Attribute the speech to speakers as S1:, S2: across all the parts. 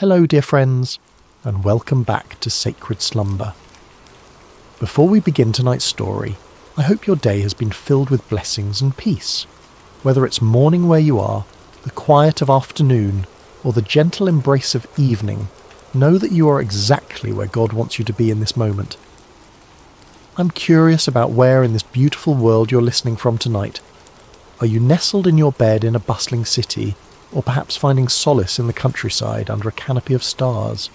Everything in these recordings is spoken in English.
S1: Hello dear friends, and welcome back to Sacred Slumber. Before we begin tonight's story, I hope your day has been filled with blessings and peace. Whether it's morning where you are, the quiet of afternoon, or the gentle embrace of evening, know that you are exactly where God wants you to be in this moment. I'm curious about where in this beautiful world you're listening from tonight. Are you nestled in your bed in a bustling city, or perhaps finding solace in the countryside under a canopy of stars?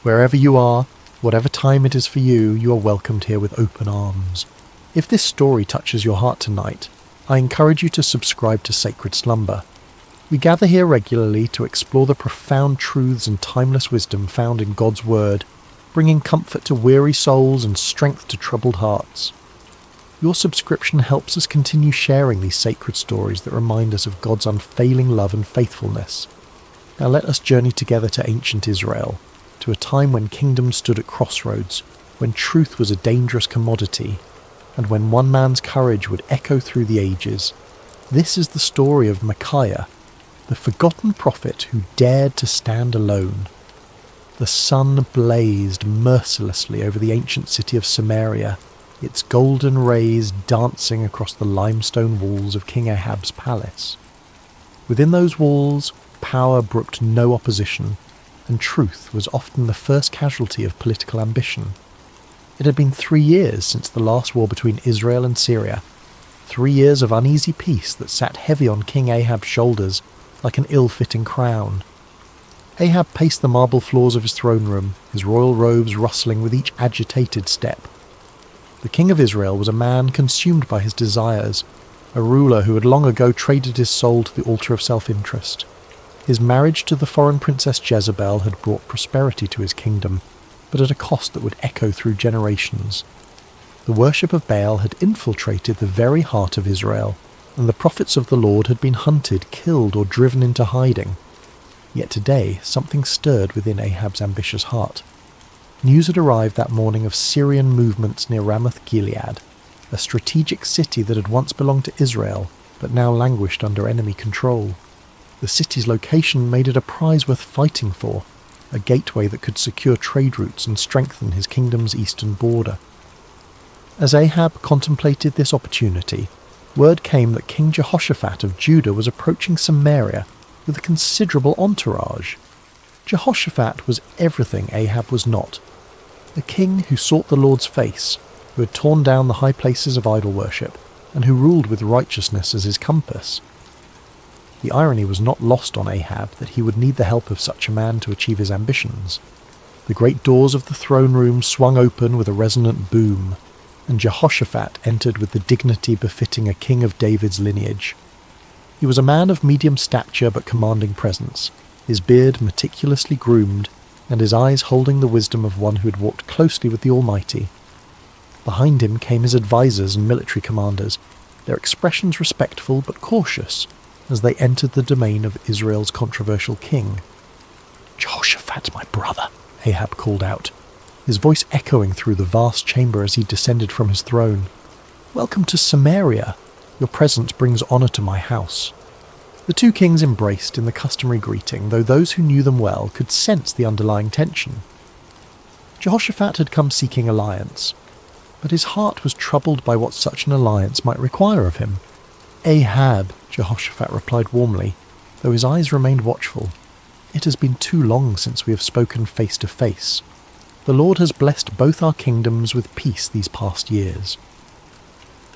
S1: Wherever you are, whatever time it is for you, you are welcomed here with open arms. If this story touches your heart tonight, I encourage you to subscribe to Sacred Slumber. We gather here regularly to explore the profound truths and timeless wisdom found in God's Word, bringing comfort to weary souls and strength to troubled hearts. Your subscription helps us continue sharing these sacred stories that remind us of God's unfailing love and faithfulness. Now let us journey together to ancient Israel, to a time when kingdoms stood at crossroads, when truth was a dangerous commodity, and when one man's courage would echo through the ages. This is the story of Micaiah, the forgotten prophet who dared to stand alone. The sun blazed mercilessly over the ancient city of Samaria, its golden rays dancing across the limestone walls of King Ahab's palace. Within those walls, power brooked no opposition, and truth was often the first casualty of political ambition. It had been 3 years since the last war between Israel and Syria, 3 years of uneasy peace that sat heavy on King Ahab's shoulders like an ill-fitting crown. Ahab paced the marble floors of his throne room, his royal robes rustling with each agitated step. The king of Israel was a man consumed by his desires, a ruler who had long ago traded his soul to the altar of self-interest. His marriage to the foreign princess Jezebel had brought prosperity to his kingdom, but at a cost that would echo through generations. The worship of Baal had infiltrated the very heart of Israel, and the prophets of the Lord had been hunted, killed, or driven into hiding. Yet today something stirred within Ahab's ambitious heart. News had arrived that morning of Syrian movements near Ramoth-Gilead, a strategic city that had once belonged to Israel, but now languished under enemy control. The city's location made it a prize worth fighting for, a gateway that could secure trade routes and strengthen his kingdom's eastern border. As Ahab contemplated this opportunity, word came that King Jehoshaphat of Judah was approaching Samaria with a considerable entourage. Jehoshaphat was everything Ahab was not. A king who sought the Lord's face, who had torn down the high places of idol worship, and who ruled with righteousness as his compass. The irony was not lost on Ahab that he would need the help of such a man to achieve his ambitions. The great doors of the throne room swung open with a resonant boom, and Jehoshaphat entered with the dignity befitting a king of David's lineage. He was a man of medium stature but commanding presence, his beard meticulously groomed, and his eyes holding the wisdom of one who had walked closely with the Almighty. Behind him came his advisers and military commanders, their expressions respectful but cautious, as they entered the domain of Israel's controversial king. "Jehoshaphat, my brother," Ahab called out, his voice echoing through the vast chamber as he descended from his throne. "Welcome to Samaria. Your presence brings honour to my house." The two kings embraced in the customary greeting, though those who knew them well could sense the underlying tension. Jehoshaphat had come seeking alliance, but his heart was troubled by what such an alliance might require of him. "Ahab," Jehoshaphat replied warmly, though his eyes remained watchful. "It has been too long since we have spoken face to face. The Lord has blessed both our kingdoms with peace these past years."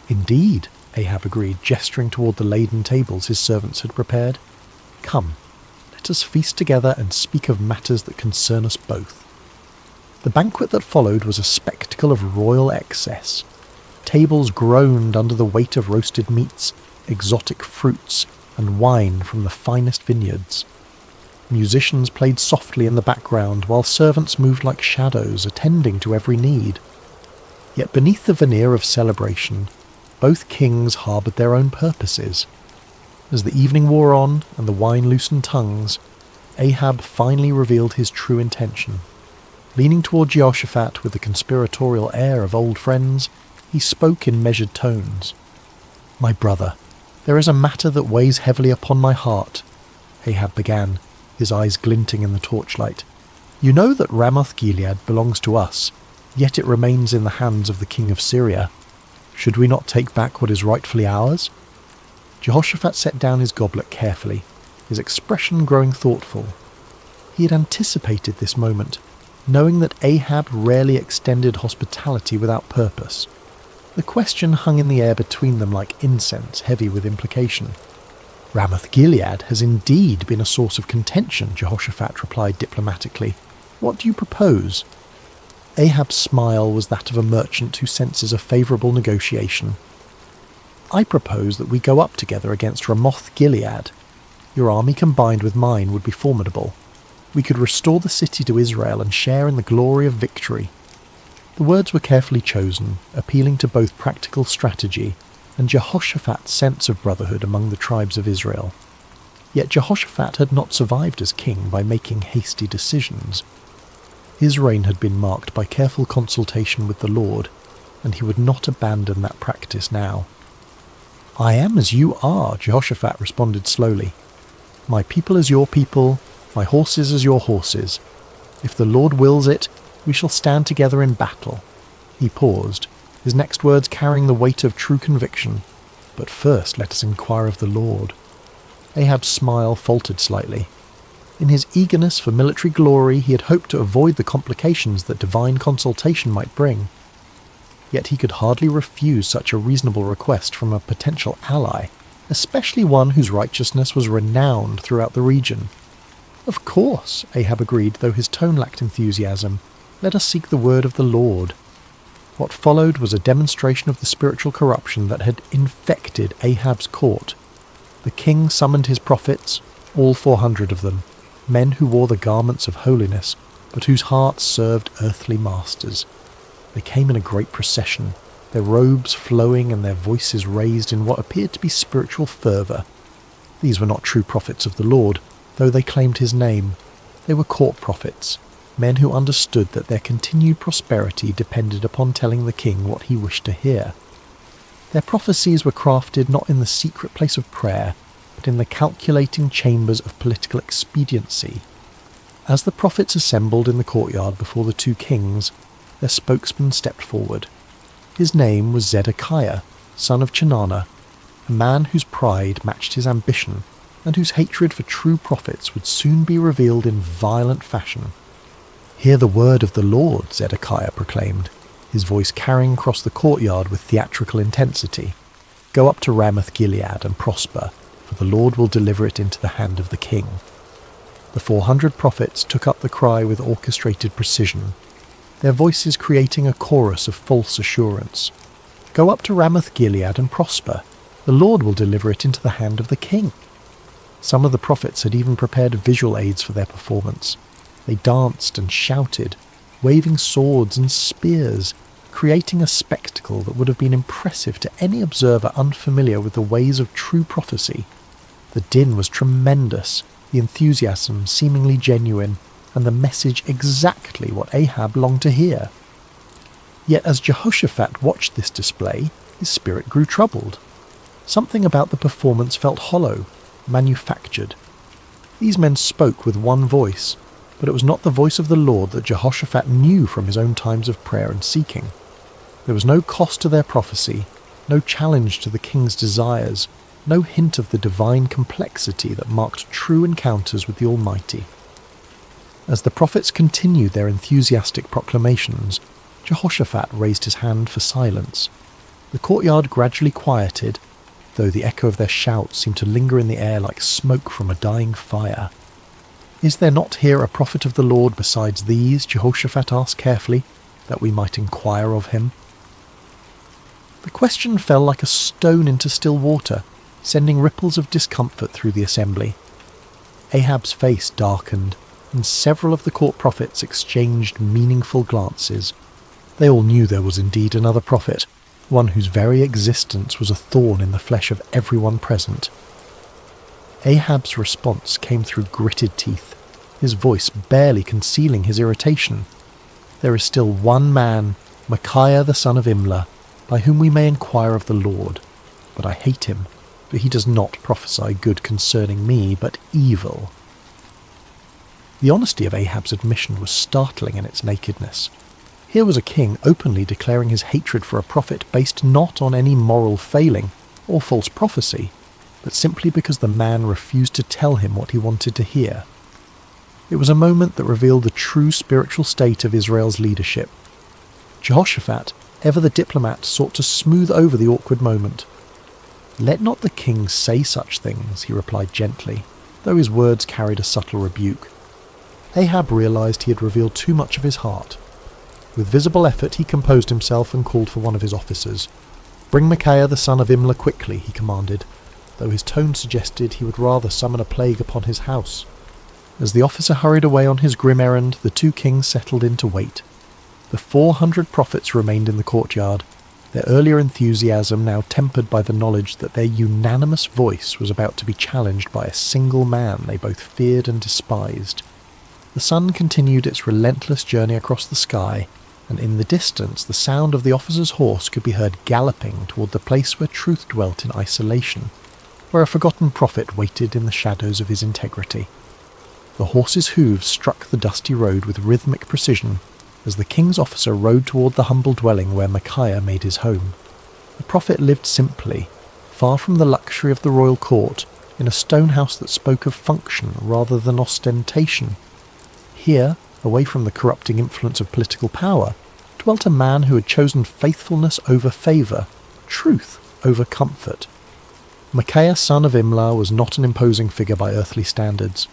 S1: "Indeed," Ahab agreed, gesturing toward the laden tables his servants had prepared. "Come, let us feast together and speak of matters that concern us both." The banquet that followed was a spectacle of royal excess. Tables groaned under the weight of roasted meats, exotic fruits, and wine from the finest vineyards. Musicians played softly in the background, while servants moved like shadows, attending to every need. Yet beneath the veneer of celebration, both kings harboured their own purposes. As the evening wore on and the wine loosened tongues, Ahab finally revealed his true intention. Leaning toward Jehoshaphat with the conspiratorial air of old friends, he spoke in measured tones. "My brother, there is a matter that weighs heavily upon my heart," Ahab began, his eyes glinting in the torchlight. "You know that Ramoth-Gilead belongs to us, yet it remains in the hands of the king of Syria. Should we not take back what is rightfully ours?" Jehoshaphat set down his goblet carefully, his expression growing thoughtful. He had anticipated this moment, knowing that Ahab rarely extended hospitality without purpose. The question hung in the air between them like incense, heavy with implication. "Ramoth-Gilead has indeed been a source of contention," Jehoshaphat replied diplomatically. "What do you propose?" Ahab's smile was that of a merchant who senses a favourable negotiation. "I propose that we go up together against Ramoth-Gilead. Your army combined with mine would be formidable. We could restore the city to Israel and share in the glory of victory." The words were carefully chosen, appealing to both practical strategy and Jehoshaphat's sense of brotherhood among the tribes of Israel. Yet Jehoshaphat had not survived as king by making hasty decisions. His reign had been marked by careful consultation with the Lord, and he would not abandon that practice now. "I am as you are," Jehoshaphat responded slowly. "My people as your people, my horses as your horses. If the Lord wills it, we shall stand together in battle." He paused, his next words carrying the weight of true conviction. "But first let us inquire of the Lord." Ahab's smile faltered slightly. In his eagerness for military glory, he had hoped to avoid the complications that divine consultation might bring. Yet he could hardly refuse such a reasonable request from a potential ally, especially one whose righteousness was renowned throughout the region. "Of course," Ahab agreed, though his tone lacked enthusiasm. "Let us seek the word of the Lord." What followed was a demonstration of the spiritual corruption that had infected Ahab's court. The king summoned his prophets, all 400 of them, men who wore the garments of holiness, but whose hearts served earthly masters. They came in a great procession, their robes flowing and their voices raised in what appeared to be spiritual fervour. These were not true prophets of the Lord, though they claimed his name. They were court prophets, men who understood that their continued prosperity depended upon telling the king what he wished to hear. Their prophecies were crafted not in the secret place of prayer, but in the calculating chambers of political expediency. As the prophets assembled in the courtyard before the two kings, their spokesman stepped forward. His name was Zedekiah, son of Chenaanah, a man whose pride matched his ambition, and whose hatred for true prophets would soon be revealed in violent fashion. "Hear the word of the Lord," Zedekiah proclaimed, his voice carrying across the courtyard with theatrical intensity. "Go up to Ramoth-Gilead and prosper, for the Lord will deliver it into the hand of the king." The 400 prophets took up the cry with orchestrated precision, their voices creating a chorus of false assurance. "Go up to Ramoth-Gilead and prosper. The Lord will deliver it into the hand of the king." Some of the prophets had even prepared visual aids for their performance. They danced and shouted, waving swords and spears, creating a spectacle that would have been impressive to any observer unfamiliar with the ways of true prophecy. The din was tremendous, the enthusiasm seemingly genuine, and the message exactly what Ahab longed to hear. Yet as Jehoshaphat watched this display, his spirit grew troubled. Something about the performance felt hollow, manufactured. These men spoke with one voice, but it was not the voice of the Lord that Jehoshaphat knew from his own times of prayer and seeking. There was no cost to their prophecy, no challenge to the king's desires, no hint of the divine complexity that marked true encounters with the Almighty. As the prophets continued their enthusiastic proclamations, Jehoshaphat raised his hand for silence. The courtyard gradually quieted, though the echo of their shouts seemed to linger in the air like smoke from a dying fire. "Is there not here a prophet of the Lord besides these?" Jehoshaphat asked carefully, "that we might inquire of him?" The question fell like a stone into still water, sending ripples of discomfort through the assembly. Ahab's face darkened, and several of the court prophets exchanged meaningful glances. They all knew there was indeed another prophet, one whose very existence was a thorn in the flesh of everyone present. Ahab's response came through gritted teeth, his voice barely concealing his irritation. "There is still one man, Micaiah the son of Imlah, by whom we may inquire of the Lord. But I hate him, for he does not prophesy good concerning me, but evil." The honesty of Ahab's admission was startling in its nakedness. Here was a king openly declaring his hatred for a prophet based not on any moral failing or false prophecy, but simply because the man refused to tell him what he wanted to hear. It was a moment that revealed the true spiritual state of Israel's leadership. Jehoshaphat, ever the diplomat, sought to smooth over the awkward moment. "Let not the king say such things," he replied gently, though his words carried a subtle rebuke. Ahab realized he had revealed too much of his heart. With visible effort he composed himself and called for one of his officers. "Bring Micaiah the son of Imlah quickly," he commanded, though his tone suggested he would rather summon a plague upon his house. As the officer hurried away on his grim errand, the two kings settled in to wait. The 400 prophets remained in the courtyard, their earlier enthusiasm now tempered by the knowledge that their unanimous voice was about to be challenged by a single man they both feared and despised. The sun continued its relentless journey across the sky, and in the distance the sound of the officer's horse could be heard galloping toward the place where truth dwelt in isolation, where a forgotten prophet waited in the shadows of his integrity. The horse's hooves struck the dusty road with rhythmic precision as the king's officer rode toward the humble dwelling where Micaiah made his home. The prophet lived simply, far from the luxury of the royal court, in a stone house that spoke of function rather than ostentation. Here, away from the corrupting influence of political power, dwelt a man who had chosen faithfulness over favour, truth over comfort. Micaiah son of Imlah was not an imposing figure by earthly standards.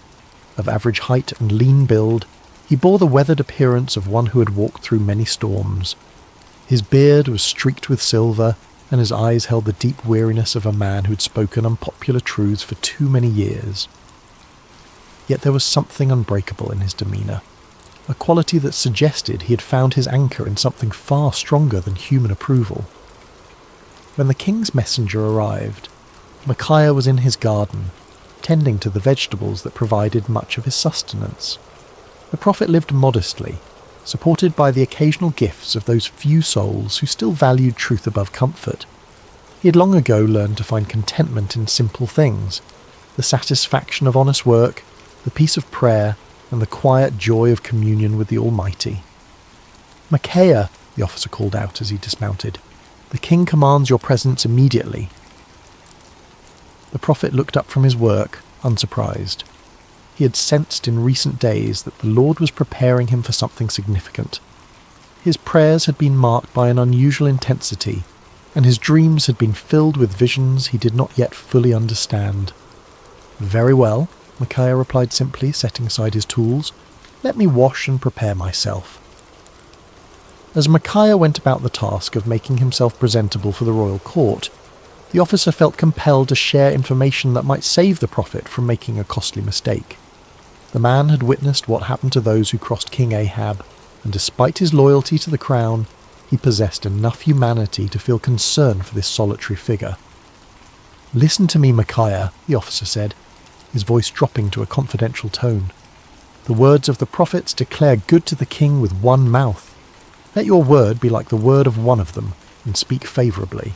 S1: Of average height and lean build, he bore the weathered appearance of one who had walked through many storms. His beard was streaked with silver, and his eyes held the deep weariness of a man who had spoken unpopular truths for too many years. Yet there was something unbreakable in his demeanour, a quality that suggested he had found his anchor in something far stronger than human approval. When the king's messenger arrived, Micaiah was in his garden, tending to the vegetables that provided much of his sustenance. The prophet lived modestly, supported by the occasional gifts of those few souls who still valued truth above comfort. He had long ago learned to find contentment in simple things, the satisfaction of honest work, the peace of prayer, and the quiet joy of communion with the Almighty. "Micaiah," the officer called out as he dismounted, "the king commands your presence immediately." The prophet looked up from his work, unsurprised. He had sensed in recent days that the Lord was preparing him for something significant. His prayers had been marked by an unusual intensity, and his dreams had been filled with visions he did not yet fully understand. "Very well," Micaiah replied simply, setting aside his tools. "Let me wash and prepare myself." As Micaiah went about the task of making himself presentable for the royal court, the officer felt compelled to share information that might save the prophet from making a costly mistake. The man had witnessed what happened to those who crossed King Ahab, and despite his loyalty to the crown, he possessed enough humanity to feel concern for this solitary figure. "Listen to me, Micaiah," the officer said, his voice dropping to a confidential tone. "The words of the prophets declare good to the king with one mouth. Let your word be like the word of one of them, and speak favourably."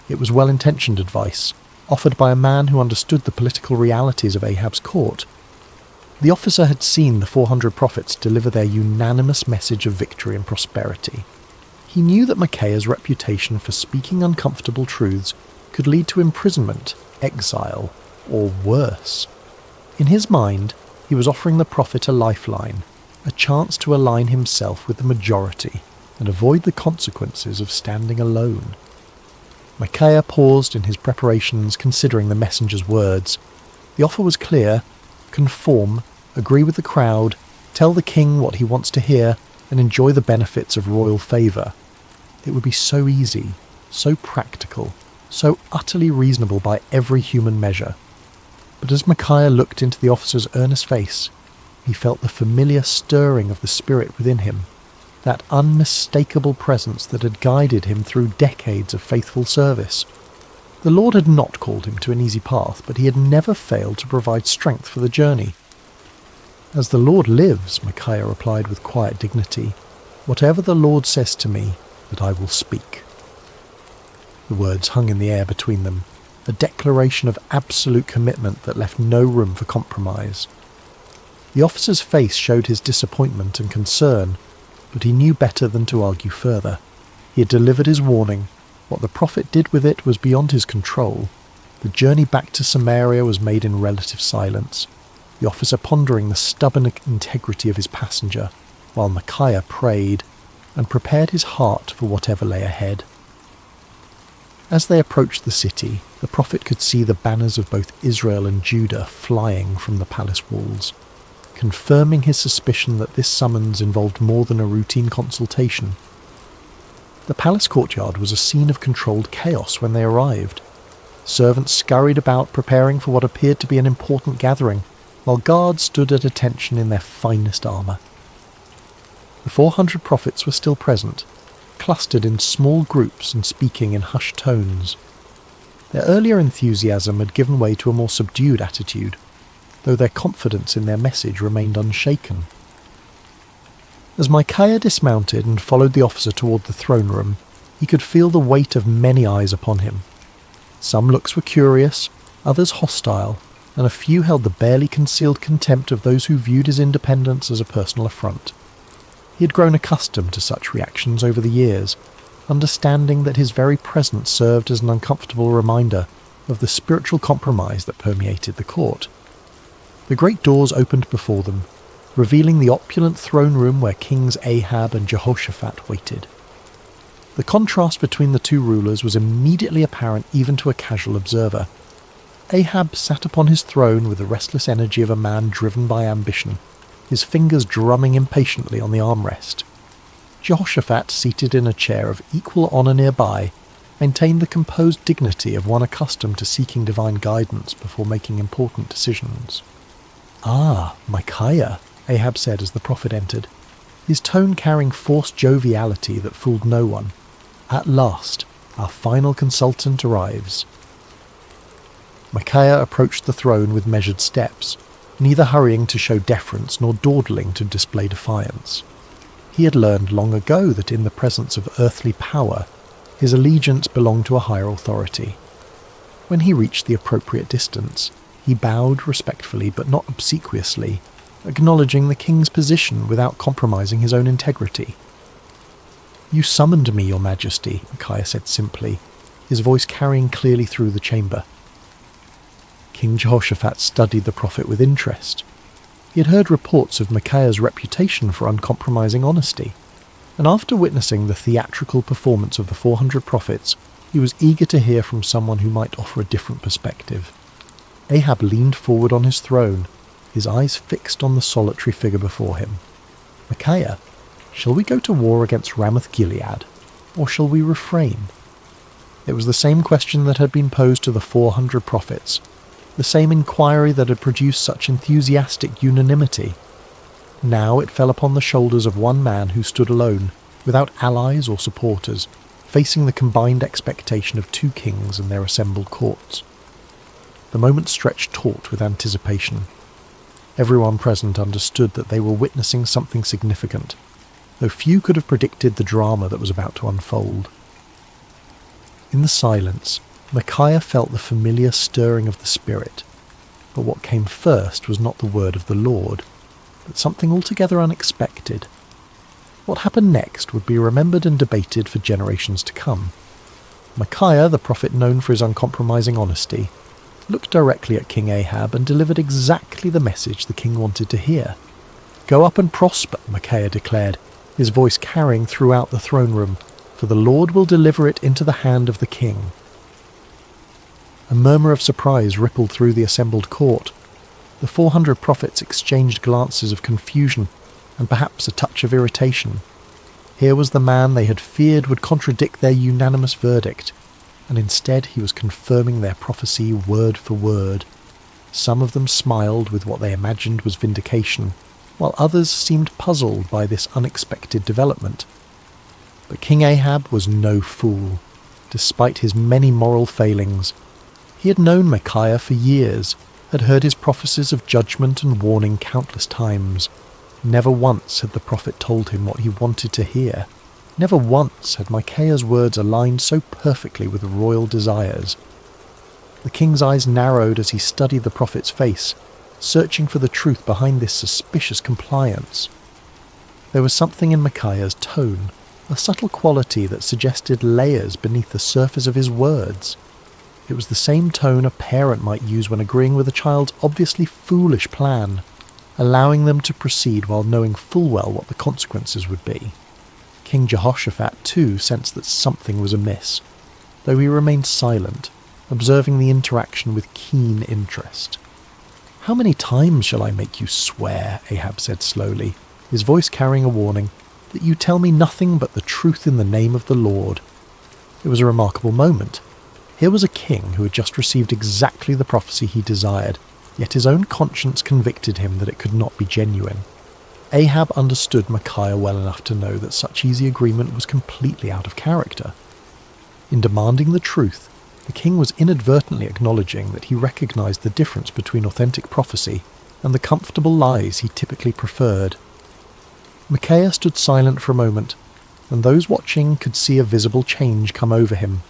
S1: It was well-intentioned advice, offered by a man who understood the political realities of Ahab's court. The officer had seen the 400 prophets deliver their unanimous message of victory and prosperity. He knew that Micaiah's reputation for speaking uncomfortable truths could lead to imprisonment, exile, or worse. In his mind, he was offering the prophet a lifeline, a chance to align himself with the majority and avoid the consequences of standing alone. Micaiah paused in his preparations, considering the messenger's words. The offer was clear: conform, agree with the crowd, tell the king what he wants to hear, and enjoy the benefits of royal favour. It would be so easy, so practical, so utterly reasonable by every human measure. But as Micaiah looked into the officer's earnest face, he felt the familiar stirring of the spirit within him, that unmistakable presence that had guided him through decades of faithful service. The Lord had not called him to an easy path, but he had never failed to provide strength for the journey. "As the Lord lives," Micaiah replied with quiet dignity, "whatever the Lord says to me, that I will speak." The words hung in the air between them, a declaration of absolute commitment that left no room for compromise. The officer's face showed his disappointment and concern, but he knew better than to argue further. He had delivered his warning. What the prophet did with it was beyond his control. The journey back to Samaria was made in relative silence, the officer pondering the stubborn integrity of his passenger, while Micaiah prayed and prepared his heart for whatever lay ahead. As they approached the city, the prophet could see the banners of both Israel and Judah flying from the palace walls, confirming his suspicion that this summons involved more than a routine consultation. The palace courtyard was a scene of controlled chaos when they arrived. Servants scurried about preparing for what appeared to be an important gathering, while guards stood at attention in their finest armour. The 400 prophets were still present, clustered in small groups and speaking in hushed tones. Their earlier enthusiasm had given way to a more subdued attitude, though their confidence in their message remained unshaken. As Micaiah dismounted and followed the officer toward the throne room, he could feel the weight of many eyes upon him. Some looks were curious, others hostile, and a few held the barely concealed contempt of those who viewed his independence as a personal affront. He had grown accustomed to such reactions over the years, understanding that his very presence served as an uncomfortable reminder of the spiritual compromise that permeated the court. The great doors opened before them, revealing the opulent throne room where Kings Ahab and Jehoshaphat waited. The contrast between the two rulers was immediately apparent even to a casual observer. Ahab sat upon his throne with the restless energy of a man driven by ambition, his fingers drumming impatiently on the armrest. Jehoshaphat, seated in a chair of equal honour nearby, maintained the composed dignity of one accustomed to seeking divine guidance before making important decisions. "Ah, Micaiah," Ahab said as the prophet entered, his tone carrying forced joviality that fooled no one. "At last, our final consultant arrives." Micaiah approached the throne with measured steps, neither hurrying to show deference nor dawdling to display defiance. He had learned long ago that in the presence of earthly power, his allegiance belonged to a higher authority. When he reached the appropriate distance, he bowed respectfully but not obsequiously, acknowledging the king's position without compromising his own integrity. "You summoned me, your majesty," Micaiah said simply, his voice carrying clearly through the chamber. King Jehoshaphat studied the prophet with interest. He had heard reports of Micaiah's reputation for uncompromising honesty, and after witnessing the theatrical performance of the 400 prophets, he was eager to hear from someone who might offer a different perspective. Ahab leaned forward on his throne, his eyes fixed on the solitary figure before him. "Micaiah, shall we go to war against Ramoth-Gilead, or shall we refrain?" It was the same question that had been posed to the 400 prophets, the same inquiry that had produced such enthusiastic unanimity. Now it fell upon the shoulders of one man who stood alone, without allies or supporters, facing the combined expectation of two kings and their assembled courts. The moment stretched taut with anticipation. Everyone present understood that they were witnessing something significant, though few could have predicted the drama that was about to unfold. In the silence, Micaiah felt the familiar stirring of the Spirit, but what came first was not the word of the Lord, but something altogether unexpected. What happened next would be remembered and debated for generations to come. Micaiah, the prophet known for his uncompromising honesty, looked directly at King Ahab and delivered exactly the message the king wanted to hear. "Go up and prosper," Micaiah declared, his voice carrying throughout the throne room, "for the Lord will deliver it into the hand of the king." A murmur of surprise rippled through the assembled court. The 400 prophets exchanged glances of confusion and perhaps a touch of irritation. Here was the man they had feared would contradict their unanimous verdict, and instead he was confirming their prophecy word for word. Some of them smiled with what they imagined was vindication, while others seemed puzzled by this unexpected development. But King Ahab was no fool. Despite his many moral failings, he had known Micaiah for years, had heard his prophecies of judgment and warning countless times. Never once had the prophet told him what he wanted to hear. Never once had Micaiah's words aligned so perfectly with royal desires. The king's eyes narrowed as he studied the prophet's face, searching for the truth behind this suspicious compliance. There was something in Micaiah's tone, a subtle quality that suggested layers beneath the surface of his words. It was the same tone a parent might use when agreeing with a child's obviously foolish plan, allowing them to proceed while knowing full well what the consequences would be. King Jehoshaphat, too, sensed that something was amiss, though he remained silent, observing the interaction with keen interest. "How many times shall I make you swear," Ahab said slowly, his voice carrying a warning, "that you tell me nothing but the truth in the name of the Lord?" It was a remarkable moment. Here was a king who had just received exactly the prophecy he desired, yet his own conscience convicted him that it could not be genuine. Ahab understood Micaiah well enough to know that such easy agreement was completely out of character. In demanding the truth, the king was inadvertently acknowledging that he recognized the difference between authentic prophecy and the comfortable lies he typically preferred. Micaiah stood silent for a moment, and those watching could see a visible change come over him.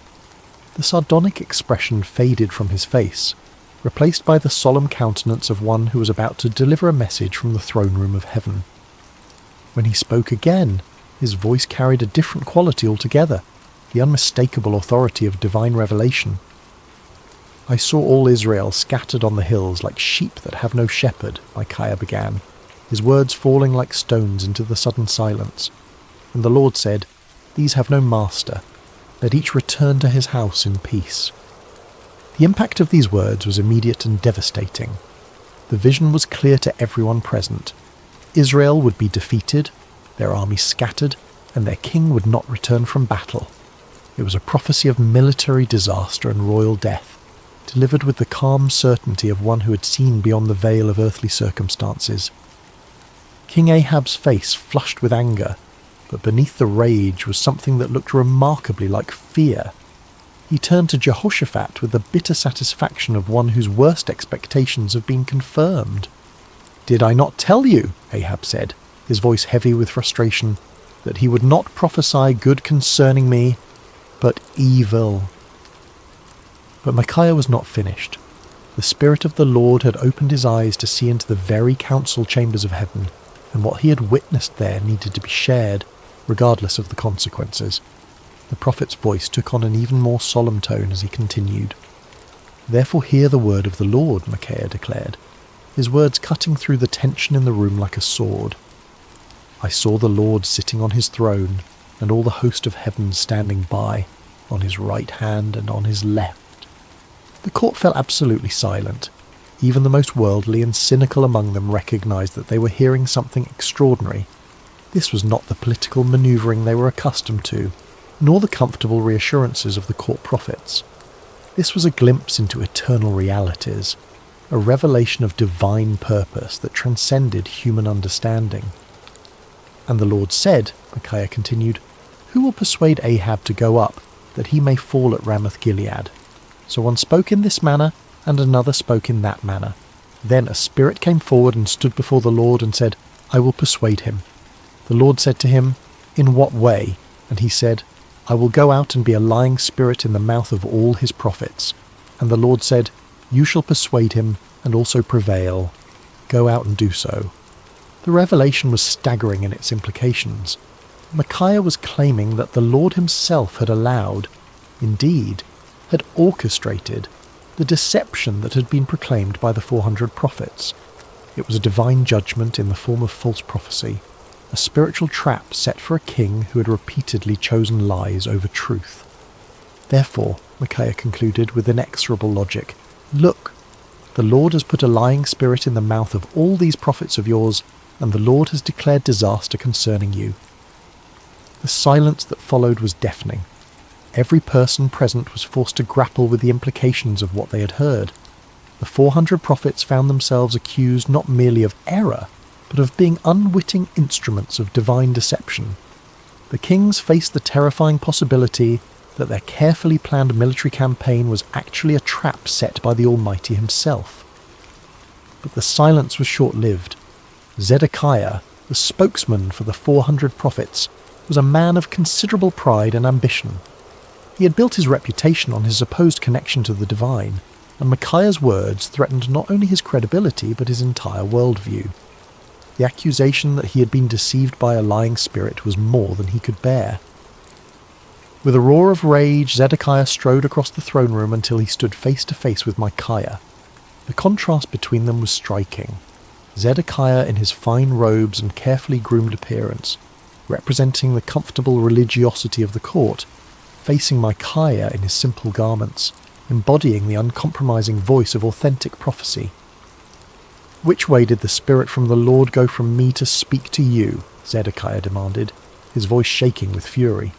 S1: The sardonic expression faded from his face, replaced by the solemn countenance of one who was about to deliver a message from the throne room of heaven. When he spoke again, his voice carried a different quality altogether, the unmistakable authority of divine revelation. "I saw all Israel scattered on the hills like sheep that have no shepherd," Micaiah began, his words falling like stones into the sudden silence. "And the Lord said, 'These have no master. Let each return to his house in peace.'" The impact of these words was immediate and devastating. The vision was clear to everyone present. Israel would be defeated, their army scattered, and their king would not return from battle. It was a prophecy of military disaster and royal death, delivered with the calm certainty of one who had seen beyond the veil of earthly circumstances. King Ahab's face flushed with anger, but beneath the rage was something that looked remarkably like fear. He turned to Jehoshaphat with the bitter satisfaction of one whose worst expectations have been confirmed. "Did I not tell you," Ahab said, his voice heavy with frustration, "that he would not prophesy good concerning me, but evil?" But Micaiah was not finished. The Spirit of the Lord had opened his eyes to see into the very council chambers of heaven, and what he had witnessed there needed to be shared, regardless of the consequences. The prophet's voice took on an even more solemn tone as he continued. "Therefore hear the word of the Lord," Micaiah declared, his words cutting through the tension in the room like a sword. "I saw the Lord sitting on his throne, and all the host of heaven standing by, on his right hand and on his left." The court fell absolutely silent. Even the most worldly and cynical among them recognized that they were hearing something extraordinary. This was not the political maneuvering they were accustomed to, nor the comfortable reassurances of the court prophets. This was a glimpse into eternal realities, a revelation of divine purpose that transcended human understanding. "And the Lord said," Micaiah continued, "Who will persuade Ahab to go up, that he may fall at Ramoth-Gilead?" So one spoke in this manner, and another spoke in that manner. Then a spirit came forward and stood before the Lord and said, "I will persuade him." The Lord said to him, "In what way?" And he said, "I will go out and be a lying spirit in the mouth of all his prophets." And the Lord said, "You shall persuade him and also prevail. Go out and do so." The revelation was staggering in its implications. Micaiah was claiming that the Lord himself had allowed, indeed, had orchestrated, the deception that had been proclaimed by the 400 prophets. It was a divine judgment in the form of false prophecy, a spiritual trap set for a king who had repeatedly chosen lies over truth. Therefore, Micaiah concluded with inexorable logic, "Look, the Lord has put a lying spirit in the mouth of all these prophets of yours, and the Lord has declared disaster concerning you." The silence that followed was deafening. Every person present was forced to grapple with the implications of what they had heard. The 400 prophets found themselves accused not merely of error, but of being unwitting instruments of divine deception. The kings faced the terrifying possibility that their carefully planned military campaign was actually a trap set by the Almighty himself. But the silence was short-lived. Zedekiah, the spokesman for the 400 prophets, was a man of considerable pride and ambition. He had built his reputation on his supposed connection to the divine, and Micaiah's words threatened not only his credibility but his entire worldview. The accusation that he had been deceived by a lying spirit was more than he could bear. With a roar of rage, Zedekiah strode across the throne room until he stood face to face with Micaiah. The contrast between them was striking. Zedekiah in his fine robes and carefully groomed appearance, representing the comfortable religiosity of the court, facing Micaiah in his simple garments, embodying the uncompromising voice of authentic prophecy. "Which way did the Spirit from the Lord go from me to speak to you?" Zedekiah demanded, his voice shaking with fury.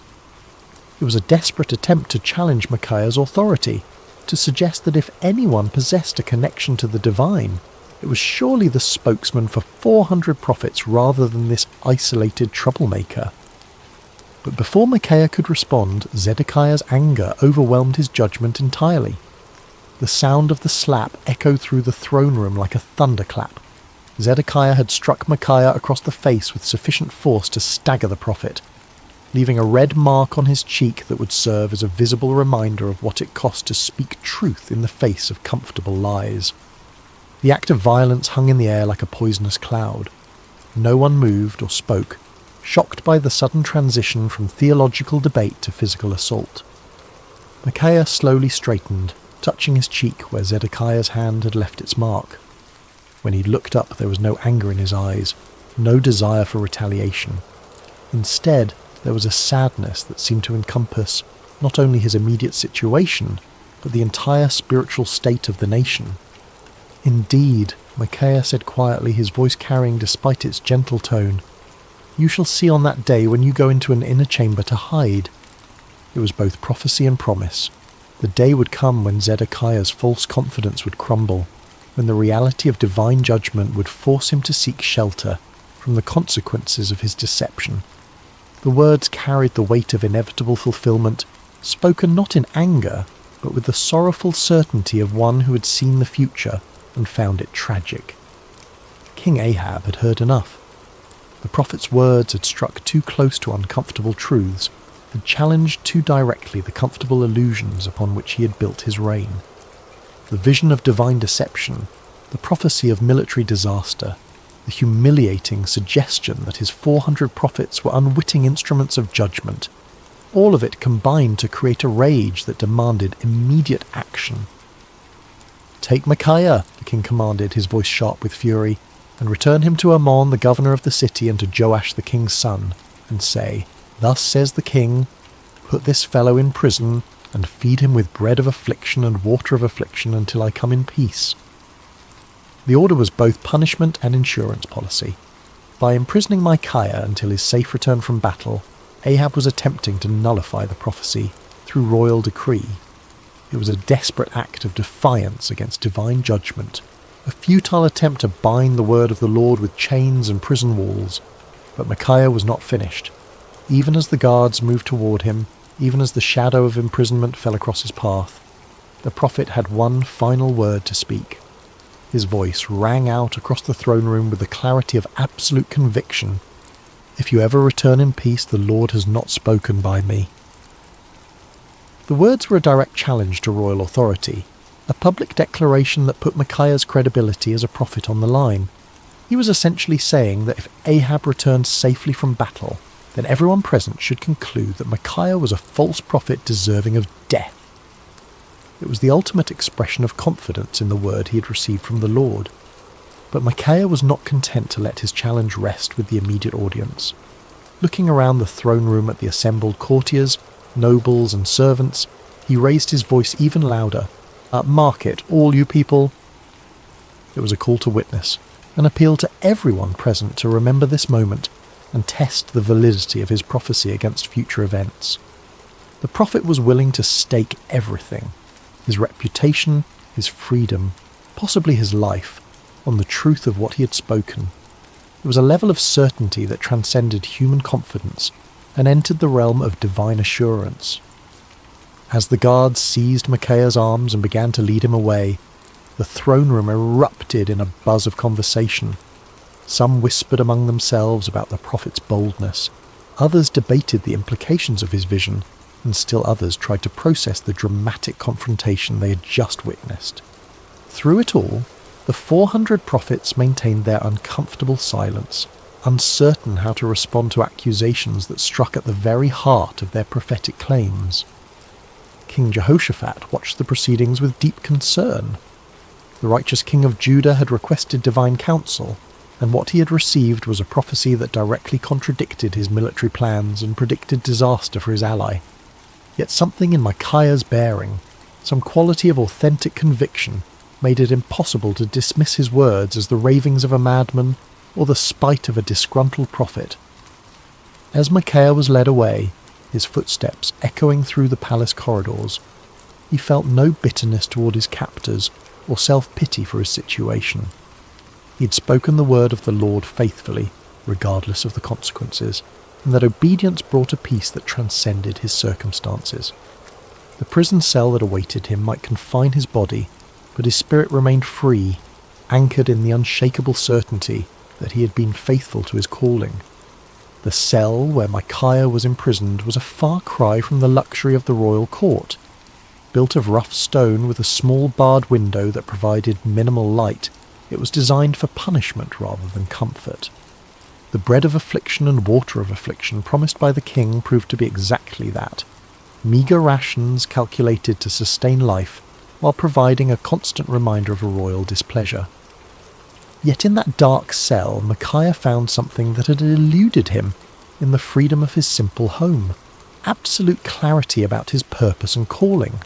S1: It was a desperate attempt to challenge Micaiah's authority, to suggest that if anyone possessed a connection to the divine, it was surely the spokesman for 400 prophets rather than this isolated troublemaker. But before Micaiah could respond, Zedekiah's anger overwhelmed his judgment entirely. The sound of the slap echoed through the throne room like a thunderclap. Zedekiah had struck Micaiah across the face with sufficient force to stagger the prophet, leaving a red mark on his cheek that would serve as a visible reminder of what it cost to speak truth in the face of comfortable lies. The act of violence hung in the air like a poisonous cloud. No one moved or spoke, shocked by the sudden transition from theological debate to physical assault. Micaiah slowly straightened, touching his cheek where Zedekiah's hand had left its mark. When he looked up, there was no anger in his eyes, no desire for retaliation. Instead, there was a sadness that seemed to encompass not only his immediate situation, but the entire spiritual state of the nation. "Indeed," Micaiah said quietly, his voice carrying despite its gentle tone, "you shall see on that day when you go into an inner chamber to hide." It was both prophecy and promise. The day would come when Zedekiah's false confidence would crumble, when the reality of divine judgment would force him to seek shelter from the consequences of his deception. The words carried the weight of inevitable fulfillment, spoken not in anger, but with the sorrowful certainty of one who had seen the future and found it tragic. King Ahab had heard enough. The prophet's words had struck too close to uncomfortable truths, had challenged too directly the comfortable illusions upon which he had built his reign. The vision of divine deception, the prophecy of military disaster, the humiliating suggestion that his 400 prophets were unwitting instruments of judgment, all of it combined to create a rage that demanded immediate action. "Take Micaiah," the king commanded, his voice sharp with fury, "and return him to Ammon, the governor of the city, and to Joash the king's son, and say, 'Thus says the king, put this fellow in prison, and feed him with bread of affliction and water of affliction until I come in peace.'" The order was both punishment and insurance policy. By imprisoning Micaiah until his safe return from battle, Ahab was attempting to nullify the prophecy through royal decree. It was a desperate act of defiance against divine judgment, a futile attempt to bind the word of the Lord with chains and prison walls. But Micaiah was not finished. Even as the guards moved toward him, even as the shadow of imprisonment fell across his path, the prophet had one final word to speak. His voice rang out across the throne room with the clarity of absolute conviction. "If you ever return in peace, the Lord has not spoken by me." The words were a direct challenge to royal authority, a public declaration that put Micaiah's credibility as a prophet on the line. He was essentially saying that if Ahab returned safely from battle, then everyone present should conclude that Micaiah was a false prophet deserving of death. It was the ultimate expression of confidence in the word he had received from the Lord. But Micaiah was not content to let his challenge rest with the immediate audience. Looking around the throne room at the assembled courtiers, nobles and servants, he raised his voice even louder. "Mark it, all you people." It was a call to witness, an appeal to everyone present to remember this moment and test the validity of his prophecy against future events. The prophet was willing to stake everything, his reputation, his freedom, possibly his life, on the truth of what he had spoken. It was a level of certainty that transcended human confidence and entered the realm of divine assurance. As the guards seized Micaiah's arms and began to lead him away, the throne room erupted in a buzz of conversation. Some whispered among themselves about the prophet's boldness, others debated the implications of his vision, and still others tried to process the dramatic confrontation they had just witnessed. Through it all, the 400 prophets maintained their uncomfortable silence, uncertain how to respond to accusations that struck at the very heart of their prophetic claims. King Jehoshaphat watched the proceedings with deep concern. The righteous king of Judah had requested divine counsel, and what he had received was a prophecy that directly contradicted his military plans and predicted disaster for his ally. Yet something in Micaiah's bearing, some quality of authentic conviction, made it impossible to dismiss his words as the ravings of a madman or the spite of a disgruntled prophet. As Micaiah was led away, his footsteps echoing through the palace corridors, he felt no bitterness toward his captors or self-pity for his situation. He had spoken the word of the Lord faithfully, regardless of the consequences, and that obedience brought a peace that transcended his circumstances. The prison cell that awaited him might confine his body, but his spirit remained free, anchored in the unshakable certainty that he had been faithful to his calling. The cell where Micaiah was imprisoned was a far cry from the luxury of the royal court. Built of rough stone with a small barred window that provided minimal light, it was designed for punishment rather than comfort. The bread of affliction and water of affliction promised by the king proved to be exactly that, meagre rations calculated to sustain life while providing a constant reminder of a royal displeasure. Yet in that dark cell, Micaiah found something that had eluded him in the freedom of his simple home, absolute clarity about his purpose and calling.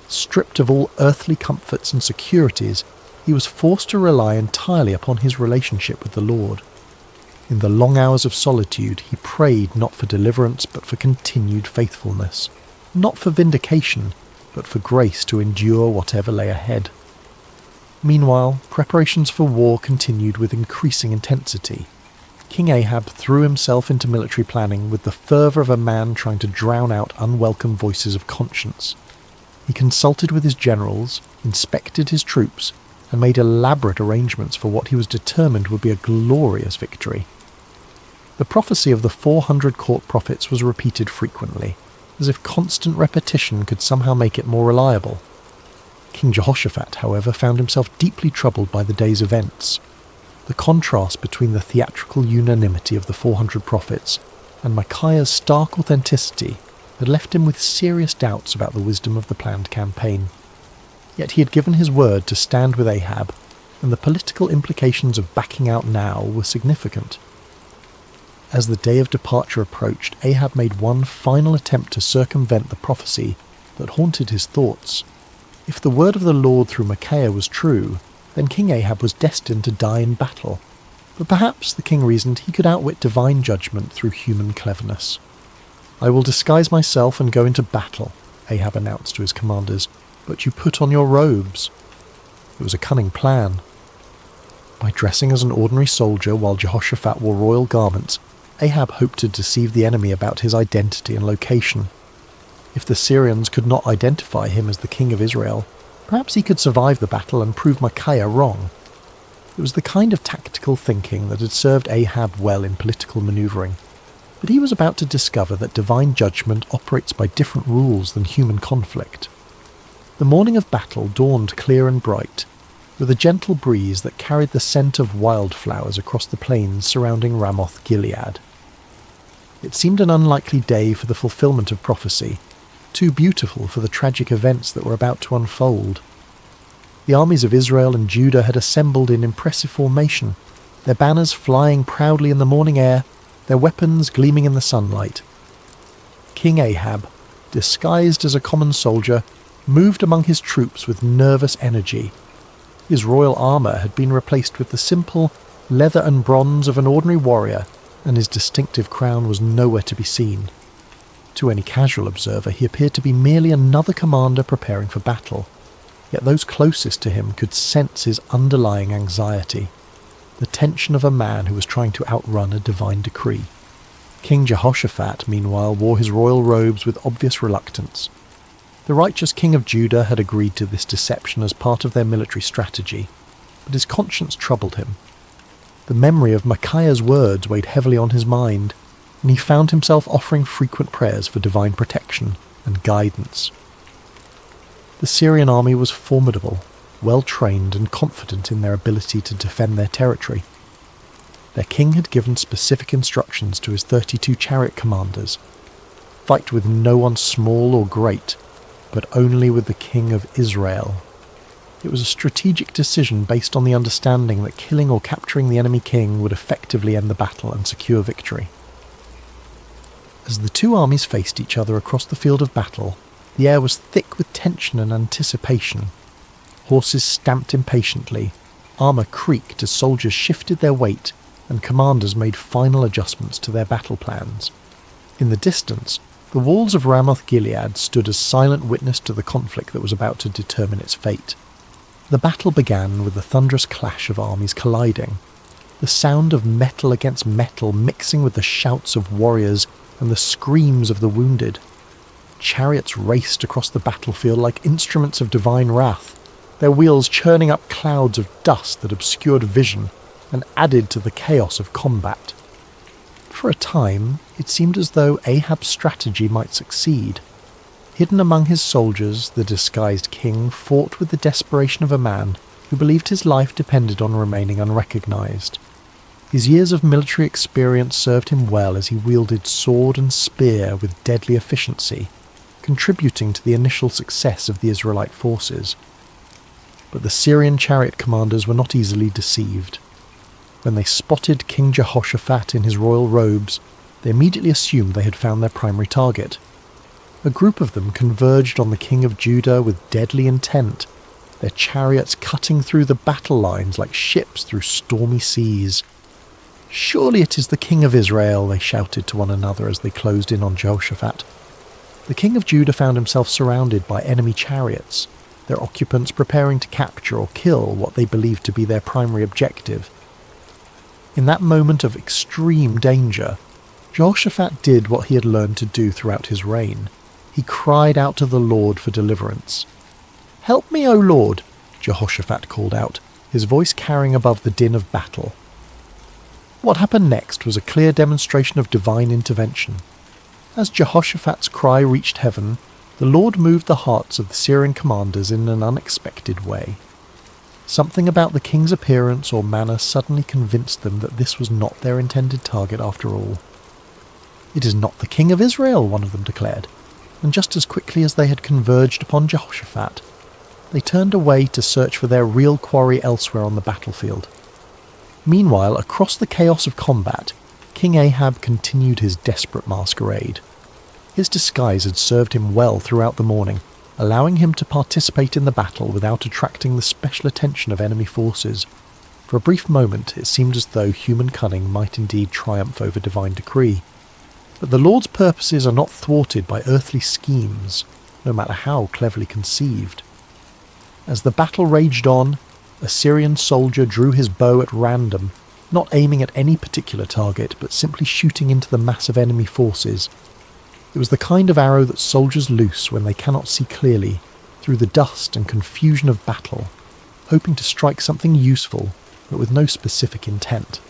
S1: Stripped of all earthly comforts and securities, he was forced to rely entirely upon his relationship with the Lord. In the long hours of solitude, he prayed not for deliverance but for continued faithfulness, not for vindication, but for grace to endure whatever lay ahead. Meanwhile, preparations for war continued with increasing intensity. King Ahab threw himself into military planning with the fervour of a man trying to drown out unwelcome voices of conscience. He consulted with his generals, inspected his troops, and made elaborate arrangements for what he was determined would be a glorious victory. The prophecy of the 400 court prophets was repeated frequently, as if constant repetition could somehow make it more reliable. King Jehoshaphat, however, found himself deeply troubled by the day's events. The contrast between the theatrical unanimity of the 400 prophets and Micaiah's stark authenticity had left him with serious doubts about the wisdom of the planned campaign. Yet he had given his word to stand with Ahab, and the political implications of backing out now were significant. As the day of departure approached, Ahab made one final attempt to circumvent the prophecy that haunted his thoughts. If the word of the Lord through Micaiah was true, then King Ahab was destined to die in battle. But perhaps, the king reasoned, he could outwit divine judgment through human cleverness. "I will disguise myself and go into battle," Ahab announced to his commanders, "but you put on your robes." It was a cunning plan. By dressing as an ordinary soldier while Jehoshaphat wore royal garments, Ahab hoped to deceive the enemy about his identity and location. If the Syrians could not identify him as the king of Israel, perhaps he could survive the battle and prove Micaiah wrong. It was the kind of tactical thinking that had served Ahab well in political manoeuvring, but he was about to discover that divine judgment operates by different rules than human conflict. The morning of battle dawned clear and bright, with a gentle breeze that carried the scent of wildflowers across the plains surrounding Ramoth Gilead. It seemed an unlikely day for the fulfillment of prophecy, too beautiful for the tragic events that were about to unfold. The armies of Israel and Judah had assembled in impressive formation, their banners flying proudly in the morning air, their weapons gleaming in the sunlight. King Ahab, disguised as a common soldier, moved among his troops with nervous energy. His royal armour had been replaced with the simple leather and bronze of an ordinary warrior, and his distinctive crown was nowhere to be seen. To any casual observer, he appeared to be merely another commander preparing for battle, yet those closest to him could sense his underlying anxiety, the tension of a man who was trying to outrun a divine decree. King Jehoshaphat, meanwhile, wore his royal robes with obvious reluctance. The righteous king of Judah had agreed to this deception as part of their military strategy, but his conscience troubled him. The memory of Micaiah's words weighed heavily on his mind, and he found himself offering frequent prayers for divine protection and guidance. The Syrian army was formidable, well-trained and confident in their ability to defend their territory. Their king had given specific instructions to his 32 chariot commanders: fight with no one small or great, but only with the king of Israel. It was a strategic decision based on the understanding that killing or capturing the enemy king would effectively end the battle and secure victory. As the two armies faced each other across the field of battle, the air was thick with tension and anticipation. Horses stamped impatiently, armour creaked as soldiers shifted their weight, and commanders made final adjustments to their battle plans. In the distance, the walls of Ramoth-Gilead stood as silent witness to the conflict that was about to determine its fate. The battle began with the thunderous clash of armies colliding, the sound of metal against metal mixing with the shouts of warriors and the screams of the wounded. Chariots raced across the battlefield like instruments of divine wrath, their wheels churning up clouds of dust that obscured vision and added to the chaos of combat. For a time, it seemed as though Ahab's strategy might succeed. Hidden among his soldiers, the disguised king fought with the desperation of a man who believed his life depended on remaining unrecognized. His years of military experience served him well as he wielded sword and spear with deadly efficiency, contributing to the initial success of the Israelite forces. But the Syrian chariot commanders were not easily deceived. When they spotted King Jehoshaphat in his royal robes, they immediately assumed they had found their primary target. A group of them converged on the king of Judah with deadly intent, their chariots cutting through the battle lines like ships through stormy seas. "Surely it is the king of Israel," they shouted to one another as they closed in on Jehoshaphat. The king of Judah found himself surrounded by enemy chariots, their occupants preparing to capture or kill what they believed to be their primary objective. In that moment of extreme danger, Jehoshaphat did what he had learned to do throughout his reign. He cried out to the Lord for deliverance. "Help me, O Lord," Jehoshaphat called out, his voice carrying above the din of battle. What happened next was a clear demonstration of divine intervention. As Jehoshaphat's cry reached heaven, the Lord moved the hearts of the Syrian commanders in an unexpected way. Something about the king's appearance or manner suddenly convinced them that this was not their intended target after all. "It is not the king of Israel," one of them declared, and just as quickly as they had converged upon Jehoshaphat, they turned away to search for their real quarry elsewhere on the battlefield. Meanwhile, across the chaos of combat, King Ahab continued his desperate masquerade. His disguise had served him well throughout the morning, allowing him to participate in the battle without attracting the special attention of enemy forces. For a brief moment, it seemed as though human cunning might indeed triumph over divine decree. But the Lord's purposes are not thwarted by earthly schemes, no matter how cleverly conceived. As the battle raged on, a Syrian soldier drew his bow at random, not aiming at any particular target, but simply shooting into the mass of enemy forces. It was the kind of arrow that soldiers loose when they cannot see clearly, through the dust and confusion of battle, hoping to strike something useful, but with no specific intent.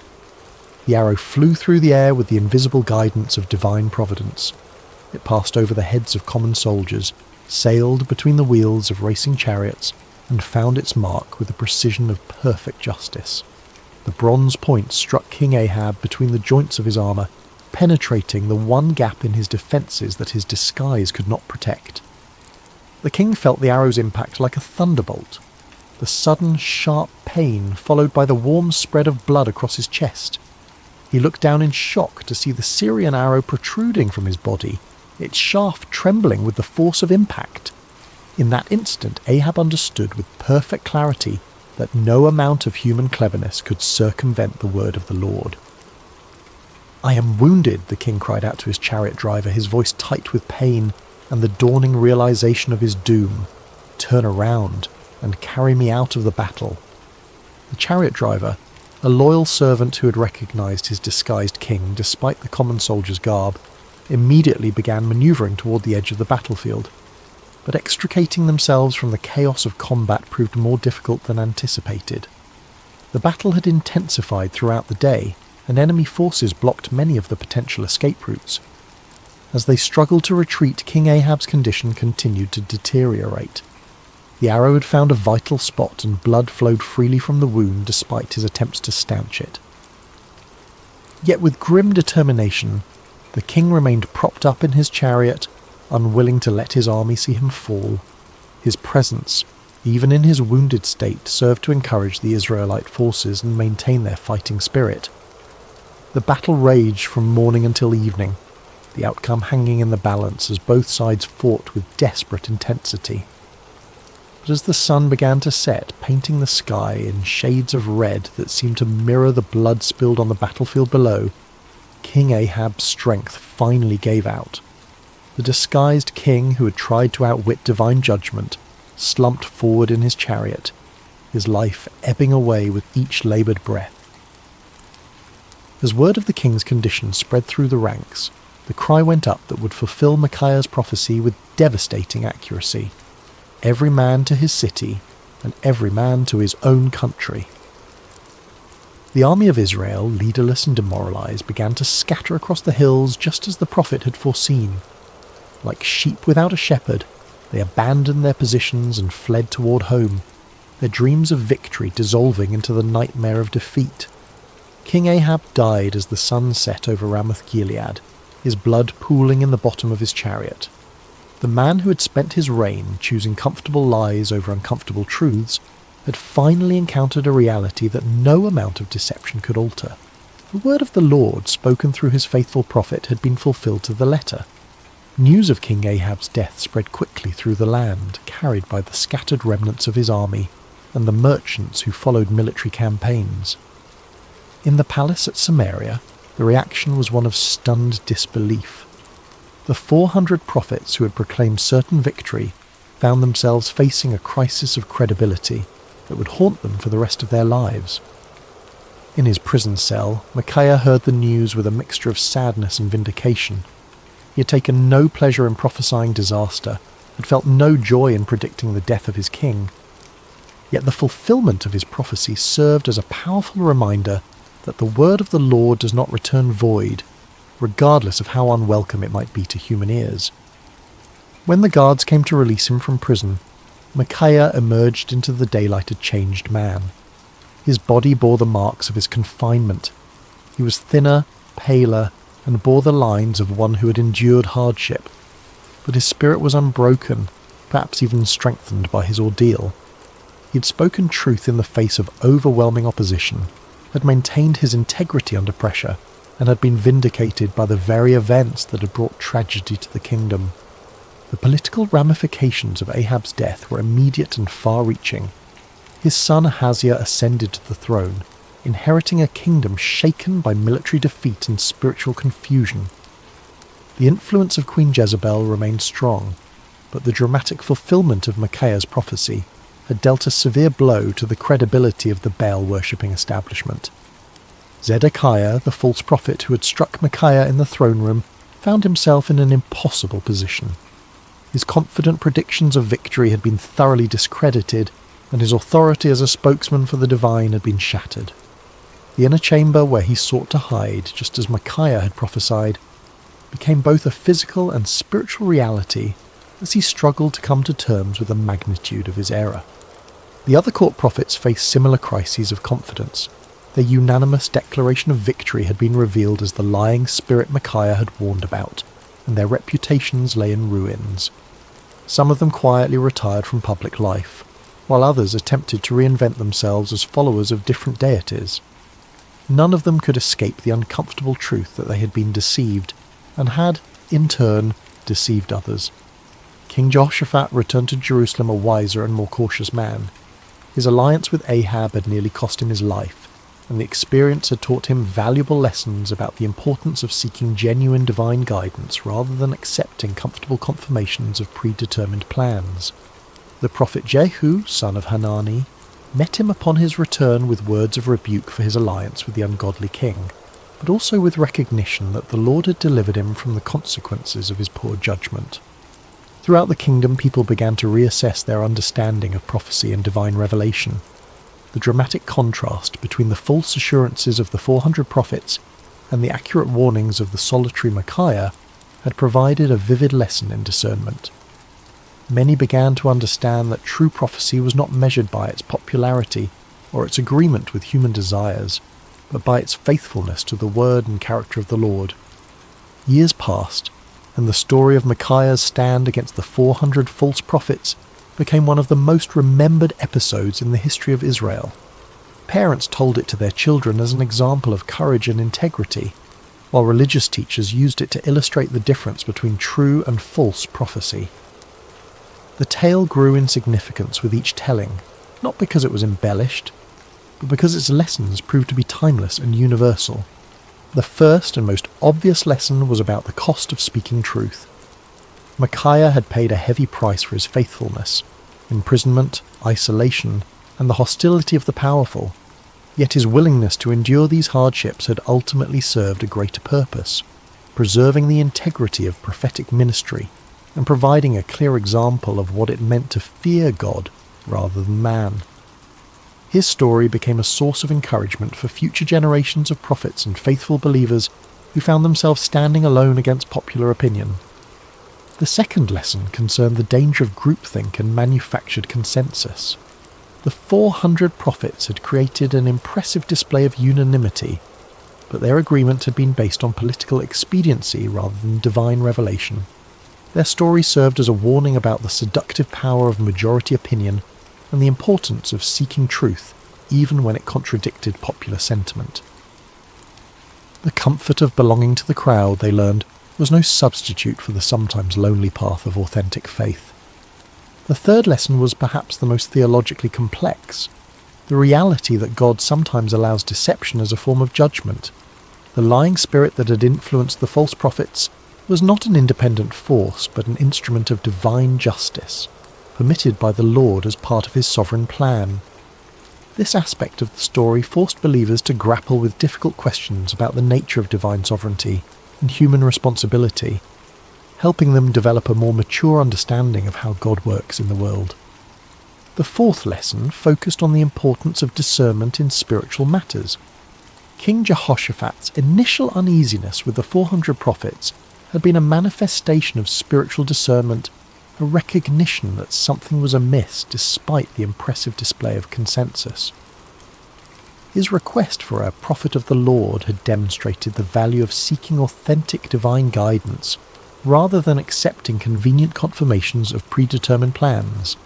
S1: The arrow flew through the air with the invisible guidance of divine providence. It passed over the heads of common soldiers, sailed between the wheels of racing chariots, and found its mark with the precision of perfect justice. The bronze point struck King Ahab between the joints of his armour, penetrating the one gap in his defences that his disguise could not protect. The king felt the arrow's impact like a thunderbolt, the sudden, sharp pain followed by the warm spread of blood across his chest. He looked down in shock to see the Syrian arrow protruding from his body, its shaft trembling with the force of impact. In that instant, Ahab understood with perfect clarity that no amount of human cleverness could circumvent the word of the Lord. "I am wounded," the king cried out to his chariot driver, his voice tight with pain and the dawning realization of his doom. "Turn around and carry me out of the battle." The chariot driver, a loyal servant who had recognized his disguised king despite the common soldier's garb, immediately began maneuvering toward the edge of the battlefield. But extricating themselves from the chaos of combat proved more difficult than anticipated. The battle had intensified throughout the day, and enemy forces blocked many of the potential escape routes. As they struggled to retreat, King Ahab's condition continued to deteriorate. The arrow had found a vital spot and blood flowed freely from the wound despite his attempts to stanch it. Yet with grim determination, the king remained propped up in his chariot, unwilling to let his army see him fall. His presence, even in his wounded state, served to encourage the Israelite forces and maintain their fighting spirit. The battle raged from morning until evening, the outcome hanging in the balance as both sides fought with desperate intensity. But as the sun began to set, painting the sky in shades of red that seemed to mirror the blood spilled on the battlefield below, King Ahab's strength finally gave out. The disguised king who had tried to outwit divine judgment slumped forward in his chariot, his life ebbing away with each laboured breath. As word of the king's condition spread through the ranks, the cry went up that would fulfill Micaiah's prophecy with devastating accuracy. Every man to his city, and every man to his own country. The army of Israel, leaderless and demoralized, began to scatter across the hills just as the prophet had foreseen. Like sheep without a shepherd, they abandoned their positions and fled toward home, their dreams of victory dissolving into the nightmare of defeat. King Ahab died as the sun set over Ramoth-Gilead, his blood pooling in the bottom of his chariot. The man who had spent his reign choosing comfortable lies over uncomfortable truths had finally encountered a reality that no amount of deception could alter. The word of the Lord, spoken through his faithful prophet, had been fulfilled to the letter. News of King Ahab's death spread quickly through the land, carried by the scattered remnants of his army and the merchants who followed military campaigns. In the palace at Samaria, the reaction was one of stunned disbelief. The 400 prophets who had proclaimed certain victory found themselves facing a crisis of credibility that would haunt them for the rest of their lives. In his prison cell, Micaiah heard the news with a mixture of sadness and vindication. He had taken no pleasure in prophesying disaster, had felt no joy in predicting the death of his king. Yet the fulfillment of his prophecy served as a powerful reminder that the word of the Lord does not return void, regardless of how unwelcome it might be to human ears. When the guards came to release him from prison, Micaiah emerged into the daylight a changed man. His body bore the marks of his confinement. He was thinner, paler, and bore the lines of one who had endured hardship. But his spirit was unbroken, perhaps even strengthened by his ordeal. He had spoken truth in the face of overwhelming opposition, had maintained his integrity under pressure, and had been vindicated by the very events that had brought tragedy to the kingdom. The political ramifications of Ahab's death were immediate and far-reaching. His son Ahaziah ascended to the throne, inheriting a kingdom shaken by military defeat and spiritual confusion. The influence of Queen Jezebel remained strong, but the dramatic fulfillment of Micaiah's prophecy had dealt a severe blow to the credibility of the Baal-worshipping establishment. Zedekiah, the false prophet who had struck Micaiah in the throne room, found himself in an impossible position. His confident predictions of victory had been thoroughly discredited, and his authority as a spokesman for the divine had been shattered. The inner chamber where he sought to hide, just as Micaiah had prophesied, became both a physical and spiritual reality as he struggled to come to terms with the magnitude of his error. The other court prophets faced similar crises of confidence. Their unanimous declaration of victory had been revealed as the lying spirit Micaiah had warned about, and their reputations lay in ruins. Some of them quietly retired from public life, while others attempted to reinvent themselves as followers of different deities. None of them could escape the uncomfortable truth that they had been deceived, and had, in turn, deceived others. King Jehoshaphat returned to Jerusalem a wiser and more cautious man. His alliance with Ahab had nearly cost him his life, and the experience had taught him valuable lessons about the importance of seeking genuine divine guidance rather than accepting comfortable confirmations of predetermined plans. The prophet Jehu, son of Hanani, met him upon his return with words of rebuke for his alliance with the ungodly king, but also with recognition that the Lord had delivered him from the consequences of his poor judgment. Throughout the kingdom, people began to reassess their understanding of prophecy and divine revelation. The dramatic contrast between the false assurances of the 400 prophets and the accurate warnings of the solitary Micaiah had provided a vivid lesson in discernment. many began to understand that true prophecy was not measured by its popularity or its agreement with human desires, but by its faithfulness to the word and character of the Lord. Years passed, and the story of Micaiah's stand against the 400 false prophets became one of the most remembered episodes in the history of Israel. Parents told it to their children as an example of courage and integrity, while religious teachers used it to illustrate the difference between true and false prophecy. The tale grew in significance with each telling, not because it was embellished, but because its lessons proved to be timeless and universal. The first and most obvious lesson was about the cost of speaking truth. Micaiah had paid a heavy price for his faithfulness: imprisonment, isolation, and the hostility of the powerful. Yet his willingness to endure these hardships had ultimately served a greater purpose, preserving the integrity of prophetic ministry and providing a clear example of what it meant to fear God rather than man. His story became a source of encouragement for future generations of prophets and faithful believers who found themselves standing alone against popular opinion. The second lesson concerned the danger of groupthink and manufactured consensus. The 400 prophets had created an impressive display of unanimity, but their agreement had been based on political expediency rather than divine revelation. Their story served as a warning about the seductive power of majority opinion and the importance of seeking truth, even when it contradicted popular sentiment. The comfort of belonging to the crowd, they learned, was no substitute for the sometimes lonely path of authentic faith. The third lesson was perhaps the most theologically complex: the reality that God sometimes allows deception as a form of judgment. The lying spirit that had influenced the false prophets was not an independent force, but an instrument of divine justice, permitted by the Lord as part of his sovereign plan. This aspect of the story forced believers to grapple with difficult questions about the nature of divine sovereignty and human responsibility, helping them develop a more mature understanding of how God works in the world. The fourth lesson focused on the importance of discernment in spiritual matters. King Jehoshaphat's initial uneasiness with the 400 prophets had been a manifestation of spiritual discernment, a recognition that something was amiss despite the impressive display of consensus. His request for a prophet of the Lord had demonstrated the value of seeking authentic divine guidance rather than accepting convenient confirmations of predetermined plans.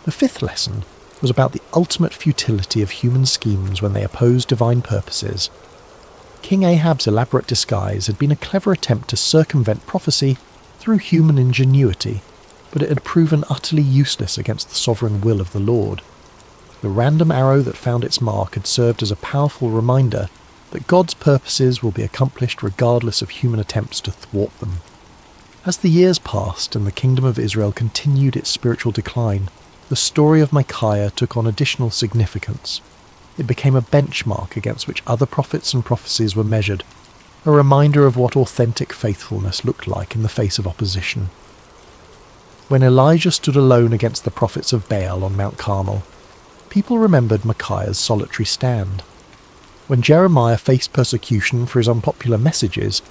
S1: The fifth lesson was about the ultimate futility of human schemes when they oppose divine purposes. King Ahab's elaborate disguise had been a clever attempt to circumvent prophecy through human ingenuity, but it had proven utterly useless against the sovereign will of the Lord. The random arrow that found its mark had served as a powerful reminder that God's purposes will be accomplished regardless of human attempts to thwart them. As the years passed and the kingdom of Israel continued its spiritual decline, the story of Micaiah took on additional significance. It became a benchmark against which other prophets and prophecies were measured, a reminder of what authentic faithfulness looked like in the face of opposition. When Elijah stood alone against the prophets of Baal on Mount Carmel, people remembered Micaiah's solitary stand. When Jeremiah faced persecution for his unpopular messages,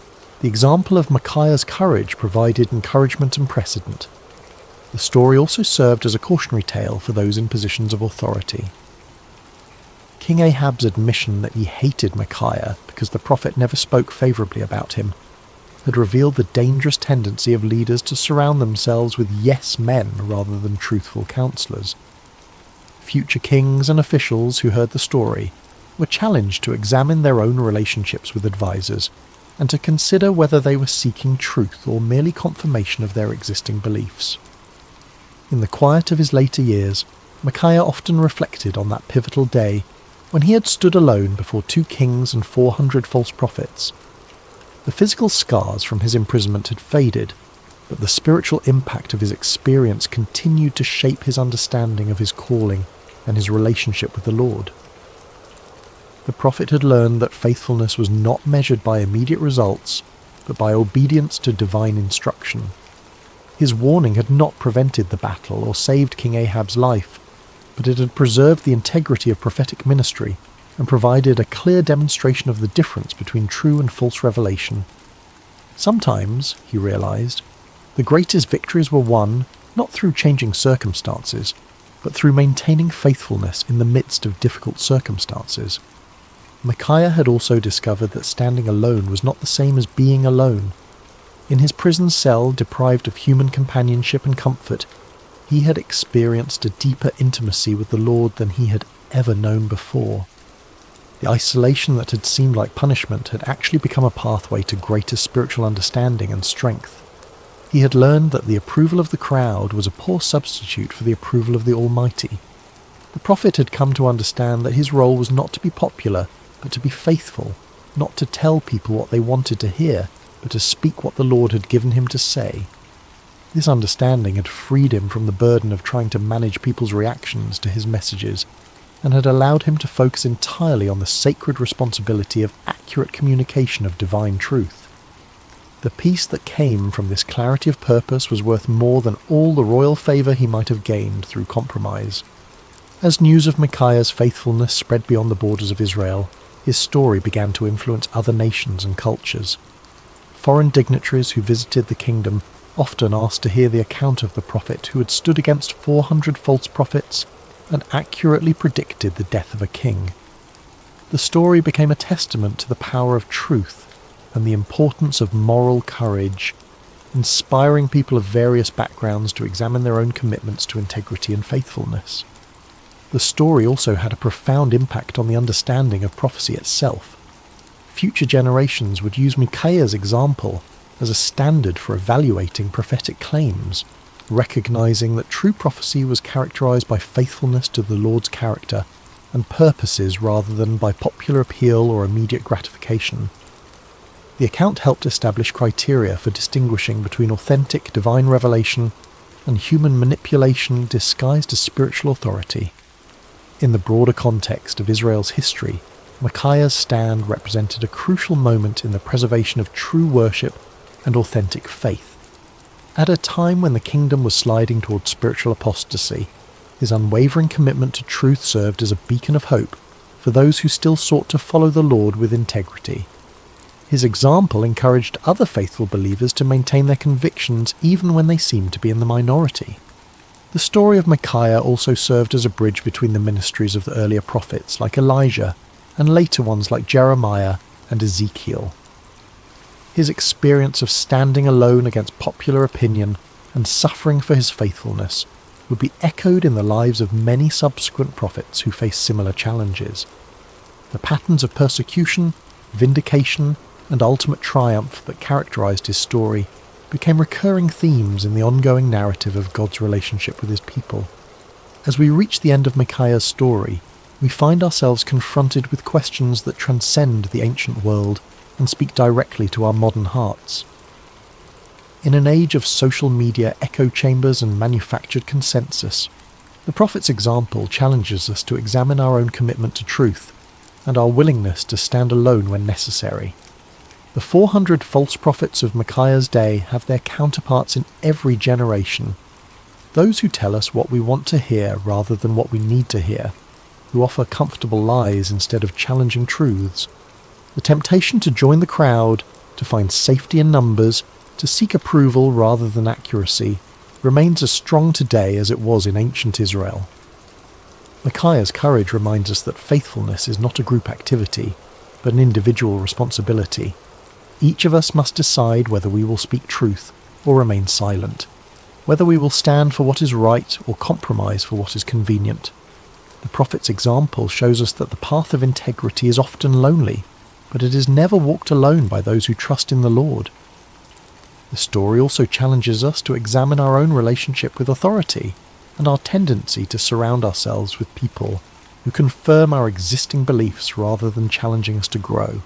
S1: the example of Micaiah's courage provided encouragement and precedent. The story also served as a cautionary tale for those in positions of authority. King Ahab's admission that he hated Micaiah because the prophet never spoke favourably about him had revealed the dangerous tendency of leaders to surround themselves with yes men rather than truthful counsellors. Future kings and officials who heard the story were challenged to examine their own relationships with advisors and to consider whether they were seeking truth or merely confirmation of their existing beliefs. In the quiet of his later years, Micaiah often reflected on that pivotal day when he had stood alone before 2 kings and 400 false prophets. The physical scars from his imprisonment had faded, but the spiritual impact of his experience continued to shape his understanding of his calling and his relationship with the Lord. The prophet had learned that faithfulness was not measured by immediate results, but by obedience to divine instruction. His warning had not prevented the battle or saved King Ahab's life, but it had preserved the integrity of prophetic ministry and provided a clear demonstration of the difference between true and false revelation. Sometimes, he realized, the greatest victories were won not through changing circumstances, but through maintaining faithfulness in the midst of difficult circumstances. Micaiah had also discovered that standing alone was not the same as being alone. In his prison cell, deprived of human companionship and comfort, he had experienced a deeper intimacy with the Lord than he had ever known before. The isolation that had seemed like punishment had actually become a pathway to greater spiritual understanding and strength. He had learned that the approval of the crowd was a poor substitute for the approval of the Almighty. The prophet had come to understand that his role was not to be popular, but to be faithful, not to tell people what they wanted to hear, but to speak what the Lord had given him to say. This understanding had freed him from the burden of trying to manage people's reactions to his messages, and had allowed him to focus entirely on the sacred responsibility of accurate communication of divine truth. The peace that came from this clarity of purpose was worth more than all the royal favour he might have gained through compromise. As news of Micaiah's faithfulness spread beyond the borders of Israel, his story began to influence other nations and cultures. Foreign dignitaries who visited the kingdom often asked to hear the account of the prophet who had stood against 400 false prophets and accurately predicted the death of a king. The story became a testament to the power of truth and the importance of moral courage, inspiring people of various backgrounds to examine their own commitments to integrity and faithfulness. The story also had a profound impact on the understanding of prophecy itself. Future generations would use Micaiah's example as a standard for evaluating prophetic claims, recognizing that true prophecy was characterized by faithfulness to the Lord's character and purposes rather than by popular appeal or immediate gratification. The account helped establish criteria for distinguishing between authentic divine revelation and human manipulation disguised as spiritual authority. In the broader context of Israel's history, Micaiah's stand represented a crucial moment in the preservation of true worship and authentic faith. At a time when the kingdom was sliding towards spiritual apostasy, his unwavering commitment to truth served as a beacon of hope for those who still sought to follow the Lord with integrity. His example encouraged other faithful believers to maintain their convictions even when they seemed to be in the minority. The story of Micaiah also served as a bridge between the ministries of the earlier prophets like Elijah and later ones like Jeremiah and Ezekiel. His experience of standing alone against popular opinion and suffering for his faithfulness would be echoed in the lives of many subsequent prophets who faced similar challenges. The patterns of persecution, vindication, and ultimate triumph that characterized his story became recurring themes in the ongoing narrative of God's relationship with his people. As we reach the end of Micaiah's story, we find ourselves confronted with questions that transcend the ancient world and speak directly to our modern hearts. In an age of social media echo chambers and manufactured consensus, the prophet's example challenges us to examine our own commitment to truth and our willingness to stand alone when necessary. The 400 false prophets of Micaiah's day have their counterparts in every generation. Those who tell us what we want to hear rather than what we need to hear, who offer comfortable lies instead of challenging truths. The temptation to join the crowd, to find safety in numbers, to seek approval rather than accuracy, remains as strong today as it was in ancient Israel. Micaiah's courage reminds us that faithfulness is not a group activity, but an individual responsibility. Each of us must decide whether we will speak truth or remain silent, whether we will stand for what is right or compromise for what is convenient. The prophet's example shows us that the path of integrity is often lonely, but it is never walked alone by those who trust in the Lord. The story also challenges us to examine our own relationship with authority and our tendency to surround ourselves with people who confirm our existing beliefs rather than challenging us to grow.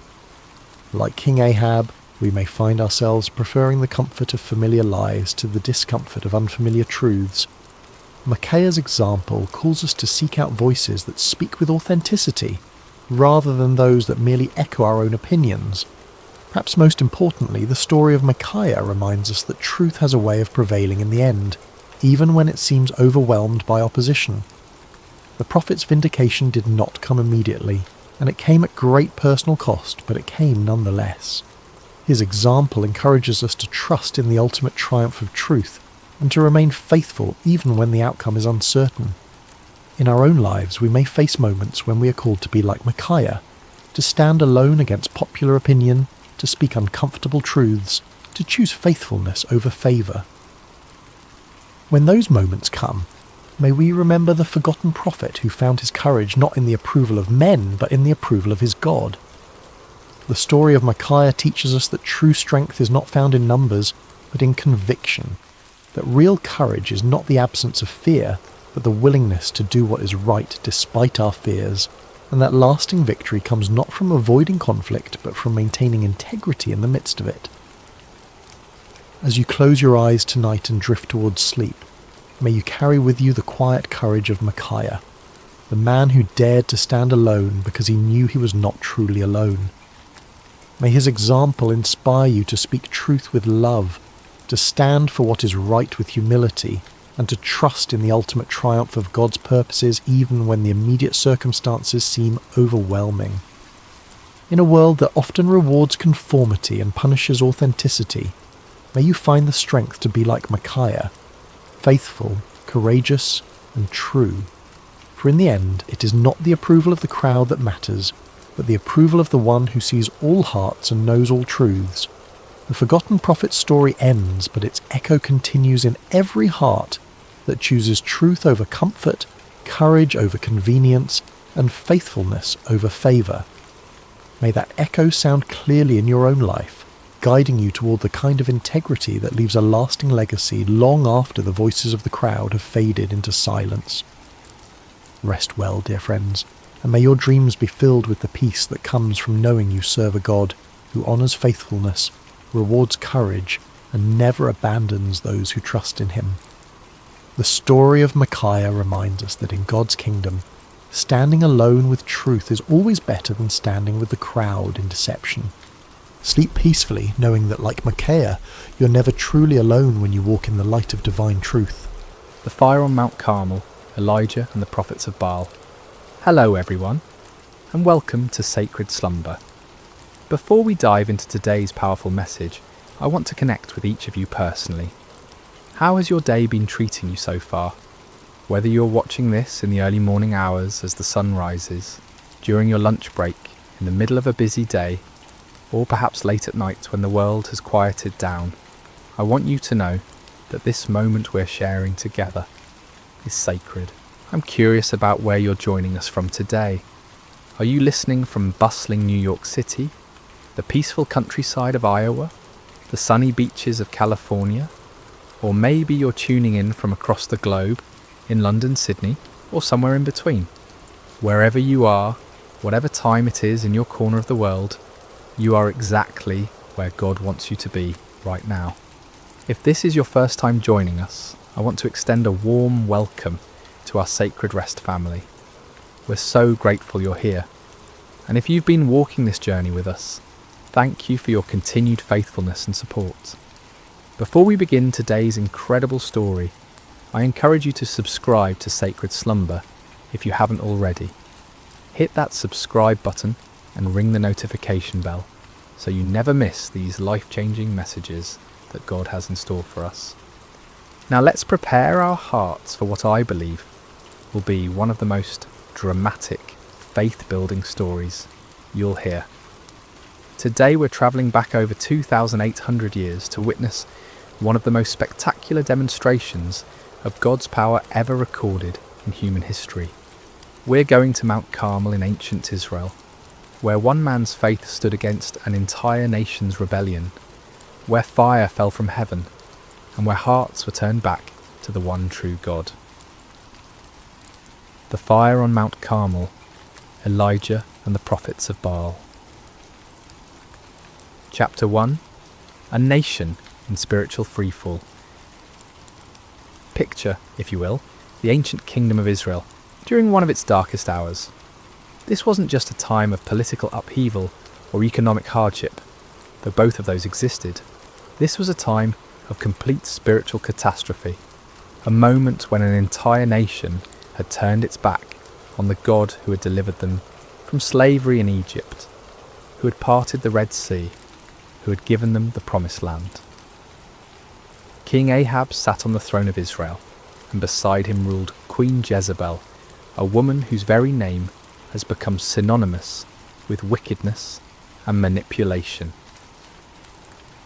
S1: Like King Ahab, we may find ourselves preferring the comfort of familiar lies to the discomfort of unfamiliar truths. Micaiah's example calls us to seek out voices that speak with authenticity, rather than those that merely echo our own opinions. Perhaps most importantly, the story of Micaiah reminds us that truth has a way of prevailing in the end, even when it seems overwhelmed by opposition. The prophet's vindication did not come immediately, and it came at great personal cost, but it came nonetheless. His example encourages us to trust in the ultimate triumph of truth and to remain faithful even when the outcome is uncertain. In our own lives, we may face moments when we are called to be like Micaiah, to stand alone against popular opinion, to speak uncomfortable truths, to choose faithfulness over favour. When those moments come, may we remember the forgotten prophet who found his courage not in the approval of men, but in the approval of his God. The story of Micaiah teaches us that true strength is not found in numbers, but in conviction, that real courage is not the absence of fear, but the willingness to do what is right despite our fears, and that lasting victory comes not from avoiding conflict, but from maintaining integrity in the midst of it. As you close your eyes tonight and drift towards sleep, may you carry with you the quiet courage of Micaiah, the man who dared to stand alone because he knew he was not truly alone. May his example inspire you to speak truth with love, to stand for what is right with humility, and to trust in the ultimate triumph of God's purposes even when the immediate circumstances seem overwhelming. In a world that often rewards conformity and punishes authenticity, may you find the strength to be like Micaiah, faithful, courageous, and true. For in the end, it is not the approval of the crowd that matters, but the approval of the one who sees all hearts and knows all truths. The forgotten prophet's story ends, but its echo continues in every heart that chooses truth over comfort, courage over convenience, and faithfulness over favour. May that echo sound clearly in your own life, guiding you toward the kind of integrity that leaves a lasting legacy long after the voices of the crowd have faded into silence. Rest well, dear friends, and may your dreams be filled with the peace that comes from knowing you serve a God who honours faithfulness, rewards courage, and never abandons those who trust in him. The story of Micaiah reminds us that in God's kingdom, standing alone with truth is always better than standing with the crowd in deception. Sleep peacefully, knowing that like Micaiah, you're never truly alone when you walk in the light of divine truth.
S2: The fire on Mount Carmel, Elijah and the prophets of Baal. Hello everyone, and welcome to Sacred Slumber. Before we dive into today's powerful message, I want to connect with each of you personally. How has your day been treating you so far? Whether you're watching this in the early morning hours as the sun rises, during your lunch break, in the middle of a busy day, or perhaps late at night when the world has quieted down, I want you to know that this moment we're sharing together is sacred. I'm curious about where you're joining us from today. Are you listening from bustling New York City, the peaceful countryside of Iowa, the sunny beaches of California, or maybe you're tuning in from across the globe, in London, Sydney, or somewhere in between? Wherever you are, whatever time it is in your corner of the world, you are exactly where God wants you to be right now. If this is your first time joining us, I want to extend a warm welcome to our Sacred Rest family. We're so grateful you're here. And if you've been walking this journey with us, thank you for your continued faithfulness and support. Before we begin today's incredible story, I encourage you to subscribe to Sacred Slumber if you haven't already. Hit that subscribe button and ring the notification bell so you never miss these life-changing messages that God has in store for us. Now let's prepare our hearts for what I believe will be one of the most dramatic, faith-building stories you'll hear. Today we're travelling back over 2,800 years to witness one of the most spectacular demonstrations of God's power ever recorded in human history. We're going to Mount Carmel in ancient Israel, where one man's faith stood against an entire nation's rebellion, where fire fell from heaven, and where hearts were turned back to the one true God. The fire on Mount Carmel, Elijah and the prophets of Baal. Chapter 1. A nation in spiritual freefall. Picture, if you will, the ancient kingdom of Israel during one of its darkest hours. This wasn't just a time of political upheaval or economic hardship, though both of those existed. This was a time of complete spiritual catastrophe, a moment when an entire nation had turned its back on the God who had delivered them from slavery in Egypt, who had parted the Red Sea, who had given them the Promised Land. King Ahab sat on the throne of Israel, and beside him ruled Queen Jezebel, a woman whose very name has become synonymous with wickedness and manipulation.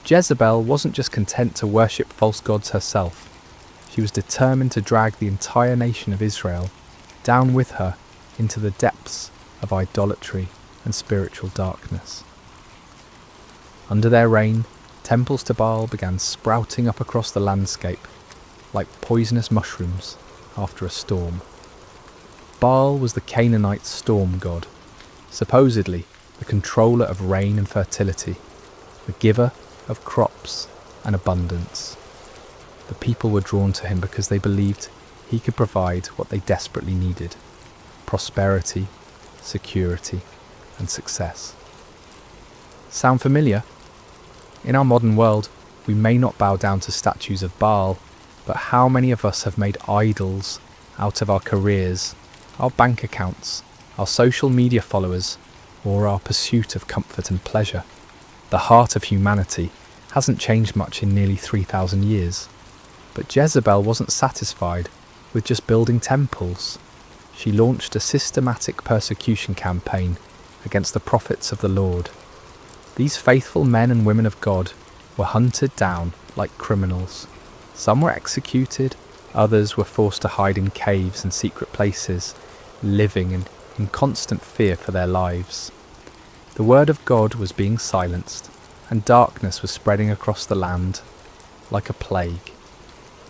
S2: Jezebel wasn't just content to worship false gods herself. She was determined to drag the entire nation of Israel down with her into the depths of idolatry and spiritual darkness. Under their reign, temples to Baal began sprouting up across the landscape like poisonous mushrooms after a storm. Baal was the Canaanite storm god, supposedly the controller of rain and fertility, the giver of crops and abundance. The people were drawn to him because they believed he could provide what they desperately needed: prosperity, security, and success. Sound familiar? In our modern world, we may not bow down to statues of Baal, but how many of us have made idols out of our careers, our bank accounts, our social media followers, or our pursuit of comfort and pleasure? The heart of humanity hasn't changed much in nearly 3,000 years. But Jezebel wasn't satisfied with just building temples. She launched a systematic persecution campaign against the prophets of the Lord. These faithful men and women of God were hunted down like criminals. Some were executed, others were forced to hide in caves and secret places, living in constant fear for their lives. The word of God was being silenced, and darkness was spreading across the land like a plague.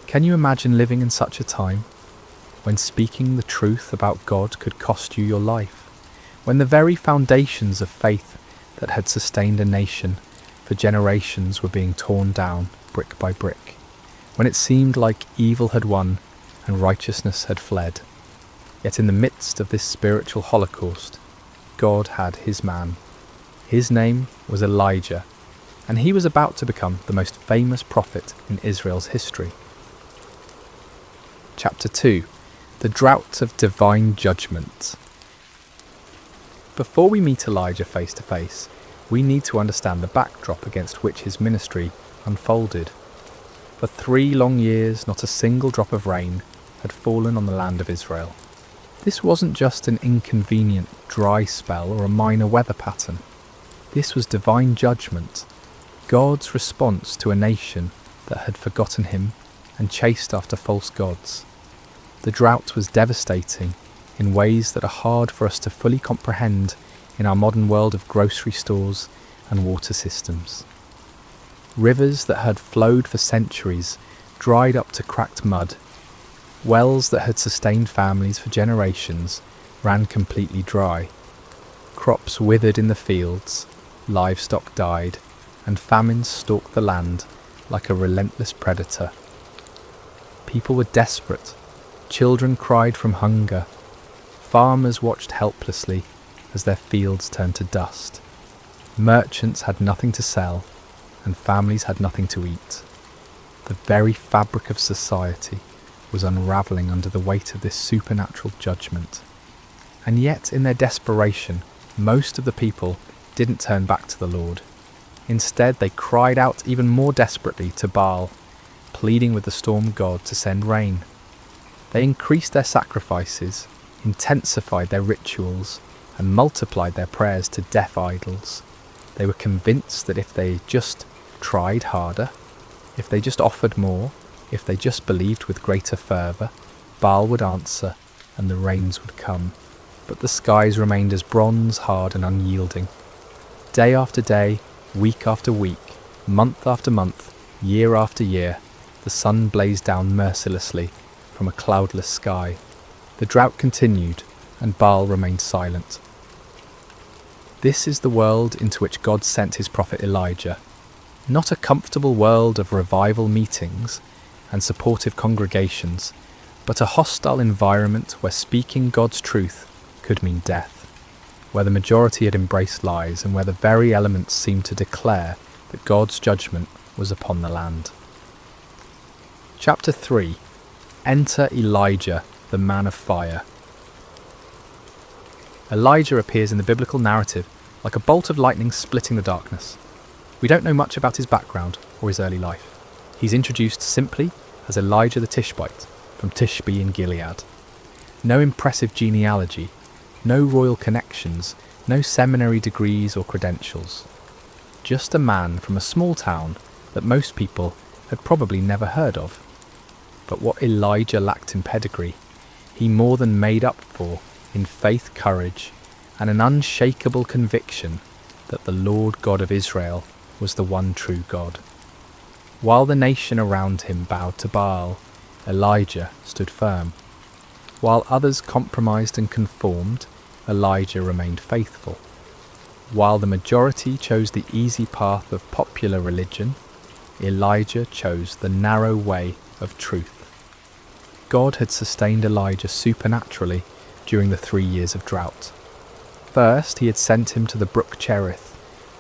S2: Can you imagine living in such a time, when speaking the truth about God could cost you your life, when the very foundations of faith that had sustained a nation for generations were being torn down brick by brick, when it seemed like evil had won and righteousness had fled? Yet in the midst of this spiritual holocaust, God had his man. His name was Elijah, and he was about to become the most famous prophet in Israel's history. Chapter 2. The Drought of Divine Judgment. Before we meet Elijah face to face, we need to understand the backdrop against which his ministry unfolded. For 3 long years, not a single drop of rain had fallen on the land of Israel. This wasn't just an inconvenient dry spell or a minor weather pattern. This was divine judgment, God's response to a nation that had forgotten him and chased after false gods. The drought was devastating in ways that are hard for us to fully comprehend in our modern world of grocery stores and water systems. Rivers that had flowed for centuries dried up to cracked mud. Wells that had sustained families for generations ran completely dry. Crops withered in the fields, livestock died, and famine stalked the land like a relentless predator. People were desperate. Children cried from hunger. Farmers watched helplessly as their fields turned to dust. Merchants had nothing to sell, and families had nothing to eat. The very fabric of society was unravelling under the weight of this supernatural judgment. And yet, in their desperation, most of the people didn't turn back to the Lord. Instead, they cried out even more desperately to Baal, pleading with the storm god to send rain. They increased their sacrifices, intensified their rituals, and multiplied their prayers to deaf idols. They were convinced that if they just tried harder, if they just offered more, if they just believed with greater fervour, Baal would answer and the rains would come. But the skies remained as bronze hard and unyielding. Day after day, week after week, month after month, year after year, the sun blazed down mercilessly from a cloudless sky. The drought continued, and Baal remained silent. This is the world into which God sent his prophet Elijah. Not a comfortable world of revival meetings and supportive congregations, but a hostile environment where speaking God's truth could mean death, where the majority had embraced lies, and where the very elements seemed to declare that God's judgment was upon the land. Chapter 3. Enter Elijah, the man of fire. Elijah appears in the biblical narrative like a bolt of lightning splitting the darkness. We don't know much about his background or his early life. He's introduced simply as Elijah the Tishbite from Tishbe in Gilead. No impressive genealogy, no royal connections, no seminary degrees or credentials. Just a man from a small town that most people had probably never heard of. But what Elijah lacked in pedigree, he more than made up for in faith, courage, and an unshakable conviction that the Lord God of Israel was the one true God. While the nation around him bowed to Baal, Elijah stood firm. While others compromised and conformed, Elijah remained faithful. While the majority chose the easy path of popular religion, Elijah chose the narrow way of truth. God had sustained Elijah supernaturally during the 3 years of drought. First, he had sent him to the brook Cherith,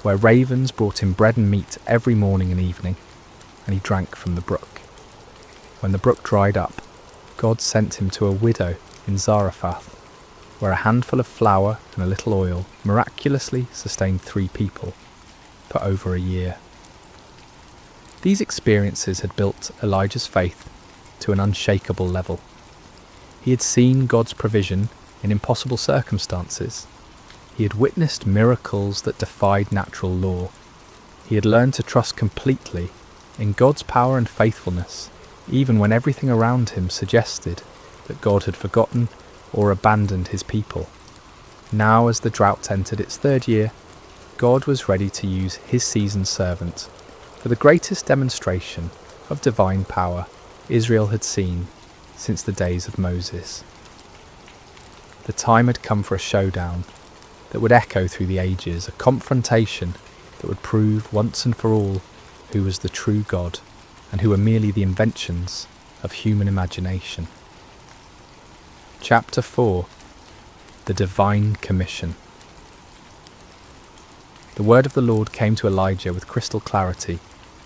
S2: where ravens brought him bread and meat every morning and evening, and he drank from the brook. When the brook dried up, God sent him to a widow in Zarephath, where a handful of flour and a little oil miraculously sustained 3 people for over a year. These experiences had built Elijah's faith to an unshakable level. He had seen God's provision in impossible circumstances. He had witnessed miracles that defied natural law. He had learned to trust completely in God's power and faithfulness, even when everything around him suggested that God had forgotten or abandoned his people. Now, as the drought entered its 3rd year, God was ready to use his seasoned servant for the greatest demonstration of divine power Israel had seen since the days of Moses. The time had come for a showdown that would echo through the ages, a confrontation that would prove once and for all who was the true God and who were merely the inventions of human imagination. Chapter 4. The Divine Commission. The word of the Lord came to Elijah with crystal clarity.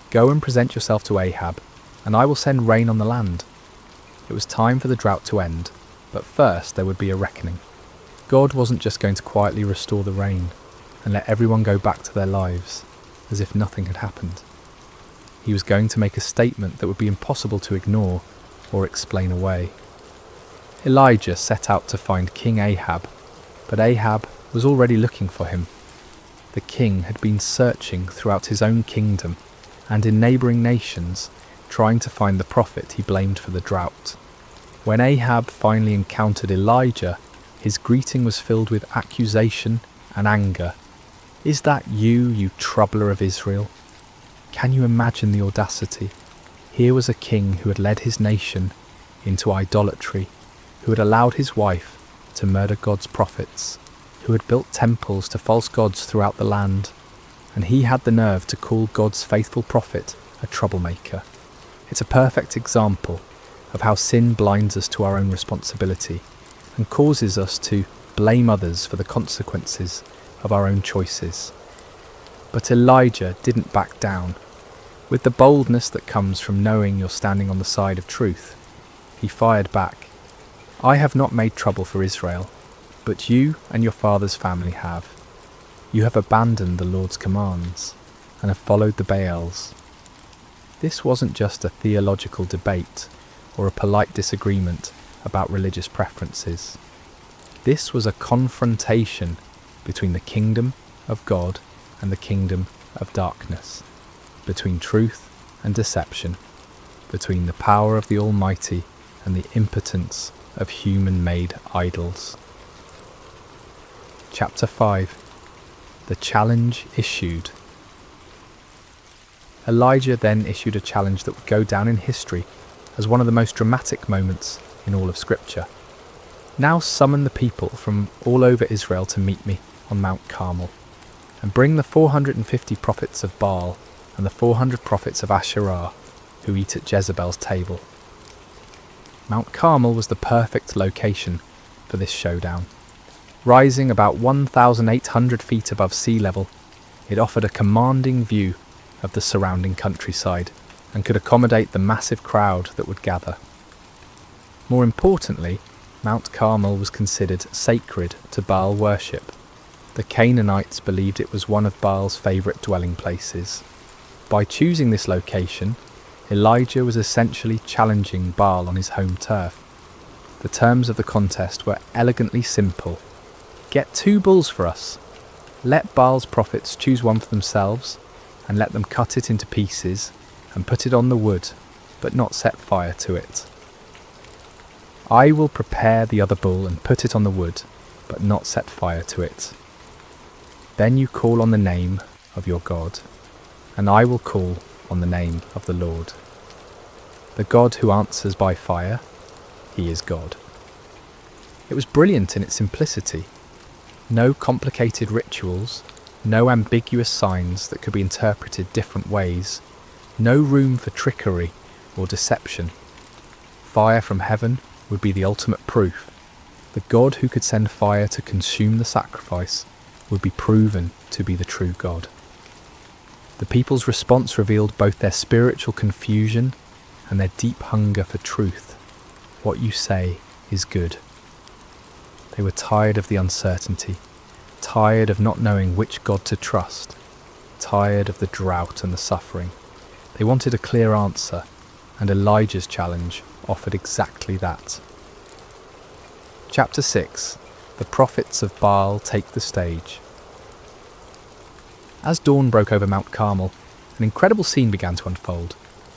S2: Go and present yourself to Ahab, and I will send rain on the land. It was time for the drought to end, but first there would be a reckoning. God wasn't just going to quietly restore the rain and let everyone go back to their lives as if nothing had happened. He was going to make a statement that would be impossible to ignore or explain away. Elijah set out to find King Ahab, but Ahab was already looking for him. The king had been searching throughout his own kingdom and in neighbouring nations, trying to find the prophet he blamed for the drought. When Ahab finally encountered Elijah, his greeting was filled with accusation and anger. "Is that you, you troubler of Israel?" Can you imagine the audacity? Here was a king who had led his nation into idolatry, who had allowed his wife to murder God's prophets, who had built temples to false gods throughout the land, and he had the nerve to call God's faithful prophet a troublemaker. It's a perfect example of how sin blinds us to our own responsibility and causes us to blame others for the consequences of our own choices. But Elijah didn't back down. With the boldness that comes from knowing you're standing on the side of truth, he fired back. "I have not made trouble for Israel, but you and your father's family have. You have abandoned the Lord's commands and have followed the Baals." This wasn't just a theological debate or a polite disagreement about religious preferences. This was a confrontation between the kingdom of God and the kingdom of darkness, between truth and deception, between the power of the Almighty and the impotence of human-made idols. Chapter 5. The challenge issued. Elijah then issued a challenge that would go down in history as one of the most dramatic moments in all of Scripture. "Now summon the people from all over Israel to meet me on Mount Carmel, and bring the 450 prophets of Baal and the 400 prophets of Asherah who eat at Jezebel's table." Mount Carmel was the perfect location for this showdown. Rising about 1,800 feet above sea level, it offered a commanding view of the surrounding countryside and could accommodate the massive crowd that would gather. More importantly, Mount Carmel was considered sacred to Baal worship. The Canaanites believed it was one of Baal's favourite dwelling places. By choosing this location, Elijah was essentially challenging Baal on his home turf. The terms of the contest were elegantly simple. Get 2 bulls for us. Let Baal's prophets choose one for themselves, and let them cut it into pieces and put it on the wood, but not set fire to it. I will prepare the other bull and put it on the wood, but not set fire to it. Then you call on the name of your God, and I will call on the name of the Lord. The God who answers by fire, he is God. It was brilliant in its simplicity. No complicated rituals, no ambiguous signs that could be interpreted different ways, no room for trickery or deception. Fire from heaven would be the ultimate proof. The God who could send fire to consume the sacrifice would be proven to be the true God. The people's response revealed both their spiritual confusion and their deep hunger for truth. What you say is good. They were tired of the uncertainty, tired of not knowing which God to trust, tired of the drought and the suffering. They wanted a clear answer, and Elijah's challenge offered exactly that. Chapter 6. The prophets of Baal take the stage. As dawn broke over Mount Carmel, an incredible scene began to unfold.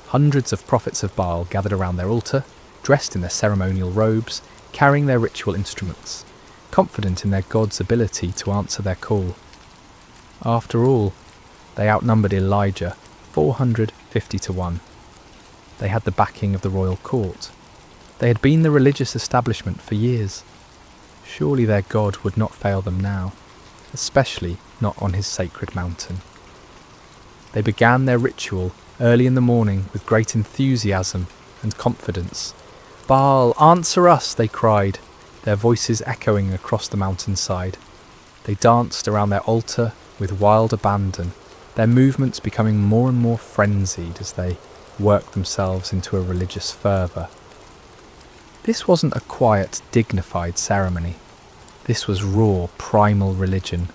S2: Hundreds of prophets of Baal gathered around their altar, dressed in their ceremonial robes, carrying their ritual instruments, confident in their God's ability to answer their call. After all, they outnumbered Elijah 450 to 1. They had the backing of the royal court. They had been the religious establishment for years. Surely their God would not fail them now, especially not on his sacred mountain. They began their ritual early in the morning with great enthusiasm and confidence. "Baal, answer us," they cried, their voices echoing across the mountainside. They danced around their altar with wild abandon, their movements becoming more and more frenzied as they worked themselves into a religious fervour. This wasn't a quiet, dignified ceremony. This was raw, primal religion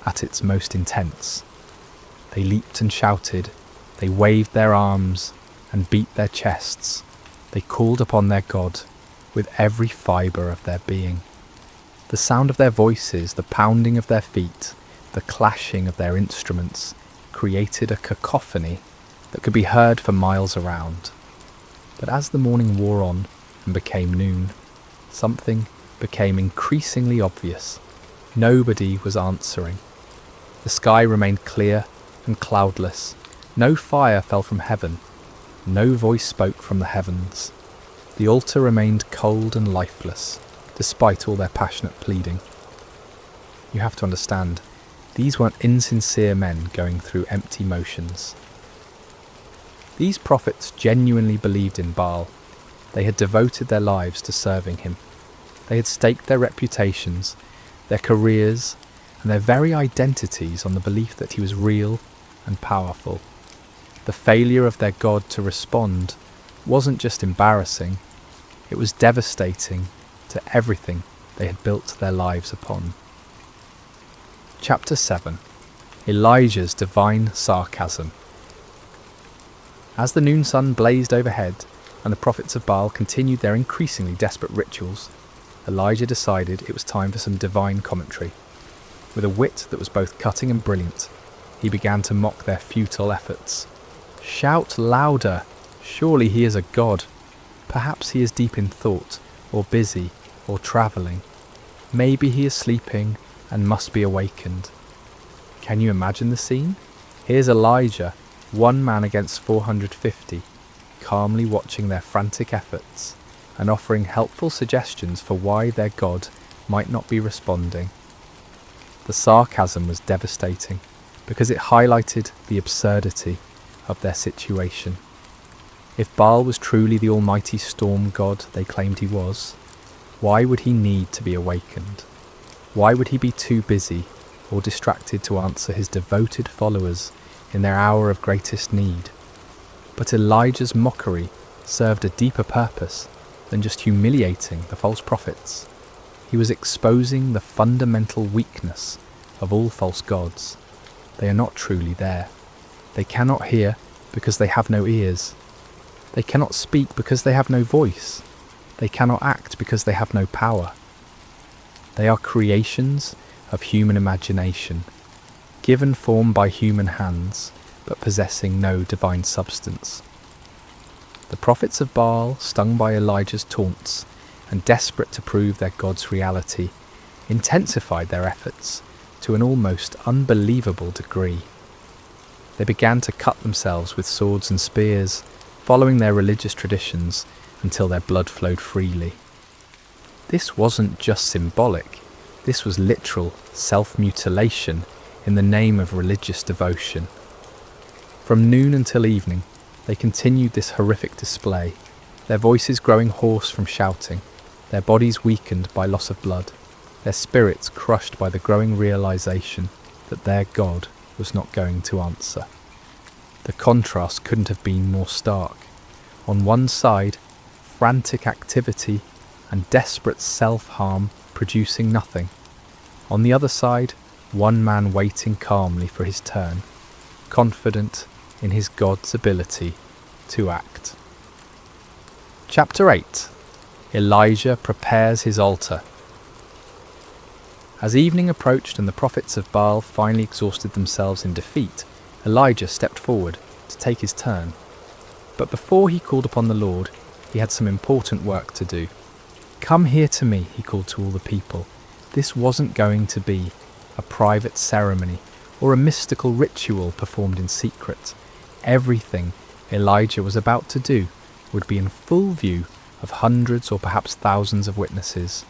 S2: at its most intense. They leaped and shouted, they waved their arms and beat their chests. They called upon their God with every fibre of their being. The sound of their voices, the pounding of their feet, the clashing of their instruments created a cacophony that could be heard for miles around. But as the morning wore on and became noon, something became increasingly obvious. Nobody was answering. The sky remained clear and cloudless. No fire fell from heaven. No voice spoke from the heavens. The altar remained cold and lifeless, despite all their passionate pleading. You have to understand, these weren't insincere men going through empty motions. These prophets genuinely believed in Baal. They had devoted their lives to serving him. They had staked their reputations, their careers, and their very identities on the belief that he was real and powerful. The failure of their God to respond wasn't just embarrassing, it was devastating to everything they had built their lives upon. Chapter 7. Elijah's Divine Sarcasm. As the noon sun blazed overhead and the prophets of Baal continued their increasingly desperate rituals, Elijah decided it was time for some divine commentary. With a wit that was both cutting and brilliant, he began to mock their futile efforts. "Shout louder! Surely he is a god. Perhaps he is deep in thought, or busy, or travelling. Maybe he is sleeping and must be awakened." Can you imagine the scene? Here's Elijah, one man against 450, calmly watching their frantic efforts and offering helpful suggestions for why their God might not be responding. The sarcasm was devastating because it highlighted the absurdity of their situation. If Baal was truly the almighty storm god they claimed he was, why would he need to be awakened? Why would he be too busy or distracted to answer his devoted followers in their hour of greatest need? But Elijah's mockery served a deeper purpose than just humiliating the false prophets. He was exposing the fundamental weakness of all false gods. They are not truly there. They cannot hear because they have no ears. They cannot speak because they have no voice. They cannot act because they have no power. They are creations of human imagination, given form by human hands, but possessing no divine substance. The prophets of Baal, stung by Elijah's taunts and desperate to prove their God's reality, intensified their efforts to an almost unbelievable degree. They began to cut themselves with swords and spears, following their religious traditions until their blood flowed freely. This wasn't just symbolic, this was literal self-mutilation in the name of religious devotion. From noon until evening, they continued this horrific display, their voices growing hoarse from shouting, their bodies weakened by loss of blood, their spirits crushed by the growing realization that their God was not going to answer. The contrast couldn't have been more stark. On one side, frantic activity and desperate self-harm producing nothing. On the other side, one man waiting calmly for his turn, confident in his God's ability to act. Chapter 8. Elijah prepares his altar. As evening approached and the prophets of Baal finally exhausted themselves in defeat, Elijah stepped forward to take his turn. But before he called upon the Lord, he had some important work to do. "Come here to me," he called to all the people. This wasn't going to be a private ceremony or a mystical ritual performed in secret. Everything Elijah was about to do would be in full view of hundreds or perhaps thousands of witnesses.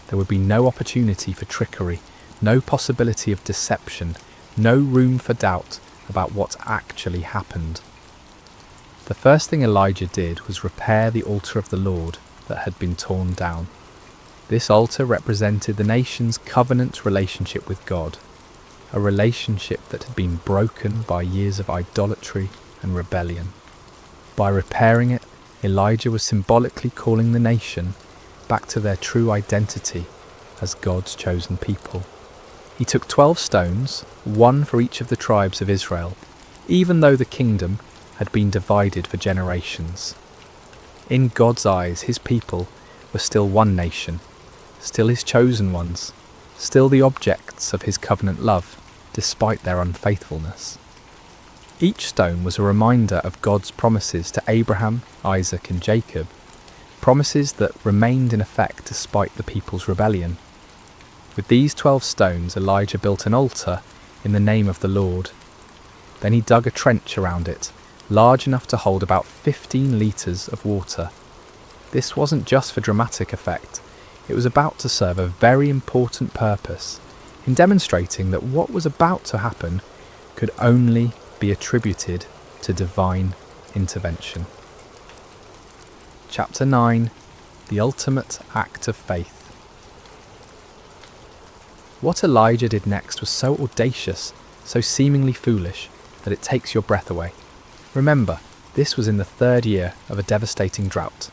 S2: There would be no opportunity for trickery, no possibility of deception, no room for doubt about what actually happened. The first thing Elijah did was repair the altar of the Lord that had been torn down. This altar represented the nation's covenant relationship with God, a relationship that had been broken by years of idolatry and rebellion. By repairing it, Elijah was symbolically calling the nation back to their true identity as God's chosen people. He took 12 stones, one for each of the tribes of Israel, even though the kingdom had been divided for generations. In God's eyes, his people were still one nation, still his chosen ones, still the objects of his covenant love, despite their unfaithfulness. Each stone was a reminder of God's promises to Abraham, Isaac and Jacob, promises that remained in effect despite the people's rebellion. With these 12 stones, Elijah built an altar in the name of the Lord. Then he dug a trench around it, large enough to hold about 15 litres of water. This wasn't just for dramatic effect, it was about to serve a very important purpose in demonstrating that what was about to happen could only be attributed to divine intervention. Chapter 9. The Ultimate Act of Faith. What Elijah did next was so audacious, so seemingly foolish, that it takes your breath away. Remember, this was in the 3rd year of a devastating drought.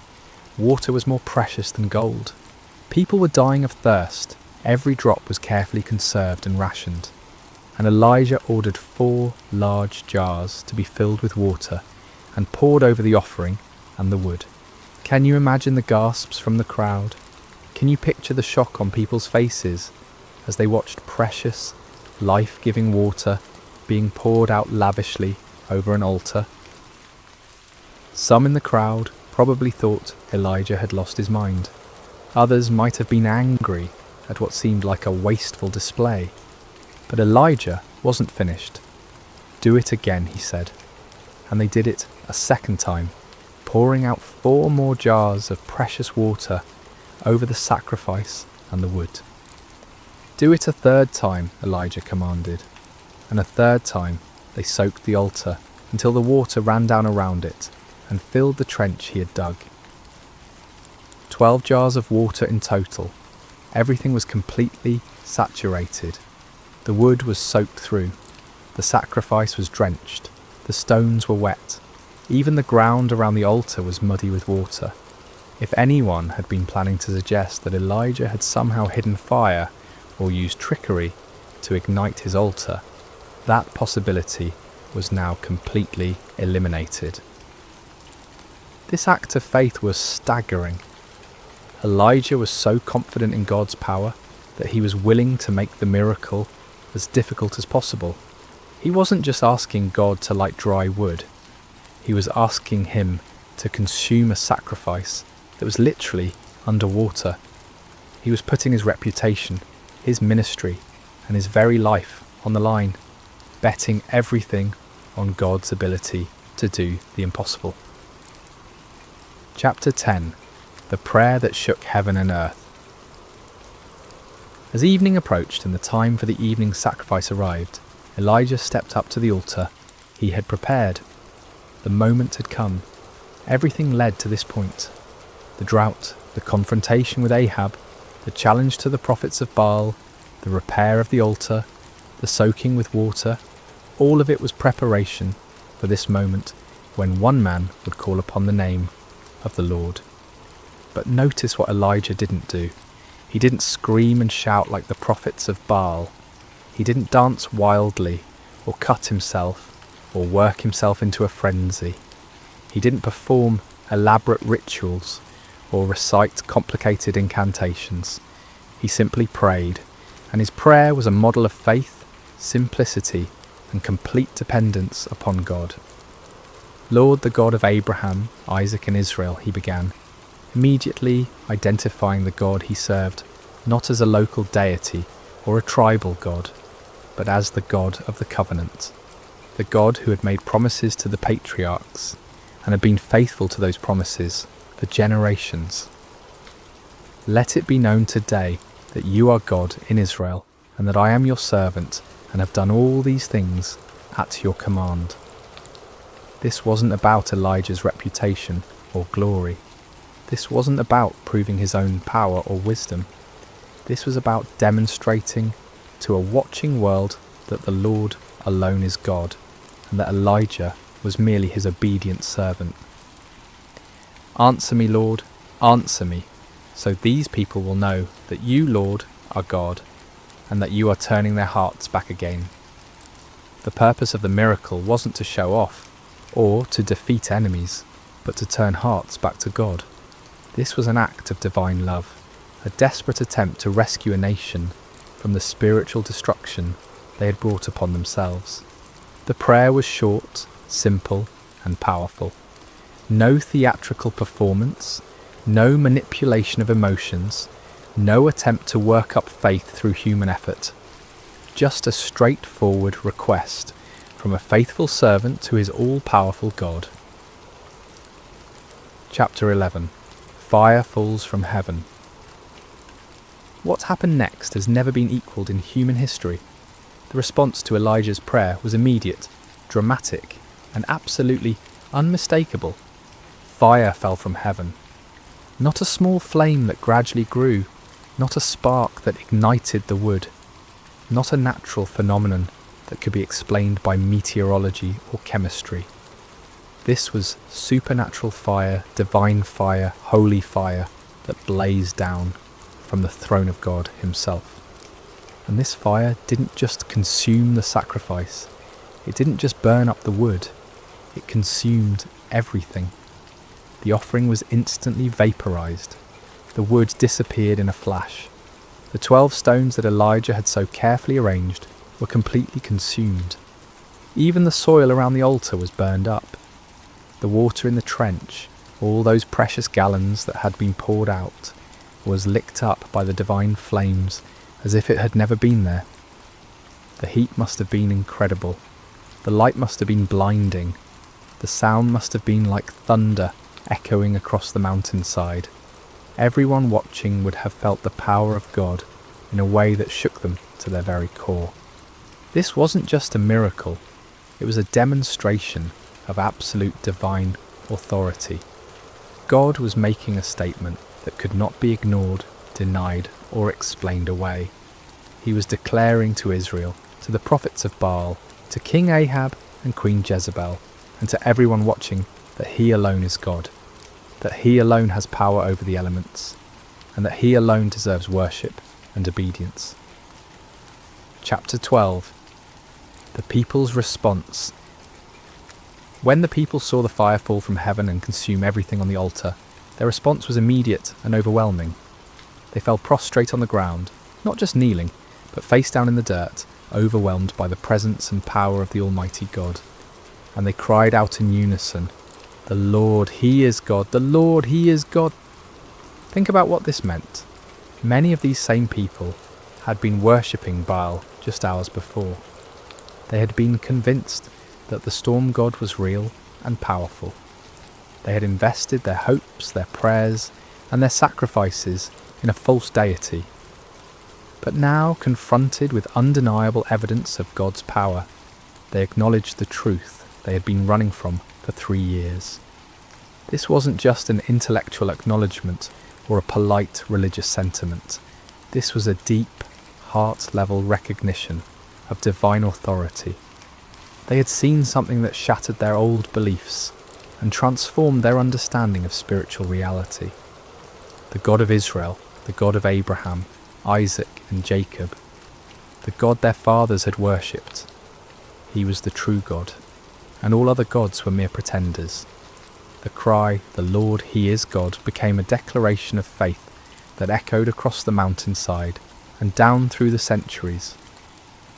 S2: Water was more precious than gold. People were dying of thirst. Every drop was carefully conserved and rationed. And Elijah ordered 4 large jars to be filled with water and poured over the offering and the wood. Can you imagine the gasps from the crowd? Can you picture the shock on people's faces as they watched precious, life-giving water being poured out lavishly over an altar? Some in the crowd probably thought Elijah had lost his mind. Others might have been angry at what seemed like a wasteful display. But Elijah wasn't finished. "Do it again," he said. And they did it a second time, pouring out 4 more jars of precious water over the sacrifice and the wood. "Do it a 3rd time," Elijah commanded. And a 3rd time they soaked the altar until the water ran down around it and filled the trench he had dug. 12 jars of water in total. Everything was completely saturated. The wood was soaked through, the sacrifice was drenched, the stones were wet, even the ground around the altar was muddy with water. If anyone had been planning to suggest that Elijah had somehow hidden fire or used trickery to ignite his altar, that possibility was now completely eliminated. This act of faith was staggering. Elijah was so confident in God's power that he was willing to make the miracle as difficult as possible. He wasn't just asking God to light dry wood. He was asking him to consume a sacrifice that was literally underwater. He was putting his reputation, his ministry, and his very life on the line, betting everything on God's ability to do the impossible. Chapter 10. The Prayer That Shook Heaven and Earth. As evening approached and the time for the evening sacrifice arrived, Elijah stepped up to the altar he had prepared. The moment had come. Everything led to this point. The drought, the confrontation with Ahab, the challenge to the prophets of Baal, the repair of the altar, the soaking with water, all of it was preparation for this moment when one man would call upon the name of the Lord. But notice what Elijah didn't do. He didn't scream and shout like the prophets of Baal. He didn't dance wildly, or cut himself, or work himself into a frenzy. He didn't perform elaborate rituals, or recite complicated incantations. He simply prayed, and his prayer was a model of faith, simplicity, and complete dependence upon God. Lord, the God of Abraham, Isaac, and Israel, he began, immediately identifying the God he served not as a local deity or a tribal God, but as the God of the covenant, the God who had made promises to the patriarchs and had been faithful to those promises for generations. Let it be known today that you are God in Israel, and that I am your servant and have done all these things at your command. This wasn't about Elijah's reputation or glory. This wasn't about proving his own power or wisdom. This was about demonstrating to a watching world that the Lord alone is God, and that Elijah was merely his obedient servant. Answer me, Lord, answer me, so these people will know that you, Lord, are God, and that you are turning their hearts back again. The purpose of the miracle wasn't to show off, or to defeat enemies, but to turn hearts back to God. This was an act of divine love, a desperate attempt to rescue a nation from the spiritual destruction they had brought upon themselves. The prayer was short, simple, and powerful. No theatrical performance, no manipulation of emotions, no attempt to work up faith through human effort. Just a straightforward request from a faithful servant to his all-powerful God. Chapter 11. Fire falls from heaven. What happened next has never been equalled in human history. The response to Elijah's prayer was immediate, dramatic, and absolutely unmistakable. Fire fell from heaven. Not a small flame that gradually grew, not a spark that ignited the wood, not a natural phenomenon that could be explained by meteorology or chemistry. This was supernatural fire, divine fire, holy fire that blazed down from the throne of God himself. And this fire didn't just consume the sacrifice, it didn't just burn up the wood, it consumed everything. The offering was instantly vaporized. The wood disappeared in a flash. The 12 stones that Elijah had so carefully arranged were completely consumed. Even the soil around the altar was burned up. The water in the trench, all those precious gallons that had been poured out, was licked up by the divine flames as if it had never been there. The heat must have been incredible. The light must have been blinding. The sound must have been like thunder echoing across the mountainside. Everyone watching would have felt the power of God in a way that shook them to their very core. This wasn't just a miracle, it was a demonstration of absolute divine authority. God was making a statement that could not be ignored, denied, or explained away. He was declaring to Israel, to the prophets of Baal, to King Ahab and Queen Jezebel, and to everyone watching, that he alone is God, that he alone has power over the elements, and that he alone deserves worship and obedience. Chapter 12. The people's response. When the people saw the fire fall from heaven and consume everything on the altar, their response was immediate and overwhelming. They fell prostrate on the ground, not just kneeling, but face down in the dirt, overwhelmed by the presence and power of the Almighty God. And they cried out in unison, "The Lord, He is God! The Lord, He is God!" Think about what this meant. Many of these same people had been worshipping Baal just hours before. They had been convinced that the storm god was real and powerful. They had invested their hopes, their prayers, and their sacrifices in a false deity. But now, confronted with undeniable evidence of God's power, they acknowledged the truth they had been running from for 3 years. This wasn't just an intellectual acknowledgement or a polite religious sentiment. This was a deep, heart-level recognition of divine authority. They had seen something that shattered their old beliefs and transformed their understanding of spiritual reality. The God of Israel, the God of Abraham, Isaac and Jacob, the God their fathers had worshipped. He was the true God, and all other gods were mere pretenders. The cry, "The Lord, He is God," became a declaration of faith that echoed across the mountainside and down through the centuries.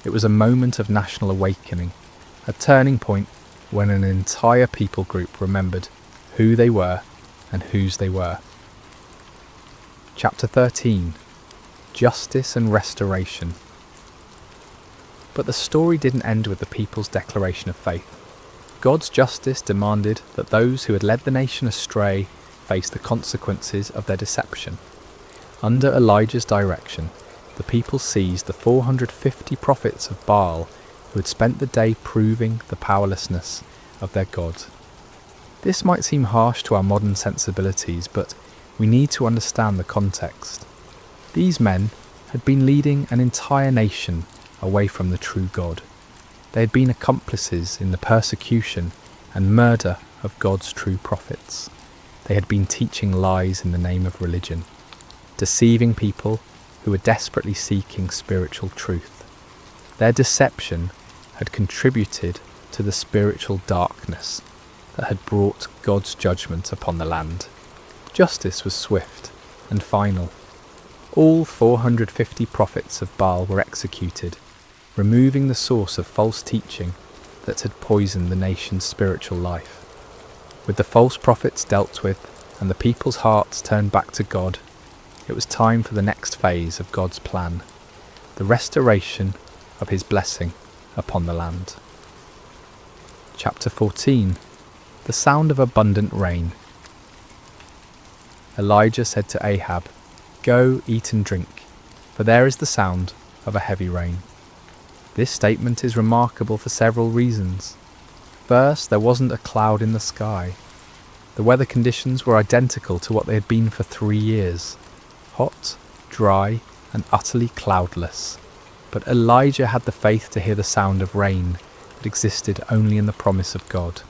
S2: It was a moment of national awakening, a turning point when an entire people group remembered who they were and whose they were. Chapter 13. Justice and Restoration. But the story didn't end with the people's declaration of faith. God's justice demanded that those who had led the nation astray face the consequences of their deception. Under Elijah's direction, the people seized the 450 prophets of Baal who had spent the day proving the powerlessness of their God. This might seem harsh to our modern sensibilities, but we need to understand the context. These men had been leading an entire nation away from the true God. They had been accomplices in the persecution and murder of God's true prophets. They had been teaching lies in the name of religion, deceiving people who were desperately seeking spiritual truth. Their deception had contributed to the spiritual darkness that had brought God's judgment upon the land. Justice was swift and final. All 450 prophets of Baal were executed, removing the source of false teaching that had poisoned the nation's spiritual life. With the false prophets dealt with and the people's hearts turned back to God, it was time for the next phase of God's plan, the restoration of His blessing upon the land. Chapter 14. The sound of abundant rain. Elijah said to Ahab, "Go, eat and drink, for there is the sound of a heavy rain." This statement is remarkable for several reasons. First, there wasn't a cloud in the sky. The weather conditions were identical to what they had been for 3 years. Hot, dry, and utterly cloudless. But Elijah had the faith to hear the sound of rain that existed only in the promise of God.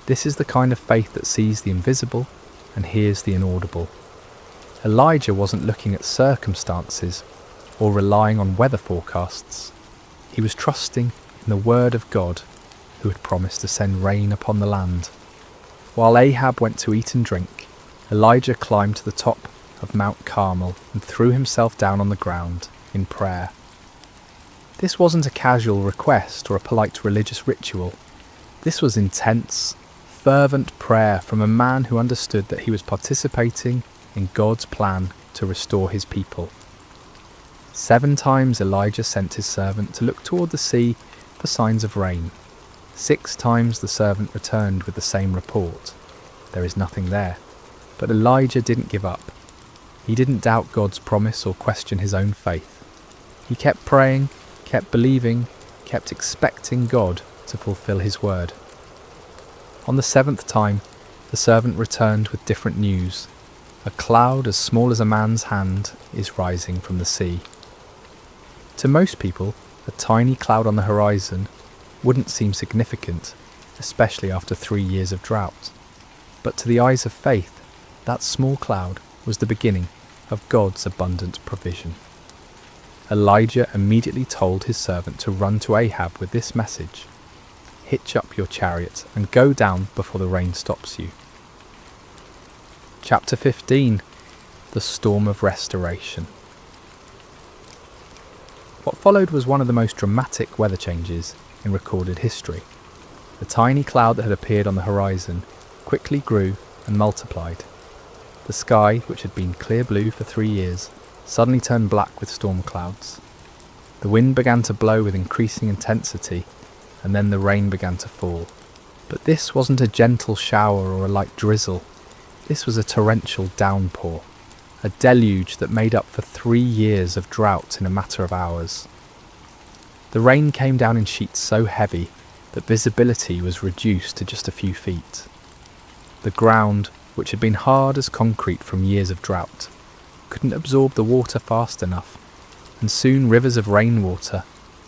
S2: This is the kind of faith that sees the invisible and hears the inaudible. Elijah wasn't looking at circumstances or relying on weather forecasts. He was trusting in the word of God, who had promised to send rain upon the land. While Ahab went to eat and drink, Elijah climbed to the top of Mount Carmel and threw himself down on the ground in prayer. This wasn't a casual request or a polite religious ritual. This was intense, fervent prayer from a man who understood that he was participating in God's plan to restore His people. 7 times Elijah sent his servant to look toward the sea for signs of rain. 6 times the servant returned with the same report. There is nothing there. But Elijah didn't give up. He didn't doubt God's promise or question his own faith. He kept praying, kept believing, kept expecting God to fulfill His word. On the 7th time, the servant returned with different news. A cloud as small as a man's hand is rising from the sea. To most people, a tiny cloud on the horizon wouldn't seem significant, especially after 3 years of drought. But to the eyes of faith, that small cloud was the beginning of God's abundant provision. Elijah immediately told his servant to run to Ahab with this message. hitch up your chariot and go down before the rain stops you. Chapter 15. The Storm of Restoration. What followed was one of the most dramatic weather changes in recorded history. The tiny cloud that had appeared on the horizon quickly grew and multiplied. The sky, which had been clear blue for 3 years, suddenly turned black with storm clouds. The wind began to blow with increasing intensity, and then the rain began to fall. But this wasn't a gentle shower or a light drizzle. This was a torrential downpour, a deluge that made up for 3 years of drought in a matter of hours. The rain came down in sheets so heavy that visibility was reduced to just a few feet. The ground, which had been hard as concrete from years of drought, couldn't absorb the water fast enough, and soon rivers of rainwater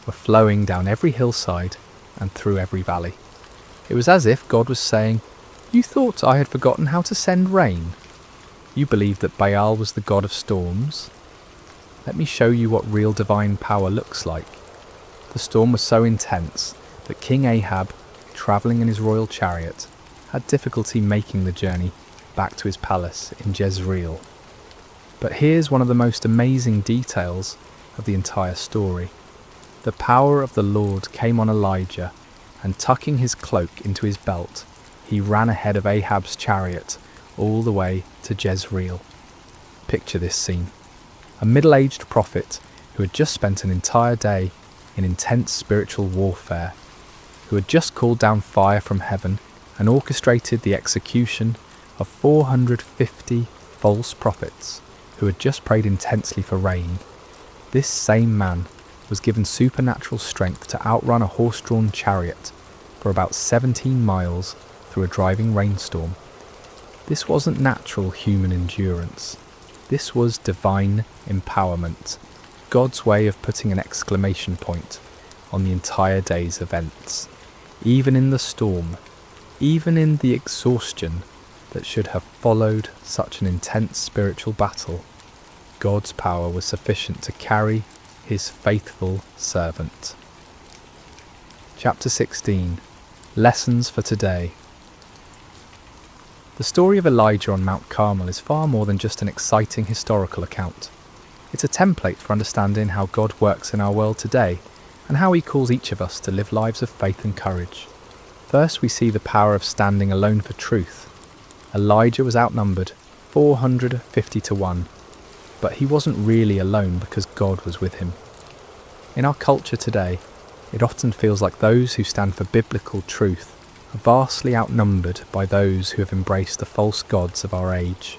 S2: were flowing down every hillside and through every valley. It was as if God was saying, "You thought I had forgotten how to send rain? You believed that Baal was the god of storms? Let me show you what real divine power looks like." The storm was so intense that King Ahab, travelling in his royal chariot, had difficulty making the journey back to his palace in Jezreel. But here's one of the most amazing details of the entire story. The power of the Lord came on Elijah, and tucking his cloak into his belt, he ran ahead of Ahab's chariot all the way to Jezreel. Picture this scene. A middle-aged prophet who had just spent an entire day in intense spiritual warfare, who had just called down fire from heaven and orchestrated the execution of 450 false prophets who had just prayed intensely for rain. This same man was given supernatural strength to outrun a horse-drawn chariot for about 17 miles through a driving rainstorm. This wasn't natural human endurance. This was divine empowerment, God's way of putting an exclamation point on the entire day's events. Even in the storm, even in the exhaustion that should have followed such an intense spiritual battle, God's power was sufficient to carry his faithful servant. Chapter 16. Lessons for today. The story of Elijah on Mount Carmel is far more than just an exciting historical account. It's a template for understanding how God works in our world today and how he calls each of us to live lives of faith and courage. First, we see the power of standing alone for truth. Elijah was outnumbered 450 to 1, but he wasn't really alone because God was with him. In our culture today, it often feels like those who stand for biblical truth are vastly outnumbered by those who have embraced the false gods of our age.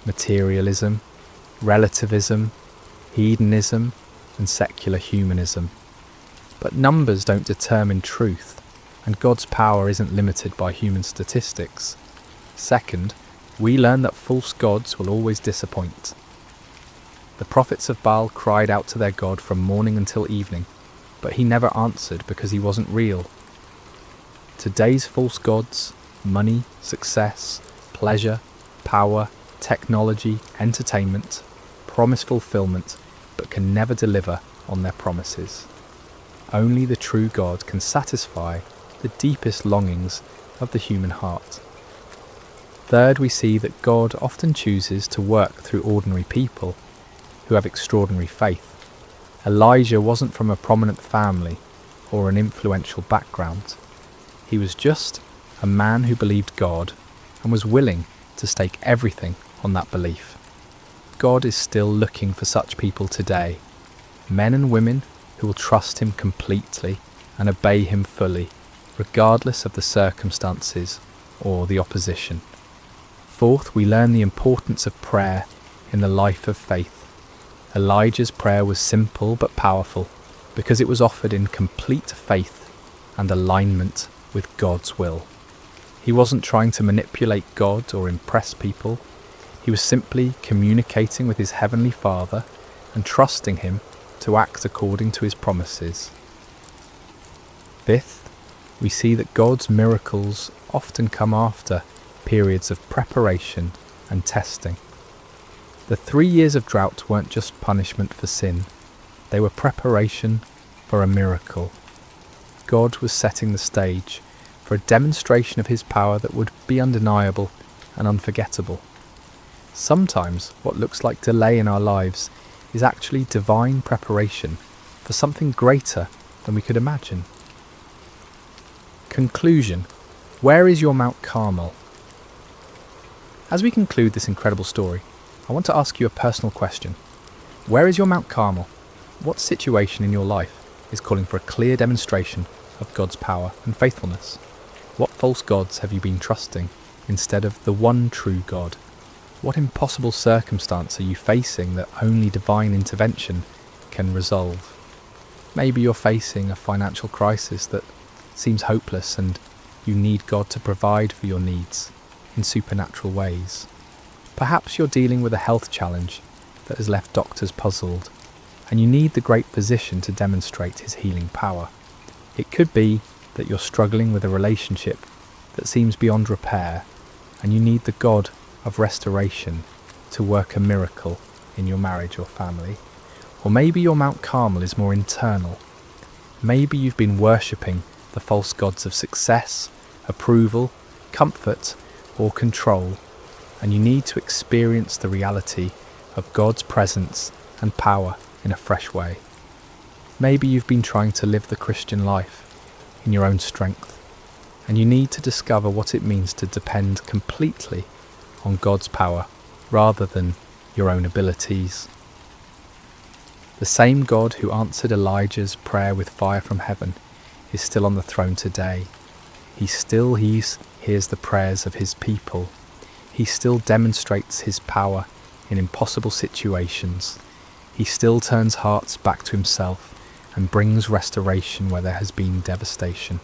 S2: Materialism, relativism, hedonism, and secular humanism. But numbers don't determine truth, and God's power isn't limited by human statistics. Second, we learn that false gods will always disappoint. The prophets of Baal cried out to their God from morning until evening, but he never answered because he wasn't real. Today's false gods, money, success, pleasure, power, technology, entertainment, promise fulfillment, but can never deliver on their promises. Only the true God can satisfy the deepest longings of the human heart. Third, we see that God often chooses to work through ordinary people who have extraordinary faith. Elijah wasn't from a prominent family or an influential background. He was just a man who believed God and was willing to stake everything on that belief. God is still looking for such people today, men and women who will trust him completely and obey him fully, regardless of the circumstances or the opposition. Fourth, we learn the importance of prayer in the life of faith. Elijah's prayer was simple but powerful because it was offered in complete faith and alignment with God's will. He wasn't trying to manipulate God or impress people. He was simply communicating with his heavenly Father and trusting him to act according to his promises. Fifth, we see that God's miracles often come after periods of preparation and testing. The 3 years of drought weren't just punishment for sin, they were preparation for a miracle. God was setting the stage for a demonstration of his power that would be undeniable and unforgettable. Sometimes what looks like delay in our lives is actually divine preparation for something greater than we could imagine. Conclusion. Where is your Mount Carmel? As we conclude this incredible story, I want to ask you a personal question. Where is your Mount Carmel? What situation in your life is calling for a clear demonstration of God's power and faithfulness? What false gods have you been trusting instead of the one true God? What impossible circumstance are you facing that only divine intervention can resolve? Maybe you're facing a financial crisis that seems hopeless and you need God to provide for your needs in supernatural ways. Perhaps you're dealing with a health challenge that has left doctors puzzled, and you need the great physician to demonstrate his healing power. It could be that you're struggling with a relationship that seems beyond repair, and you need the God of restoration to work a miracle in your marriage or family. Or maybe your Mount Carmel is more internal. Maybe you've been worshipping the false gods of success, approval, comfort, or control, and you need to experience the reality of God's presence and power in a fresh way. Maybe you've been trying to live the Christian life in your own strength, and you need to discover what it means to depend completely on God's power rather than your own abilities. The same God who answered Elijah's prayer with fire from heaven is still on the throne today. He still hears the prayers of his people. He still demonstrates his power in impossible situations. He still turns hearts back to himself and brings restoration where there has been devastation.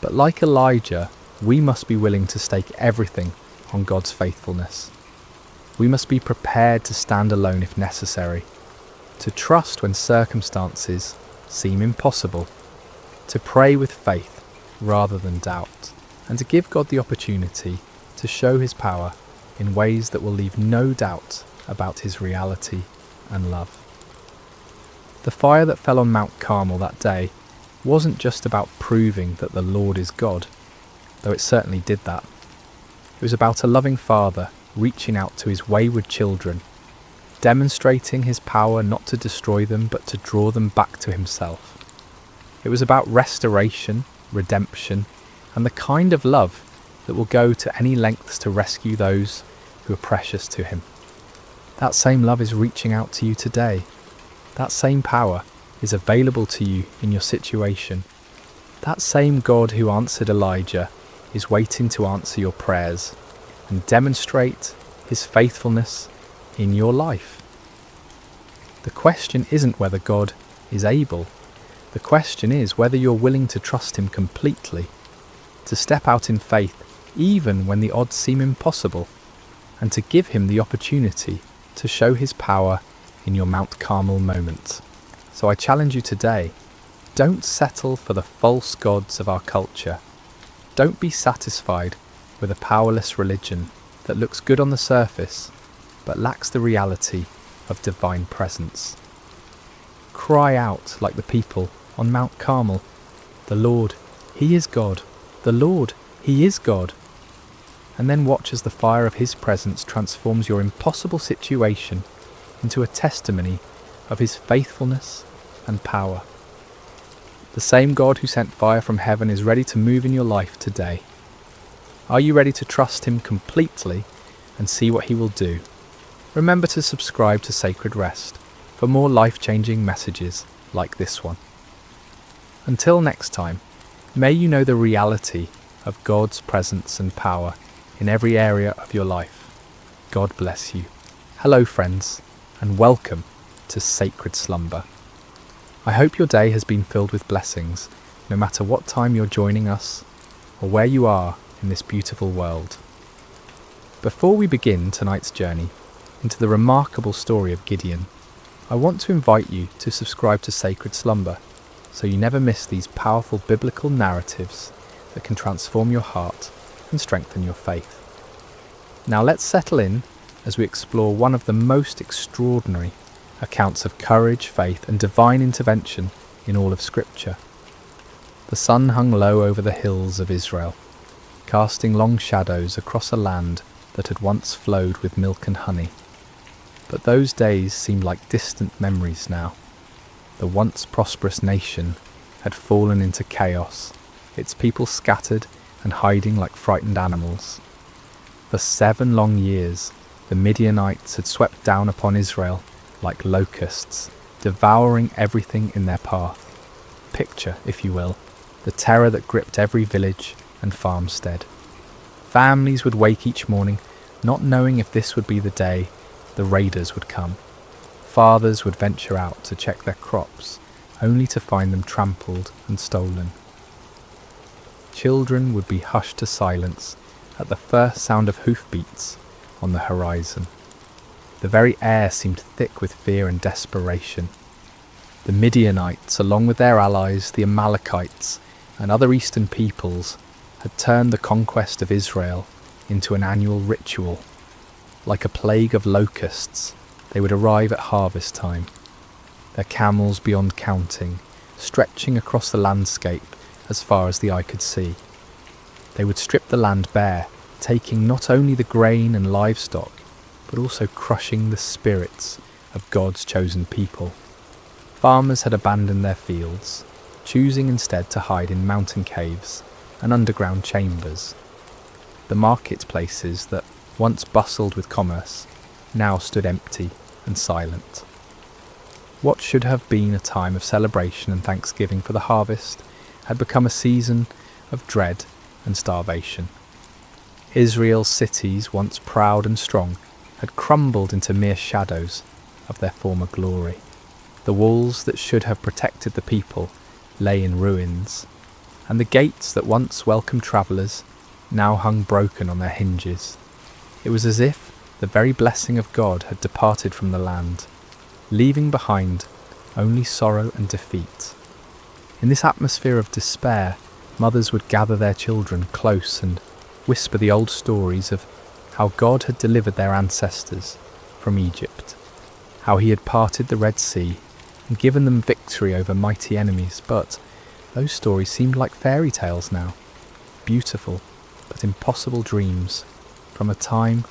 S2: But like Elijah, we must be willing to stake everything on God's faithfulness. We must be prepared to stand alone if necessary, to trust when circumstances seem impossible, to pray with faith rather than doubt, and to give God the opportunity to show his power in ways that will leave no doubt about his reality and love. The fire that fell on Mount Carmel that day wasn't just about proving that the Lord is God, though it certainly did that. It was about a loving father reaching out to his wayward children, demonstrating his power not to destroy them but to draw them back to himself. It was about restoration, redemption, and the kind of love that will go to any lengths to rescue those who are precious to him. That same love is reaching out to you today. That same power is available to you in your situation. That same God who answered Elijah is waiting to answer your prayers and demonstrate his faithfulness in your life. The question isn't whether God is able. The question is whether you're willing to trust him completely, to step out in faith even when the odds seem impossible, and to give him the opportunity to show his power in your Mount Carmel moment. So I challenge you today, don't settle for the false gods of our culture. Don't be satisfied with a powerless religion that looks good on the surface but lacks the reality of divine presence. Cry out like the people on Mount Carmel, "The Lord, he is God. The Lord, he is God." And then watch as the fire of his presence transforms your impossible situation into a testimony of his faithfulness and power. The same God who sent fire from heaven is ready to move in your life today. Are you ready to trust him completely and see what he will do? Remember to subscribe to Sacred Rest for more life-changing messages like this one. Until next time, may you know the reality of God's presence and power in every area of your life. God bless you. Hello friends, and welcome to Sacred Slumber. I hope your day has been filled with blessings, no matter what time you're joining us or where you are in this beautiful world. Before we begin tonight's journey into the remarkable story of Gideon, I want to invite you to subscribe to Sacred Slumber so you never miss these powerful biblical narratives that can transform your heart and strengthen your faith. Now let's settle in as we explore one of the most extraordinary accounts of courage, faith and divine intervention in all of Scripture. The sun hung low over the hills of Israel, casting long shadows across a land that had once flowed with milk and honey. But those days seemed like distant memories now. The once prosperous nation had fallen into chaos, its people scattered and hiding like frightened animals. For 7 long years, the Midianites had swept down upon Israel like locusts, devouring everything in their path. Picture, if you will, the terror that gripped every village and farmstead. Families would wake each morning not knowing if this would be the day the raiders would come. Fathers would venture out to check their crops, only to find them trampled and stolen. Children would be hushed to silence at the first sound of hoofbeats on the horizon. The very air seemed thick with fear and desperation. The Midianites, along with their allies, the Amalekites, and other eastern peoples, had turned the conquest of Israel into an annual ritual. Like a plague of locusts, they would arrive at harvest time, their camels beyond counting, stretching across the landscape as far as the eye could see. They would strip the land bare, taking not only the grain and livestock, but also crushing the spirits of God's chosen people. Farmers had abandoned their fields, choosing instead to hide in mountain caves and underground chambers. The marketplaces that once bustled with commerce now stood empty and silent. What should have been a time of celebration and thanksgiving for the harvest had become a season of dread and starvation. Israel's cities, once proud and strong, had crumbled into mere shadows of their former glory. The walls that should have protected the people lay in ruins, and the gates that once welcomed travellers now hung broken on their hinges. It was as if the very blessing of God had departed from the land, leaving behind only sorrow and defeat. In this atmosphere of despair, mothers would gather their children close and whisper the old stories of how God had delivered their ancestors from Egypt, how he had parted the Red Sea and given them victory over mighty enemies. But those stories seemed like fairy tales now, beautiful but impossible dreams from a time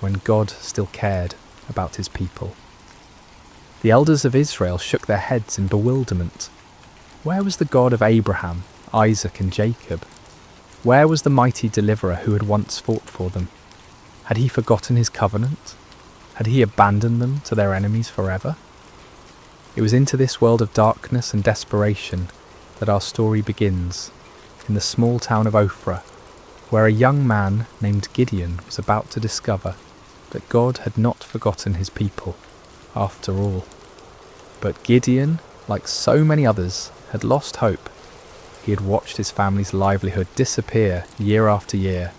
S2: when God still cared about his people. The elders of Israel shook their heads in bewilderment. Where was the God of Abraham, Isaac and Jacob? Where was the mighty deliverer who had once fought for them? Had he forgotten his covenant? Had he abandoned them to their enemies forever? It was into this world of darkness and desperation that our story begins, in the small town of Ophrah, where a young man named Gideon was about to discover that God had not forgotten his people, after all. But Gideon, like so many others, had lost hope. He had watched his family's livelihood disappear year after year,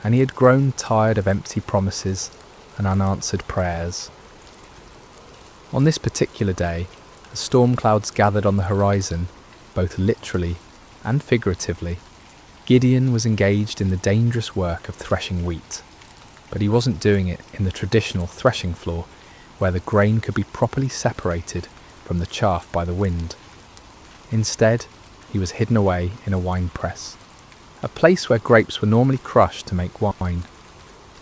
S2: and he had grown tired of empty promises and unanswered prayers. On this particular day, as storm clouds gathered on the horizon, both literally and figuratively, Gideon was engaged in the dangerous work of threshing wheat. But he wasn't doing it in the traditional threshing floor, where the grain could be properly separated from the chaff by the wind. Instead, he was hidden away in a wine press, a place where grapes were normally crushed to make wine.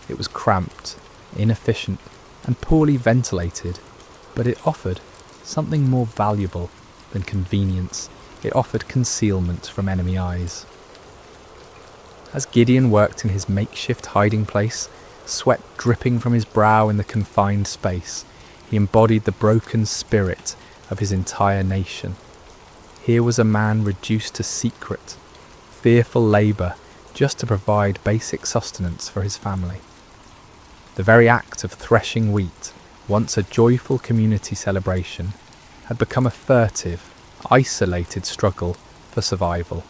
S2: It was cramped, inefficient, and poorly ventilated, but it offered something more valuable than convenience. It offered concealment from enemy eyes. As Gideon worked in his makeshift hiding place, sweat dripping from his brow in the confined space, he embodied the broken spirit of his entire nation. Here was a man reduced to secret, fearful labour just to provide basic sustenance for his family. The very act of threshing wheat, once a joyful community celebration, had become a furtive, isolated struggle for survival.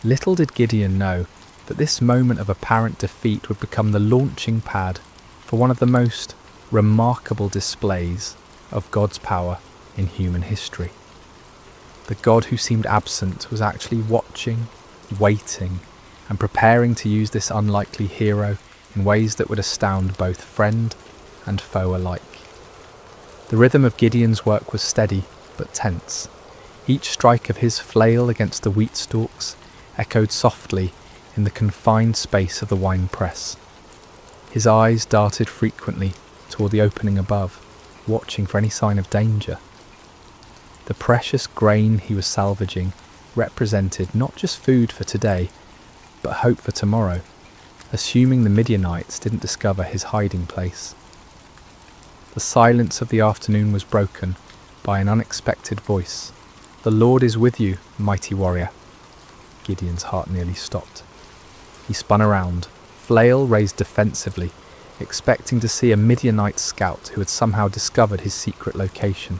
S2: Little did Gideon know that this moment of apparent defeat would become the launching pad for one of the most remarkable displays of God's power in human history. The God who seemed absent was actually watching, waiting, and preparing to use this unlikely hero in ways that would astound both friend and foe alike. The rhythm of Gideon's work was steady but tense. Each strike of his flail against the wheat stalks echoed softly in the confined space of the wine press. His eyes darted frequently toward the opening above, watching for any sign of danger. The precious grain he was salvaging represented not just food for today, but hope for tomorrow, assuming the Midianites didn't discover his hiding place. The silence of the afternoon was broken by an unexpected voice. "The Lord is with you, mighty warrior." Gideon's heart nearly stopped. He spun around, flail raised defensively, expecting to see a Midianite scout who had somehow discovered his secret location.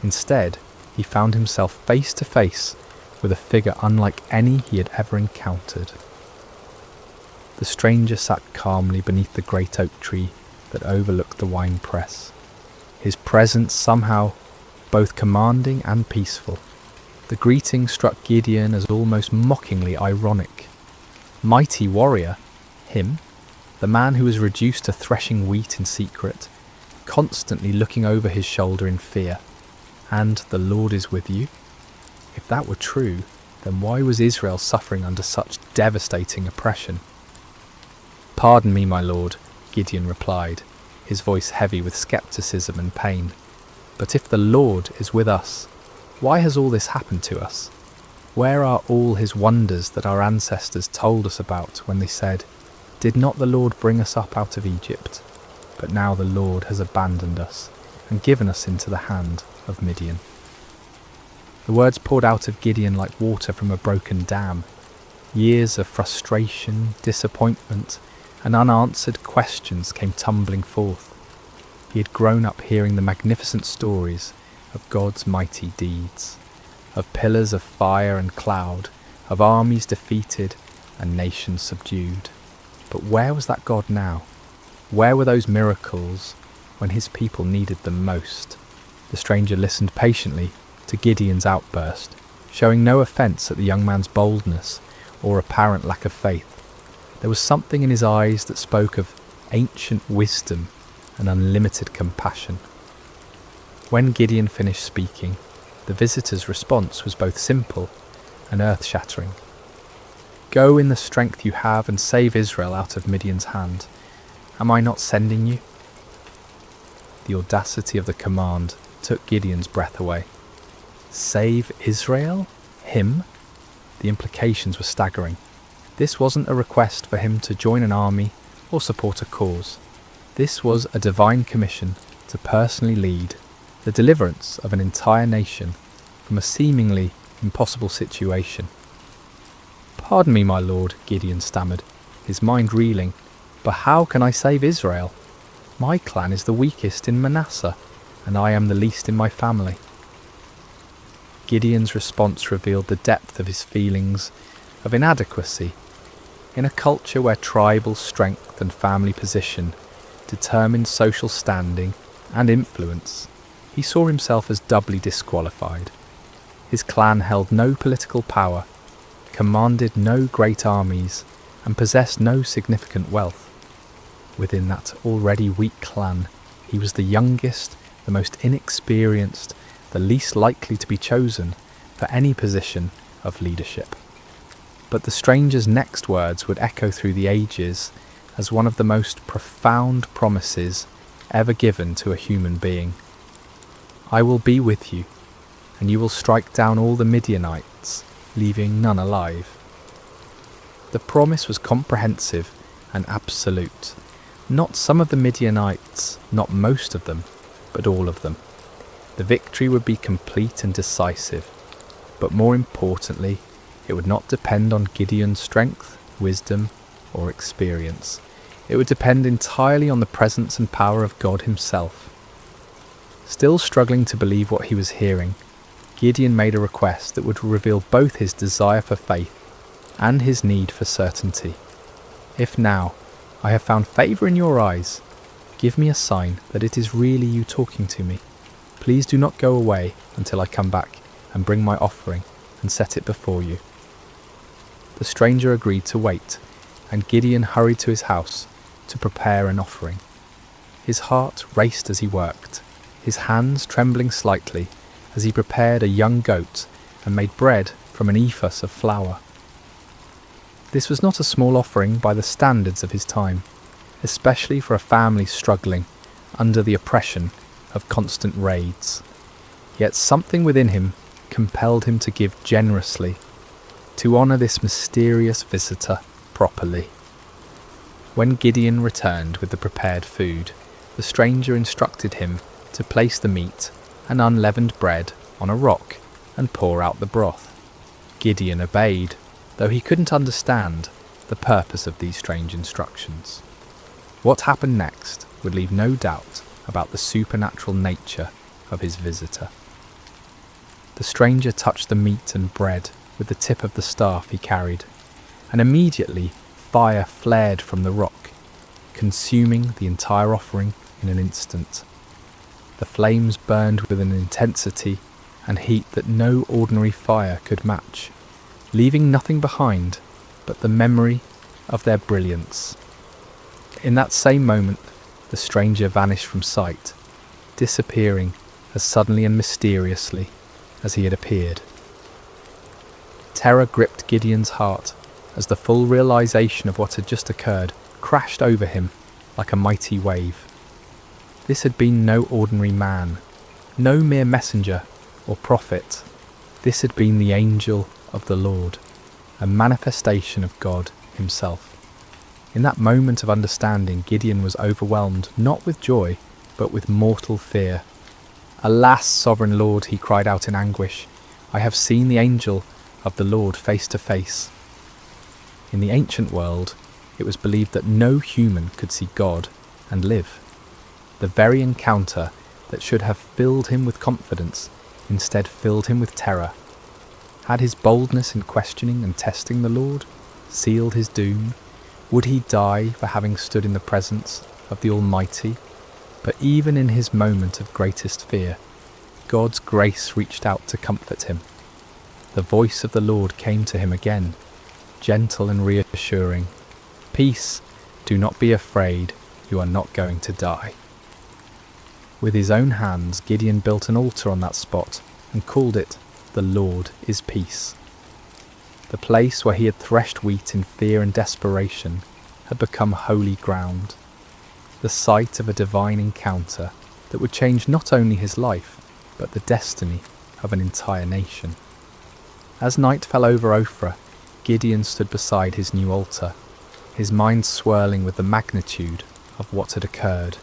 S2: Instead, he found himself face to face with a figure unlike any he had ever encountered. The stranger sat calmly beneath the great oak tree that overlooked the wine press, his presence somehow both commanding and peaceful. The greeting struck Gideon as almost mockingly ironic. Mighty warrior? Him? The man who was reduced to threshing wheat in secret, constantly looking over his shoulder in fear. And the Lord is with you? If that were true, then why was Israel suffering under such devastating oppression? "Pardon me, my lord," Gideon replied, his voice heavy with skepticism and pain. "But if the Lord is with us, why has all this happened to us? Where are all his wonders that our ancestors told us about when they said, 'Did not the Lord bring us up out of Egypt?' But now the Lord has abandoned us and given us into the hand of Midian." The words poured out of Gideon like water from a broken dam. Years of frustration, disappointment, and unanswered questions came tumbling forth. He had grown up hearing the magnificent stories of God's mighty deeds, of pillars of fire and cloud, of armies defeated and nations subdued. But where was that God now? Where were those miracles when his people needed them most? The stranger listened patiently to Gideon's outburst, showing no offence at the young man's boldness or apparent lack of faith. There was something in his eyes that spoke of ancient wisdom and unlimited compassion. When Gideon finished speaking, the visitor's response was both simple and earth-shattering. "Go in the strength you have and save Israel out of Midian's hand. Am I not sending you?" The audacity of the command took Gideon's breath away. Save Israel? Him? The implications were staggering. This wasn't a request for him to join an army or support a cause. This was a divine commission to personally lead the deliverance of an entire nation from a seemingly impossible situation. "Pardon me, my lord," Gideon stammered, his mind reeling, "but how can I save Israel? My clan is the weakest in Manasseh, and I am the least in my family." Gideon's response revealed the depth of his feelings of inadequacy. In a culture where tribal strength and family position determined social standing and influence, he saw himself as doubly disqualified. His clan held no political power, commanded no great armies, and possessed no significant wealth. Within that already weak clan, he was the youngest, the most inexperienced, the least likely to be chosen for any position of leadership. But the stranger's next words would echo through the ages as one of the most profound promises ever given to a human being. "I will be with you, and you will strike down all the Midianites, leaving none alive." The promise was comprehensive and absolute. Not some of the Midianites, not most of them, but all of them. The victory would be complete and decisive, but more importantly, it would not depend on Gideon's strength, wisdom, or experience. It would depend entirely on the presence and power of God himself. Still struggling to believe what he was hearing, Gideon made a request that would reveal both his desire for faith and his need for certainty. "If now I have found favour in your eyes, give me a sign that it is really you talking to me. Please do not go away until I come back and bring my offering and set it before you." The stranger agreed to wait, and Gideon hurried to his house to prepare an offering. His heart raced as he worked, his hands trembling slightly as he prepared a young goat and made bread from an ephah of flour. This was not a small offering by the standards of his time, especially for a family struggling under the oppression of constant raids. Yet something within him compelled him to give generously, to honour this mysterious visitor properly. When Gideon returned with the prepared food, the stranger instructed him to place the meat and unleavened bread on a rock and pour out the broth. Gideon obeyed, though he couldn't understand the purpose of these strange instructions. What happened next would leave no doubt about the supernatural nature of his visitor. The stranger touched the meat and bread with the tip of the staff he carried, and immediately fire flared from the rock, consuming the entire offering in an instant. The flames burned with an intensity and heat that no ordinary fire could match, leaving nothing behind but the memory of their brilliance. In that same moment, the stranger vanished from sight, disappearing as suddenly and mysteriously as he had appeared. Terror gripped Gideon's heart as the full realization of what had just occurred crashed over him like a mighty wave. This had been no ordinary man, no mere messenger or prophet. This had been the angel of the Lord, a manifestation of God himself. In that moment of understanding, Gideon was overwhelmed not with joy, but with mortal fear. "Alas, sovereign Lord," he cried out in anguish, "I have seen the angel of the Lord face to face." In the ancient world, it was believed that no human could see God and live. The very encounter that should have filled him with confidence instead filled him with terror. Had his boldness in questioning and testing the Lord sealed his doom? Would he die for having stood in the presence of the Almighty? But even in his moment of greatest fear, God's grace reached out to comfort him. The voice of the Lord came to him again, gentle and reassuring. "Peace, do not be afraid, you are not going to die." With his own hands, Gideon built an altar on that spot and called it, "The Lord is Peace." The place where he had threshed wheat in fear and desperation had become holy ground, the site of a divine encounter that would change not only his life, but the destiny of an entire nation. As night fell over Ophrah, Gideon stood beside his new altar, his mind swirling with the magnitude of what had occurred.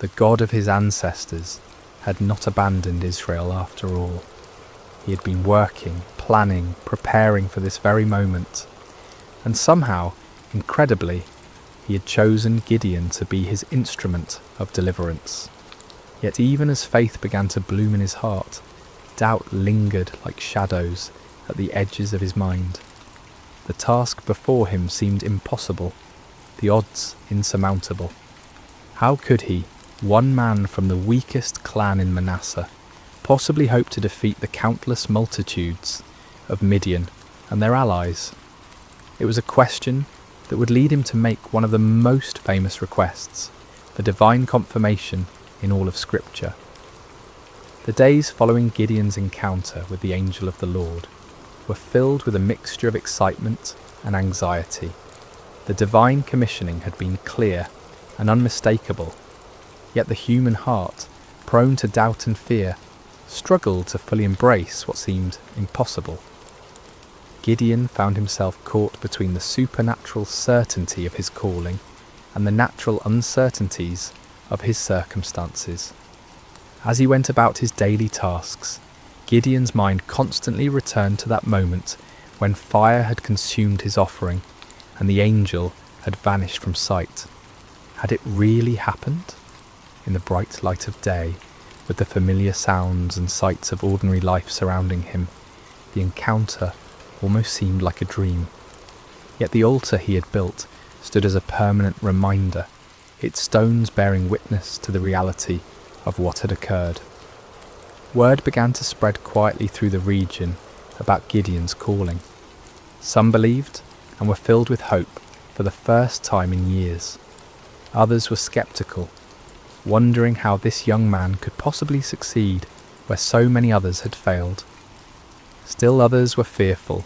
S2: The God of his ancestors had not abandoned Israel after all. He had been working, planning, preparing for this very moment, and somehow, incredibly, he had chosen Gideon to be his instrument of deliverance. Yet even as faith began to bloom in his heart, doubt lingered like shadows at the edges of his mind. The task before him seemed impossible, the odds insurmountable. How could he, one man from the weakest clan in Manasseh, possibly hope to defeat the countless multitudes of Midian and their allies? It was a question that would lead him to make one of the most famous requests for divine confirmation in all of Scripture. The days following Gideon's encounter with the angel of the Lord were filled with a mixture of excitement and anxiety. The divine commissioning had been clear and unmistakable, yet the human heart, prone to doubt and fear, struggled to fully embrace what seemed impossible. Gideon found himself caught between the supernatural certainty of his calling and the natural uncertainties of his circumstances. As he went about his daily tasks, Gideon's mind constantly returned to that moment when fire had consumed his offering and the angel had vanished from sight. Had it really happened? In the bright light of day, with the familiar sounds and sights of ordinary life surrounding him, the encounter almost seemed like a dream. Yet the altar he had built stood as a permanent reminder, its stones bearing witness to the reality of what had occurred. Word began to spread quietly through the region about Gideon's calling. Some believed and were filled with hope for the first time in years. Others were skeptical, wondering how this young man could possibly succeed where so many others had failed. Still others were fearful,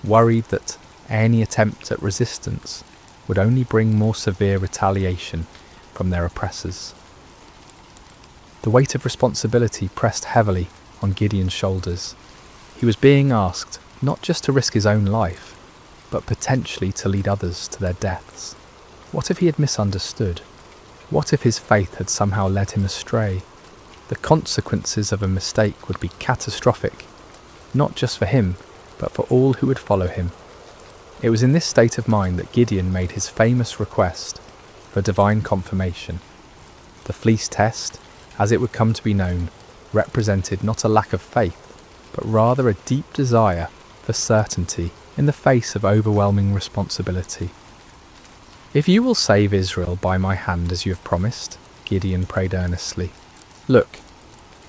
S2: worried that any attempt at resistance would only bring more severe retaliation from their oppressors. The weight of responsibility pressed heavily on Gideon's shoulders. He was being asked not just to risk his own life, but potentially to lead others to their deaths. What if he had misunderstood? What if his faith had somehow led him astray? The consequences of a mistake would be catastrophic, not just for him, but for all who would follow him. It was in this state of mind that Gideon made his famous request for divine confirmation. The fleece test, as it would come to be known, represented not a lack of faith, but rather a deep desire for certainty in the face of overwhelming responsibility. "If you will save Israel by my hand as you have promised," Gideon prayed earnestly, "look,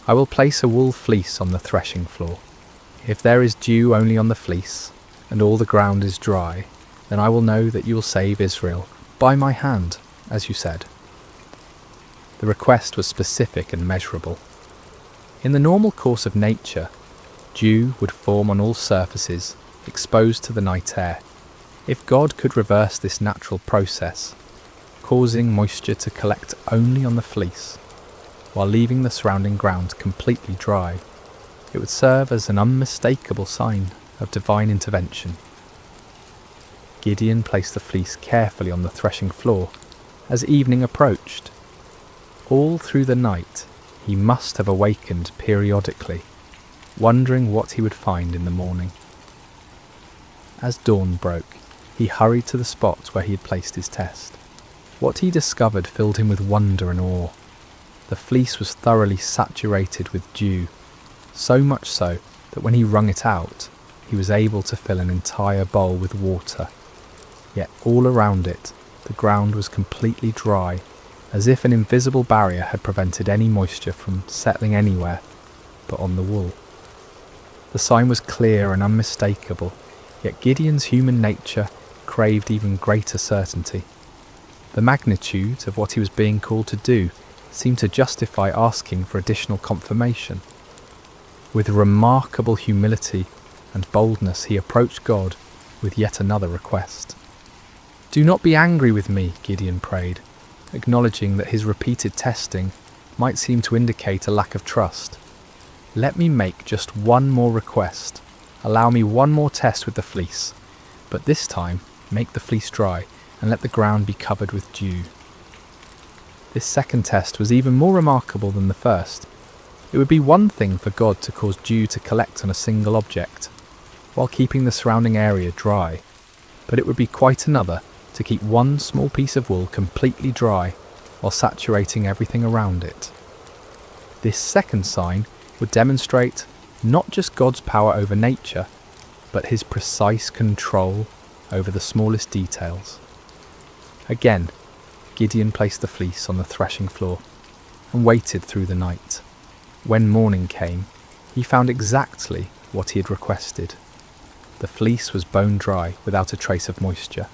S2: I will place a wool fleece on the threshing floor. If there is dew only on the fleece, and all the ground is dry, then I will know that you will save Israel by my hand, as you said." The request was specific and measurable. In the normal course of nature, dew would form on all surfaces exposed to the night air. If God could reverse this natural process, causing moisture to collect only on the fleece, while leaving the surrounding ground completely dry, it would serve as an unmistakable sign of divine intervention. Gideon placed the fleece carefully on the threshing floor as evening approached. All through the night he must have awakened periodically, wondering what he would find in the morning. As dawn broke, he hurried to the spot where he had placed his test. What he discovered filled him with wonder and awe. The fleece was thoroughly saturated with dew, so much so that when he wrung it out, he was able to fill an entire bowl with water. Yet all around it, the ground was completely dry, as if an invisible barrier had prevented any moisture from settling anywhere but on the wool. The sign was clear and unmistakable, yet Gideon's human nature craved even greater certainty. The magnitude of what he was being called to do seemed to justify asking for additional confirmation. With remarkable humility and boldness he approached God with yet another request. "Do not be angry with me," Gideon prayed, acknowledging that his repeated testing might seem to indicate a lack of trust. "Let me make just one more request. Allow me one more test with the fleece, but this time make the fleece dry and let the ground be covered with dew." This second test was even more remarkable than the first. It would be one thing for God to cause dew to collect on a single object, while keeping the surrounding area dry, but it would be quite another to keep one small piece of wool completely dry while saturating everything around it. This second sign would demonstrate not just God's power over nature, but his precise control over the smallest details. Again, Gideon placed the fleece on the threshing floor and waited through the night. When morning came, he found exactly what he had requested. The fleece was bone dry without a trace of moisture,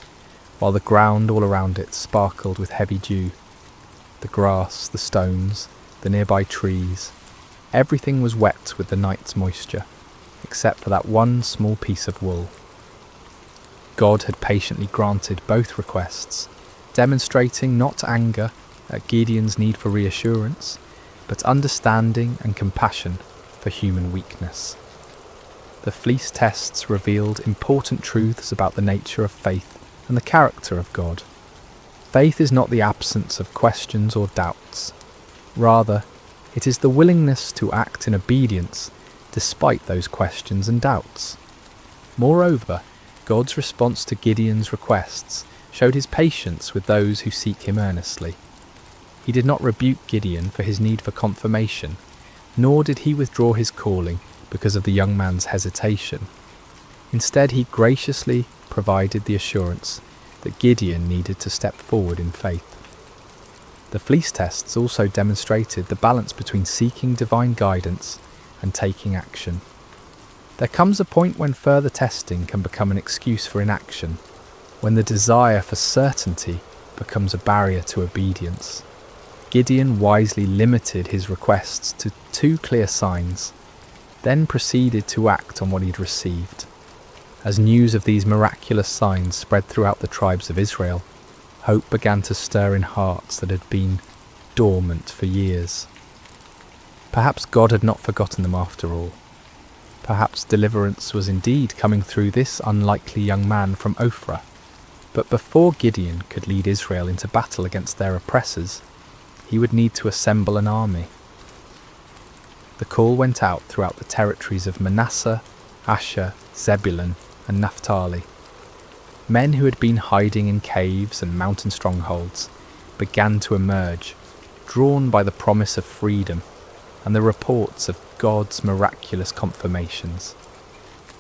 S2: while the ground all around it sparkled with heavy dew. The grass, the stones, the nearby trees, everything was wet with the night's moisture, except for that one small piece of wool. God had patiently granted both requests, demonstrating not anger at Gideon's need for reassurance, but understanding and compassion for human weakness. The fleece tests revealed important truths about the nature of faith and the character of God. Faith is not the absence of questions or doubts. Rather, it is the willingness to act in obedience despite those questions and doubts. Moreover, God's response to Gideon's requests showed his patience with those who seek him earnestly. He did not rebuke Gideon for his need for confirmation, nor did he withdraw his calling because of the young man's hesitation. Instead, he graciously provided the assurance that Gideon needed to step forward in faith. The fleece tests also demonstrated the balance between seeking divine guidance and taking action. There comes a point when further testing can become an excuse for inaction, when the desire for certainty becomes a barrier to obedience. Gideon wisely limited his requests to 2 clear signs, then proceeded to act on what he'd received. As news of these miraculous signs spread throughout the tribes of Israel, hope began to stir in hearts that had been dormant for years. Perhaps God had not forgotten them after all. Perhaps deliverance was indeed coming through this unlikely young man from Ophrah. But before Gideon could lead Israel into battle against their oppressors, he would need to assemble an army. The call went out throughout the territories of Manasseh, Asher, Zebulun, and Naphtali. Men who had been hiding in caves and mountain strongholds began to emerge, drawn by the promise of freedom and the reports of God's miraculous confirmations.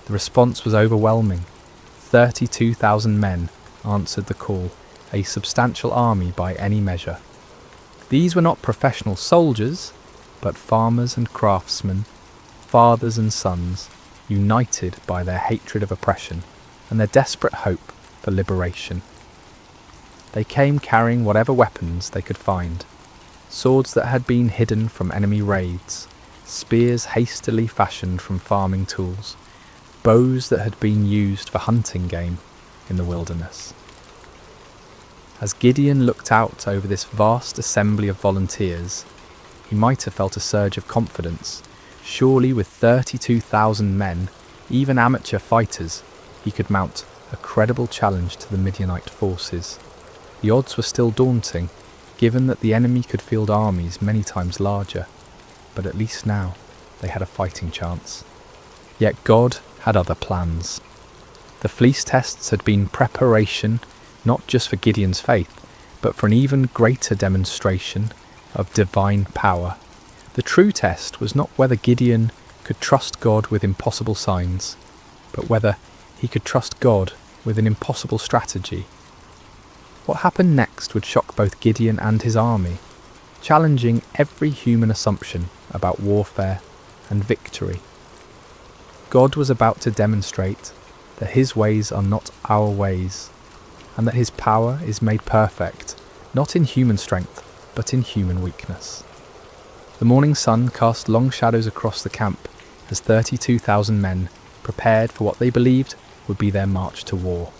S2: The response was overwhelming. 32,000 men answered the call, a substantial army by any measure. These were not professional soldiers, but farmers and craftsmen, fathers and sons, united by their hatred of oppression and their desperate hope for liberation. They came carrying whatever weapons they could find, swords that had been hidden from enemy raids, spears hastily fashioned from farming tools, bows that had been used for hunting game in the wilderness. As Gideon looked out over this vast assembly of volunteers, he might have felt a surge of confidence. Surely with 32,000 men, even amateur fighters, he could mount a credible challenge to the Midianite forces. The odds were still daunting, given that the enemy could field armies many times larger, but at least now they had a fighting chance. Yet God had other plans. The fleece tests had been preparation not just for Gideon's faith, but for an even greater demonstration of divine power. The true test was not whether Gideon could trust God with impossible signs, but whether he could trust God with an impossible strategy. What happened next would shock both Gideon and his army, challenging every human assumption about warfare and victory. God was about to demonstrate that his ways are not our ways, and that his power is made perfect, not in human strength, but in human weakness. The morning sun cast long shadows across the camp as 32,000 men prepared for what they believed would be their march to war.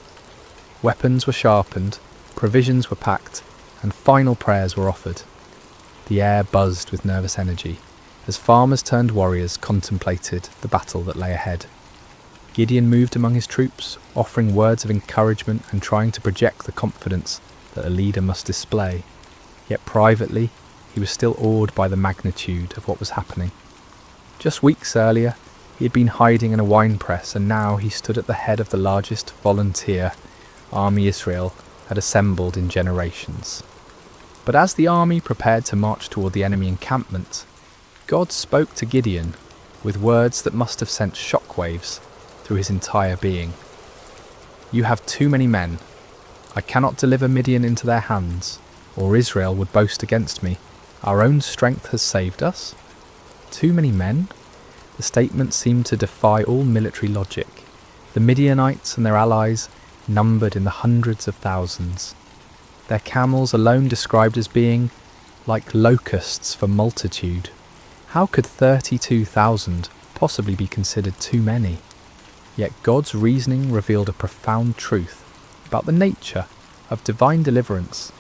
S2: Weapons were sharpened, provisions were packed, and final prayers were offered. The air buzzed with nervous energy as farmers turned warriors contemplated the battle that lay ahead. Gideon moved among his troops, offering words of encouragement and trying to project the confidence that a leader must display. Yet privately, he was still awed by the magnitude of what was happening. Just weeks earlier, he had been hiding in a wine press, and now he stood at the head of the largest volunteer army Israel had assembled in generations. But as the army prepared to march toward the enemy encampment, God spoke to Gideon with words that must have sent shockwaves through his entire being. "You have too many men. I cannot deliver Midian into their hands, or Israel would boast against me. Our own strength has saved us." Too many men? The statement seemed to defy all military logic. The Midianites and their allies numbered in the hundreds of thousands. Their camels alone described as being like locusts for multitude. How could 32,000 possibly be considered too many? Yet God's reasoning revealed a profound truth about the nature of divine deliverance.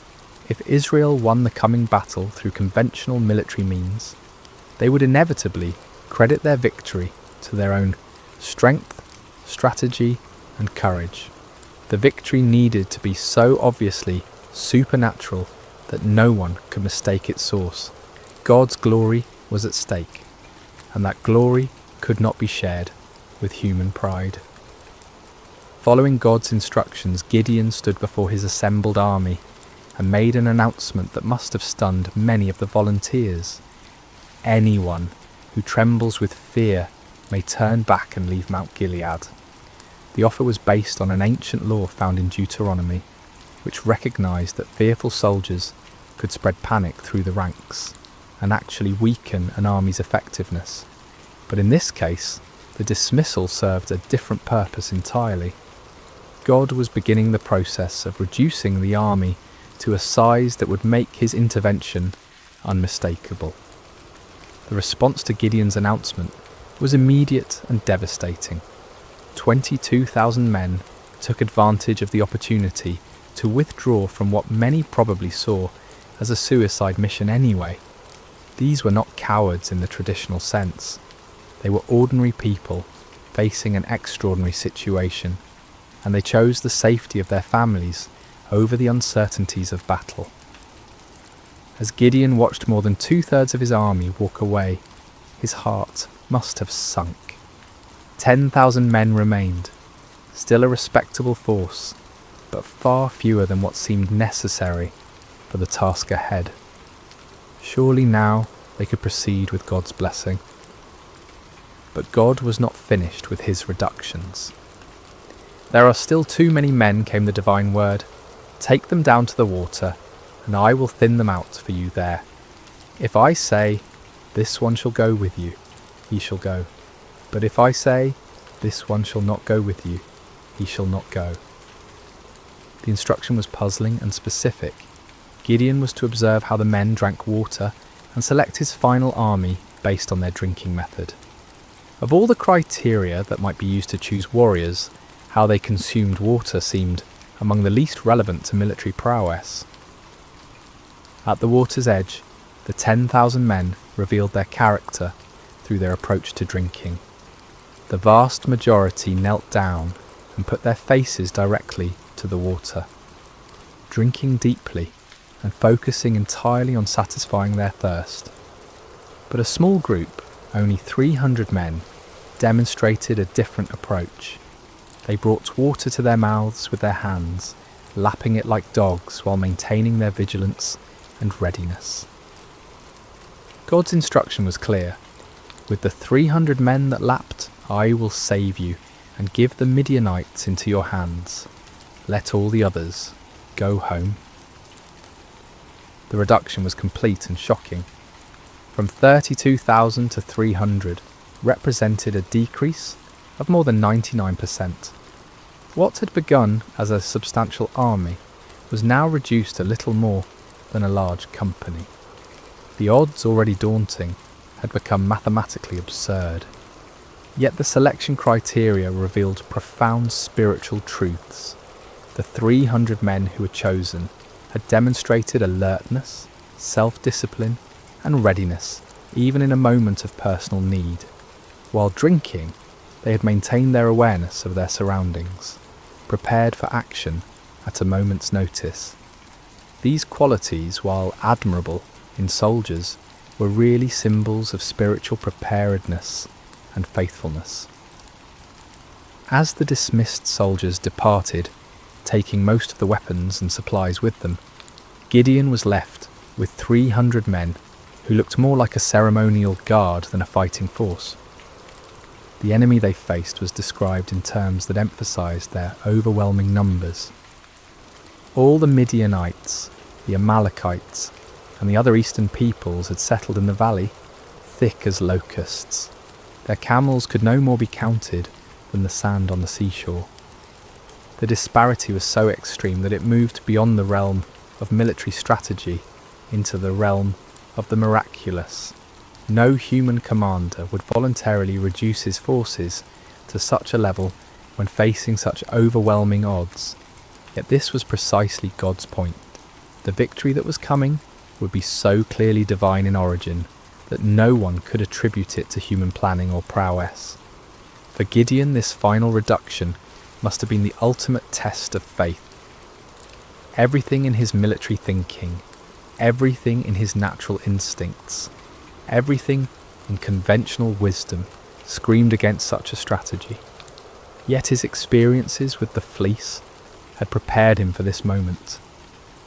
S2: If Israel won the coming battle through conventional military means, they would inevitably credit their victory to their own strength, strategy, and courage. The victory needed to be so obviously supernatural that no one could mistake its source. God's glory was at stake, and that glory could not be shared with human pride. Following God's instructions, Gideon stood before his assembled army and made an announcement that must have stunned many of the volunteers. Anyone who trembles with fear may turn back and leave Mount Gilead. The offer was based on an ancient law found in Deuteronomy, which recognized that fearful soldiers could spread panic through the ranks and actually weaken an army's effectiveness. But in this case, the dismissal served a different purpose entirely. God was beginning the process of reducing the army to a size that would make his intervention unmistakable. The response to Gideon's announcement was immediate and devastating. 22,000 men took advantage of the opportunity to withdraw from what many probably saw as a suicide mission anyway. These were not cowards in the traditional sense. They were ordinary people facing an extraordinary situation, and they chose the safety of their families over the uncertainties of battle. As Gideon watched more than 2/3 of his army walk away, his heart must have sunk. 10,000 men remained, still a respectable force, but far fewer than what seemed necessary for the task ahead. Surely now they could proceed with God's blessing. But God was not finished with his reductions. "There are still too many men," came the divine word. "Take them down to the water, and I will thin them out for you there. If I say, 'This one shall go with you,' he shall go. But if I say, 'This one shall not go with you,' he shall not go." The instruction was puzzling and specific. Gideon was to observe how the men drank water and select his final army based on their drinking method. Of all the criteria that might be used to choose warriors, how they consumed water seemed among the least relevant to military prowess. At the water's edge, the 10,000 men revealed their character through their approach to drinking. The vast majority knelt down and put their faces directly to the water, drinking deeply and focusing entirely on satisfying their thirst. But a small group, only 300 men, demonstrated a different approach. They brought water to their mouths with their hands, lapping it like dogs while maintaining their vigilance and readiness. God's instruction was clear. "With the 300 men that lapped, I will save you and give the Midianites into your hands. Let all the others go home." The reduction was complete and shocking. From 32,000 to 300 represented a decrease of more than 99%. What had begun as a substantial army was now reduced to little more than a large company. The odds, already daunting, had become mathematically absurd. Yet the selection criteria revealed profound spiritual truths. The 300 men who were chosen had demonstrated alertness, self-discipline, and readiness, even in a moment of personal need. While drinking, they had maintained their awareness of their surroundings, prepared for action at a moment's notice. These qualities, while admirable in soldiers, were really symbols of spiritual preparedness and faithfulness. As the dismissed soldiers departed, taking most of the weapons and supplies with them, Gideon was left with 300 men who looked more like a ceremonial guard than a fighting force. The enemy they faced was described in terms that emphasized their overwhelming numbers. All the Midianites, the Amalekites, and the other eastern peoples had settled in the valley, thick as locusts. Their camels could no more be counted than the sand on the seashore. The disparity was so extreme that it moved beyond the realm of military strategy into the realm of the miraculous. No human commander would voluntarily reduce his forces to such a level when facing such overwhelming odds. Yet this was precisely God's point. The victory that was coming would be so clearly divine in origin that no one could attribute it to human planning or prowess. For Gideon, this final reduction must have been the ultimate test of faith. Everything in his military thinking, everything in his natural instincts, everything in conventional wisdom screamed against such a strategy. Yet his experiences with the fleece had prepared him for this moment.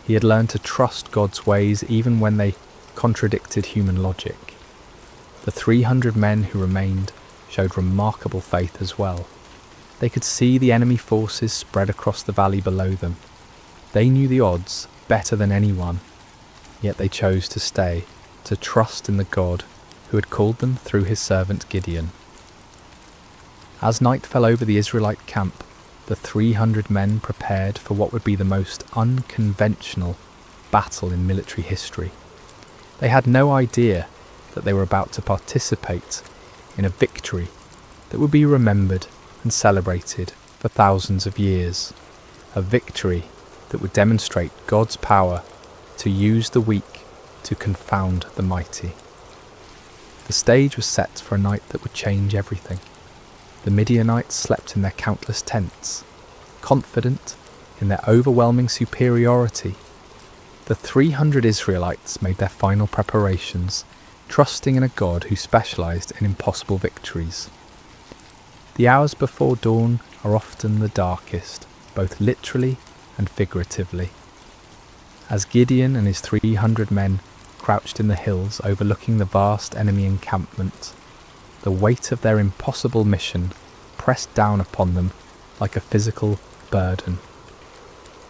S2: He had learned to trust God's ways even when they contradicted human logic. The 300 men who remained showed remarkable faith as well. They could see the enemy forces spread across the valley below them. They knew the odds better than anyone, yet they chose to stay, to trust in the God who had called them through his servant Gideon. As night fell over the Israelite camp, the 300 men prepared for what would be the most unconventional battle in military history. They had no idea that they were about to participate in a victory that would be remembered and celebrated for thousands of years. A victory that would demonstrate God's power to use the weak to confound the mighty. The stage was set for a night that would change everything. The Midianites slept in their countless tents, confident in their overwhelming superiority. The 300 Israelites made their final preparations, trusting in a God who specialized in impossible victories. The hours before dawn are often the darkest, both literally and figuratively. As Gideon and his 300 men crouched in the hills overlooking the vast enemy encampment, the weight of their impossible mission pressed down upon them like a physical burden.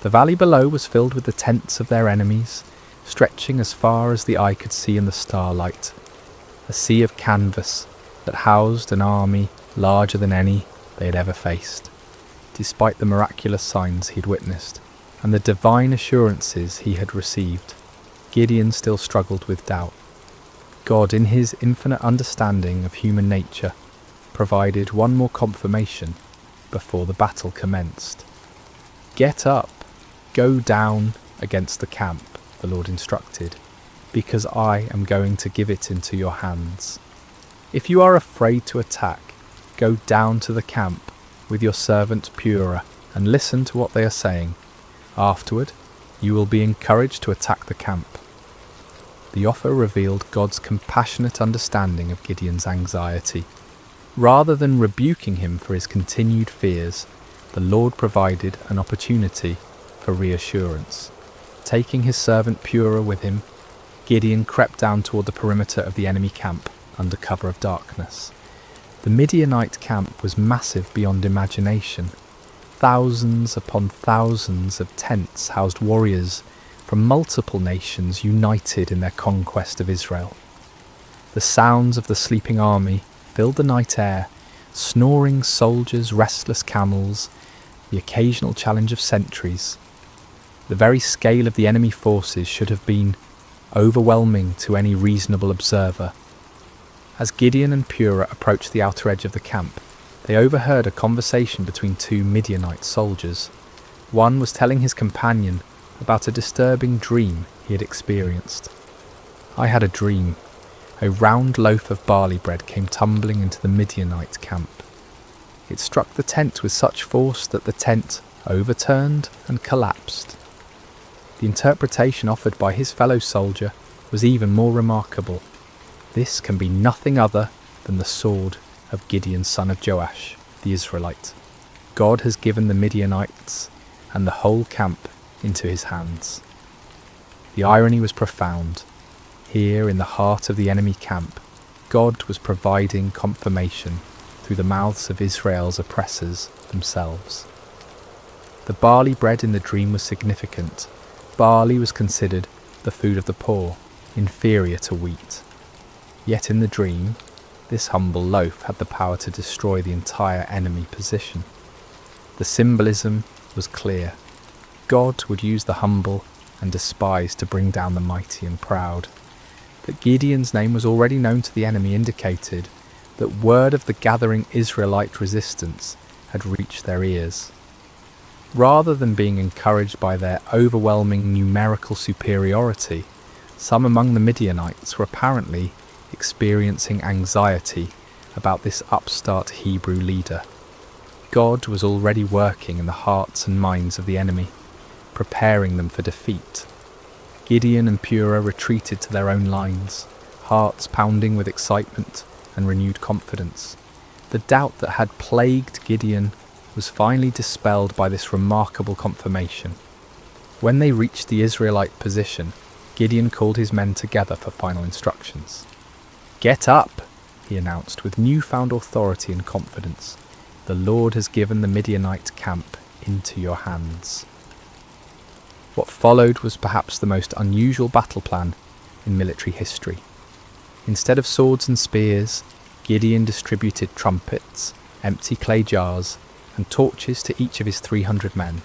S2: The valley below was filled with the tents of their enemies, stretching as far as the eye could see in the starlight, a sea of canvas that housed an army larger than any they had ever faced. Despite the miraculous signs he had witnessed and the divine assurances he had received, Gideon still struggled with doubt. God, in his infinite understanding of human nature, provided one more confirmation before the battle commenced. "Get up, go down against the camp," the Lord instructed, "because I am going to give it into your hands. If you are afraid to attack, go down to the camp with your servant Purah and listen to what they are saying. Afterward, you will be encouraged to attack the camp." The offer revealed God's compassionate understanding of Gideon's anxiety. Rather than rebuking him for his continued fears, the Lord provided an opportunity for reassurance. Taking his servant Purah with him, Gideon crept down toward the perimeter of the enemy camp under cover of darkness. The Midianite camp was massive beyond imagination. Thousands upon thousands of tents housed warriors from multiple nations united in their conquest of Israel. The sounds of the sleeping army filled the night air, snoring soldiers, restless camels, the occasional challenge of sentries. The very scale of the enemy forces should have been overwhelming to any reasonable observer. As Gideon and Purah approached the outer edge of the camp, they overheard a conversation between two Midianite soldiers. One was telling his companion about a disturbing dream he had experienced. "I had a dream. A round loaf of barley bread came tumbling into the Midianite camp. It struck the tent with such force that the tent overturned and collapsed." The interpretation offered by his fellow soldier was even more remarkable. "This can be nothing other than the sword of Gideon, son of Joash, the Israelite. God has given the Midianites and the whole camp into his hands." The irony was profound. Here in the heart of the enemy camp, God was providing confirmation through the mouths of Israel's oppressors themselves. The barley bread in the dream was significant. Barley was considered the food of the poor, inferior to wheat. Yet in the dream, this humble loaf had the power to destroy the entire enemy position. The symbolism was clear. God would use the humble and despised to bring down the mighty and proud. That Gideon's name was already known to the enemy indicated that word of the gathering Israelite resistance had reached their ears. Rather than being encouraged by their overwhelming numerical superiority, some among the Midianites were apparently experiencing anxiety about this upstart Hebrew leader. God was already working in the hearts and minds of the enemy, preparing them for defeat. Gideon and Purah retreated to their own lines, hearts pounding with excitement and renewed confidence. The doubt that had plagued Gideon was finally dispelled by this remarkable confirmation. When they reached the Israelite position, Gideon called his men together for final instructions. "Get up," he announced with newfound authority and confidence. "The Lord has given the Midianite camp into your hands." What followed was perhaps the most unusual battle plan in military history. Instead of swords and spears, Gideon distributed trumpets, empty clay jars, and torches to each of his 300 men.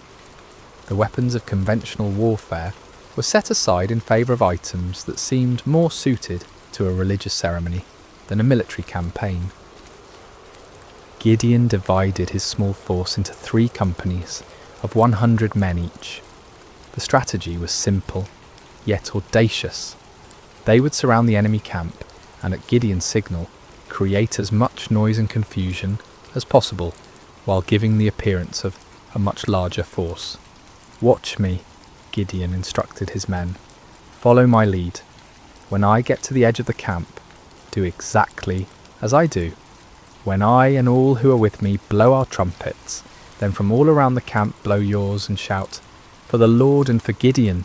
S2: The weapons of conventional warfare were set aside in favour of items that seemed more suited to a religious ceremony than a military campaign. Gideon divided his small force into 3 companies of 100 men each. The strategy was simple, yet audacious. They would surround the enemy camp and, at Gideon's signal, create as much noise and confusion as possible while giving the appearance of a much larger force. "Watch me," Gideon instructed his men. "Follow my lead. When I get to the edge of the camp, do exactly as I do. When I and all who are with me blow our trumpets, then from all around the camp blow yours and shout, 'For the Lord and for Gideon.'"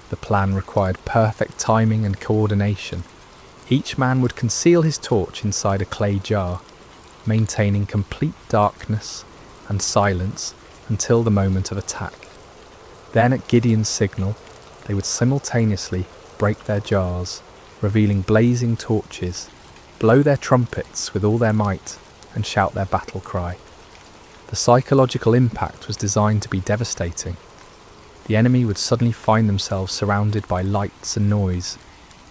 S2: The plan required perfect timing and coordination. Each man would conceal his torch inside a clay jar, maintaining complete darkness and silence until the moment of attack. Then at Gideon's signal, they would simultaneously break their jars, revealing blazing torches, blow their trumpets with all their might, and shout their battle cry. The psychological impact was designed to be devastating. The enemy would suddenly find themselves surrounded by lights and noise,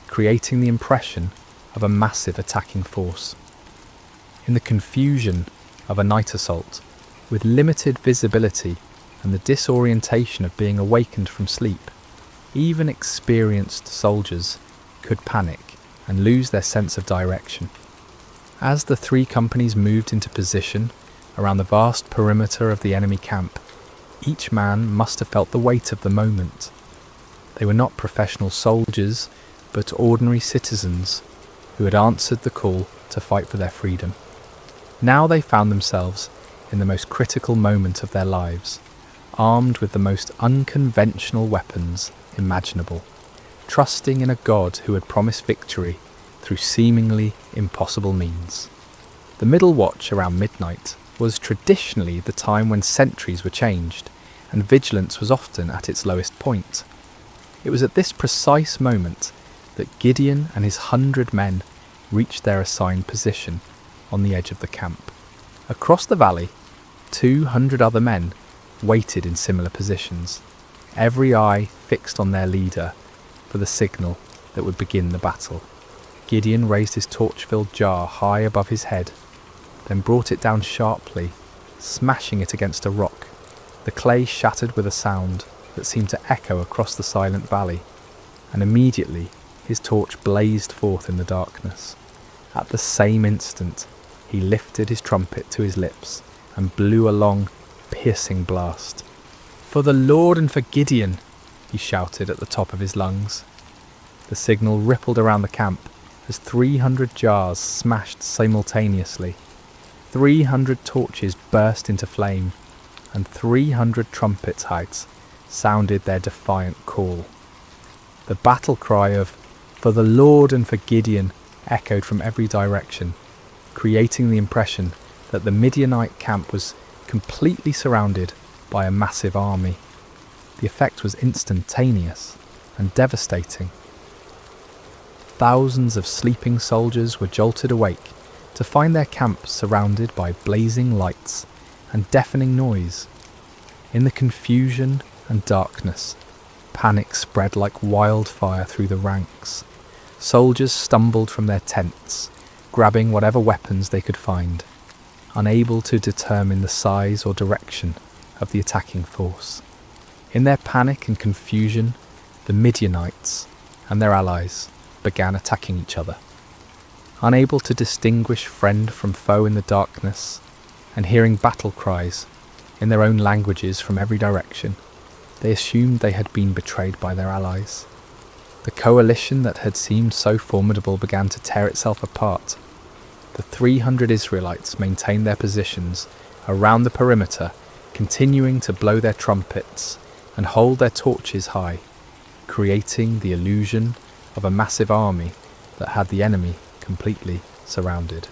S2: creating the impression of a massive attacking force. In the confusion of a night assault, with limited visibility and the disorientation of being awakened from sleep, even experienced soldiers could panic and lose their sense of direction. As the 3 companies moved into position around the vast perimeter of the enemy camp, each man must have felt the weight of the moment. They were not professional soldiers, but ordinary citizens who had answered the call to fight for their freedom. Now they found themselves in the most critical moment of their lives, armed with the most unconventional weapons imaginable, trusting in a God who had promised victory through seemingly impossible means. The middle watch around midnight was traditionally the time when sentries were changed, and vigilance was often at its lowest point. It was at this precise moment that Gideon and his 100 men reached their assigned position on the edge of the camp. Across the valley, 200 other men waited in similar positions, every eye fixed on their leader for the signal that would begin the battle. Gideon raised his torch-filled jar high above his head, then brought it down sharply, smashing it against a rock. The clay shattered with a sound that seemed to echo across the silent valley, and immediately his torch blazed forth in the darkness. At the same instant, he lifted his trumpet to his lips and blew a long, piercing blast. "For the Lord and for Gideon," he shouted at the top of his lungs. The signal rippled around the camp as 300 jars smashed simultaneously. 300 torches burst into flame, and 300 trumpet heights sounded their defiant call. The battle cry of "For the Lord and for Gideon" echoed from every direction, creating the impression that the Midianite camp was completely surrounded by a massive army. The effect was instantaneous and devastating. Thousands of sleeping soldiers were jolted awake to find their camp surrounded by blazing lights and deafening noise. In the confusion and darkness, panic spread like wildfire through the ranks. Soldiers stumbled from their tents, grabbing whatever weapons they could find, unable to determine the size or direction of the attacking force. In their panic and confusion, the Midianites and their allies began attacking each other. Unable to distinguish friend from foe in the darkness, and hearing battle cries in their own languages from every direction, they assumed they had been betrayed by their allies. The coalition that had seemed so formidable began to tear itself apart. The 300 Israelites maintained their positions around the perimeter, continuing to blow their trumpets and hold their torches high, creating the illusion of a massive army that had the enemy completely surrounded.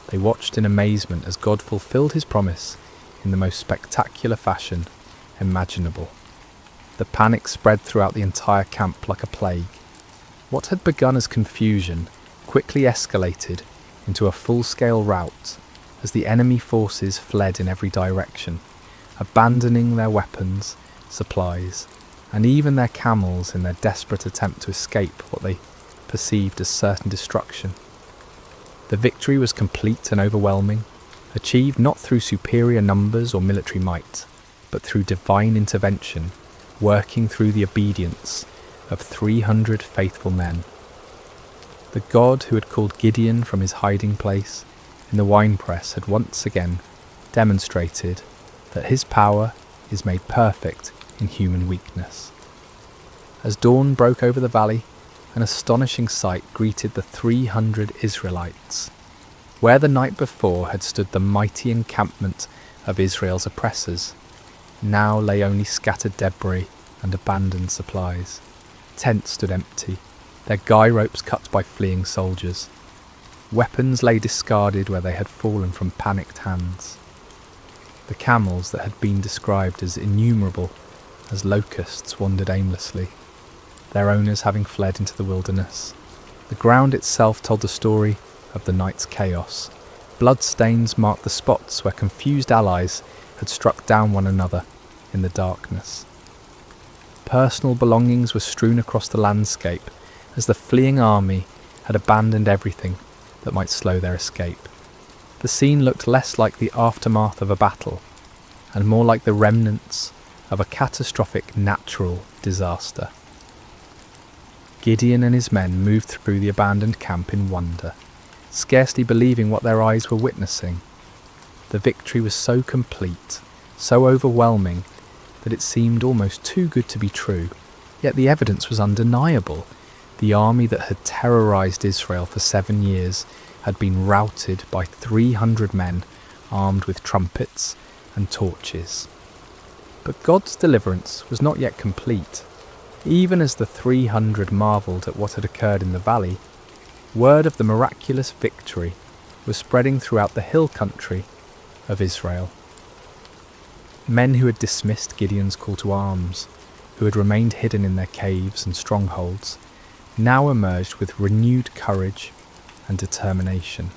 S2: They watched in amazement as God fulfilled his promise in the most spectacular fashion imaginable. The panic spread throughout the entire camp like a plague. What had begun as confusion quickly escalated into a full-scale rout as the enemy forces fled in every direction, abandoning their weapons, supplies, and even their camels in their desperate attempt to escape what they perceived as certain destruction. The victory was complete and overwhelming, achieved not through superior numbers or military might, but through divine intervention, working through the obedience of 300 faithful men. The God who had called Gideon from his hiding place in the winepress had once again demonstrated that his power is made perfect in human weakness. As dawn broke over the valley, an astonishing sight greeted the 300 Israelites. Where the night before had stood the mighty encampment of Israel's oppressors, now lay only scattered debris and abandoned supplies. Tents stood empty, their guy ropes cut by fleeing soldiers. Weapons lay discarded where they had fallen from panicked hands. The camels that had been described as innumerable as locusts wandered aimlessly, their owners having fled into the wilderness. The ground itself told the story of the night's chaos. Bloodstains marked the spots where confused allies had struck down one another in the darkness. Personal belongings were strewn across the landscape as the fleeing army had abandoned everything that might slow their escape. The scene looked less like the aftermath of a battle and more like the remnants of a catastrophic natural disaster. Gideon and his men moved through the abandoned camp in wonder, scarcely believing what their eyes were witnessing. The victory was so complete, so overwhelming, that it seemed almost too good to be true, yet the evidence was undeniable. The army that had terrorized Israel for 7 years had been routed by 300 men armed with trumpets and torches. But God's deliverance was not yet complete. Even as the 300 marvelled at what had occurred in the valley, word of the miraculous victory was spreading throughout the hill country of Israel. Men who had dismissed Gideon's call to arms, who had remained hidden in their caves and strongholds, now emerged with renewed courage and determination.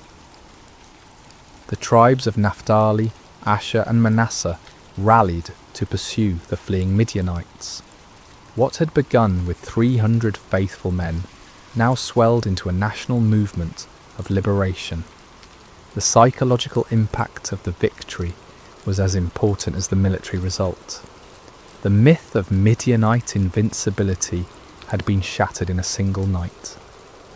S2: The tribes of Naphtali, Asher and Manasseh rallied to pursue the fleeing Midianites. What had begun with 300 faithful men now swelled into a national movement of liberation. The psychological impact of the victory was as important as the military result. The myth of Midianite invincibility had been shattered in a single night,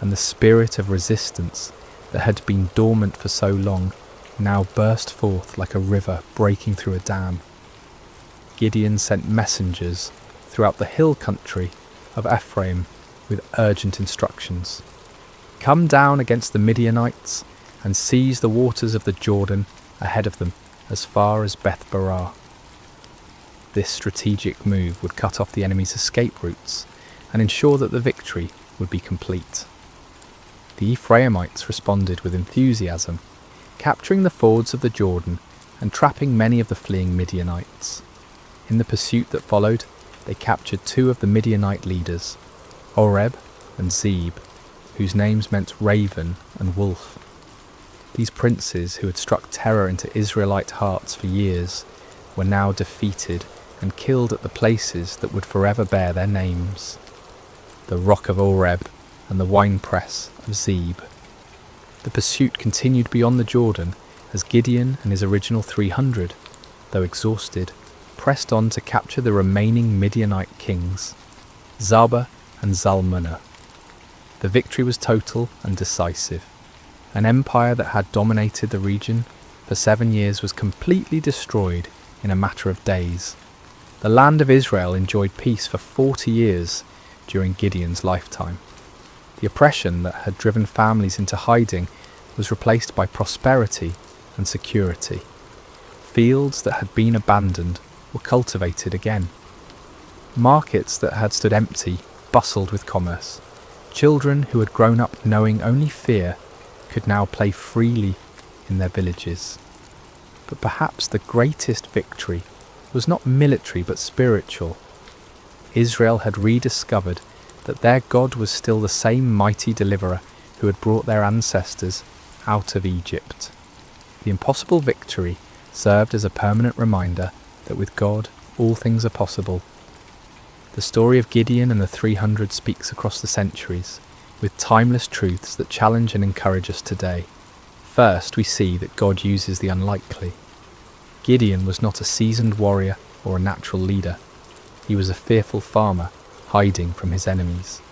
S2: and the spirit of resistance that had been dormant for so long now burst forth like a river breaking through a dam. Gideon sent messengers throughout the hill country of Ephraim with urgent instructions. Come down against the Midianites and seize the waters of the Jordan ahead of them as far as Beth-barah. This strategic move would cut off the enemy's escape routes and ensure that the victory would be complete. The Ephraimites responded with enthusiasm, capturing the fords of the Jordan and trapping many of the fleeing Midianites. In the pursuit that followed, they captured 2 of the Midianite leaders, Oreb and Zeb, whose names meant raven and wolf. These princes, who had struck terror into Israelite hearts for years, were now defeated and killed at the places that would forever bear their names: the rock of Oreb and the winepress of Zeb. The pursuit continued beyond the Jordan as Gideon and his original 300, though exhausted, pressed on to capture the remaining Midianite kings, Zaba and Zalmunna. The victory was total and decisive. An empire that had dominated the region for 7 years was completely destroyed in a matter of days. The land of Israel enjoyed peace for 40 years during Gideon's lifetime. The oppression that had driven families into hiding was replaced by prosperity and security. Fields that had been abandoned were cultivated again. Markets that had stood empty bustled with commerce. Children who had grown up knowing only fear could now play freely in their villages. But perhaps the greatest victory was not military but spiritual. Israel had rediscovered that their God was still the same mighty deliverer who had brought their ancestors out of Egypt. The impossible victory served as a permanent reminder that with God all things are possible. The The story of Gideon and the 300 speaks across the centuries, with timeless truths that challenge and encourage us today. First, we see that God uses the unlikely. Gideon was not a seasoned warrior or a natural leader. He was a fearful farmer, hiding from his enemies.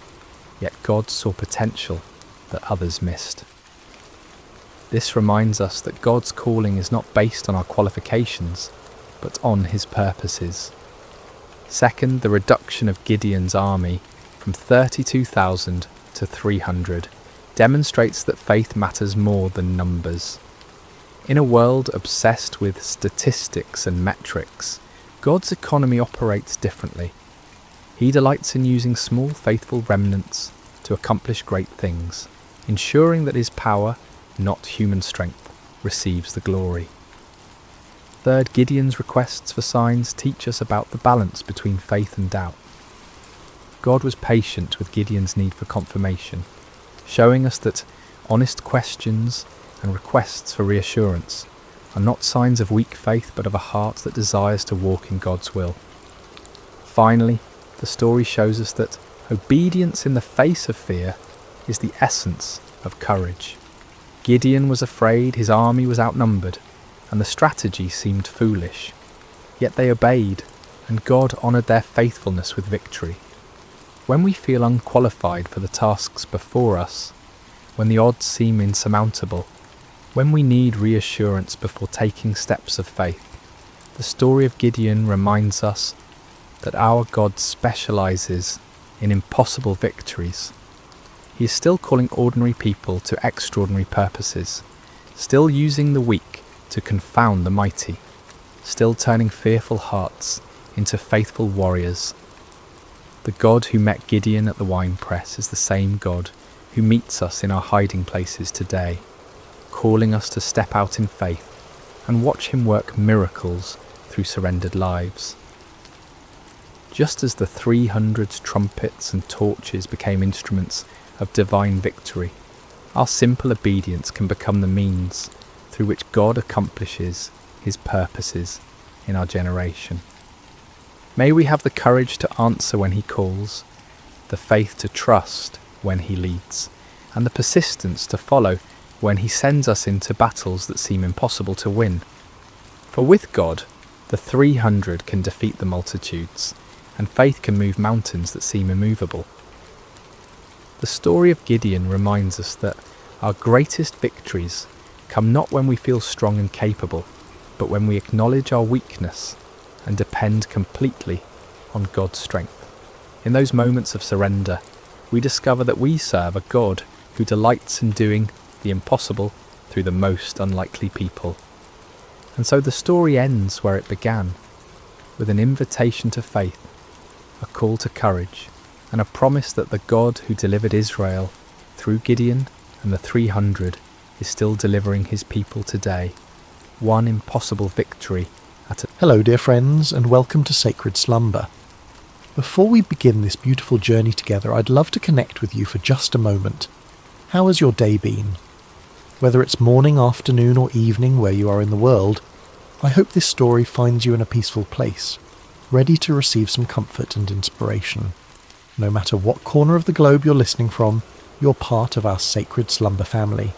S2: Yet God saw potential that others missed. This reminds us that God's calling is not based on our qualifications, but on his purposes. Second, the reduction of Gideon's army from 32,000 to 300 demonstrates that faith matters more than numbers. In a world obsessed with statistics and metrics, God's economy operates differently. He delights in using small faithful remnants to accomplish great things, ensuring that his power, not human strength, receives the glory. Third, Gideon's requests for signs teach us about the balance between faith and doubt. God was patient with Gideon's need for confirmation, showing us that honest questions and requests for reassurance are not signs of weak faith but of a heart that desires to walk in God's will. Finally, the story shows us that obedience in the face of fear is the essence of courage. Gideon was afraid, his army was outnumbered, and the strategy seemed foolish. Yet they obeyed, and God honoured their faithfulness with victory. When we feel unqualified for the tasks before us, when the odds seem insurmountable, when we need reassurance before taking steps of faith, the story of Gideon reminds us that our God specialises in impossible victories. He is still calling ordinary people to extraordinary purposes, still using the weak to confound the mighty, still turning fearful hearts into faithful warriors. The God who met Gideon at the winepress is the same God who meets us in our hiding places today, calling us to step out in faith and watch him work miracles through surrendered lives. Just as the 300 trumpets and torches became instruments of divine victory, our simple obedience can become the means through which God accomplishes his purposes in our generation. May we have the courage to answer when he calls, the faith to trust when he leads, and the persistence to follow when he sends us into battles that seem impossible to win. For with God, the 300 can defeat the multitudes, and faith can move mountains that seem immovable. The story of Gideon reminds us that our greatest victories come not when we feel strong and capable, but when we acknowledge our weakness and depend completely on God's strength. In those moments of surrender, we discover that we serve a God who delights in doing the impossible through the most unlikely people. And so the story ends where it began, with an invitation to faith, a call to courage, and a promise that the God who delivered Israel through Gideon and the 300 is still delivering his people today, one impossible victory at a...
S1: Hello dear friends, and welcome to Sacred Slumber. Before we begin this beautiful journey together, I'd love to connect with you for just a moment. How has your day been? Whether it's morning, afternoon or evening where you are in the world, I hope this story finds you in a peaceful place, ready to receive some comfort and inspiration. No matter what corner of the globe you're listening from, you're part of our Sacred Slumber family.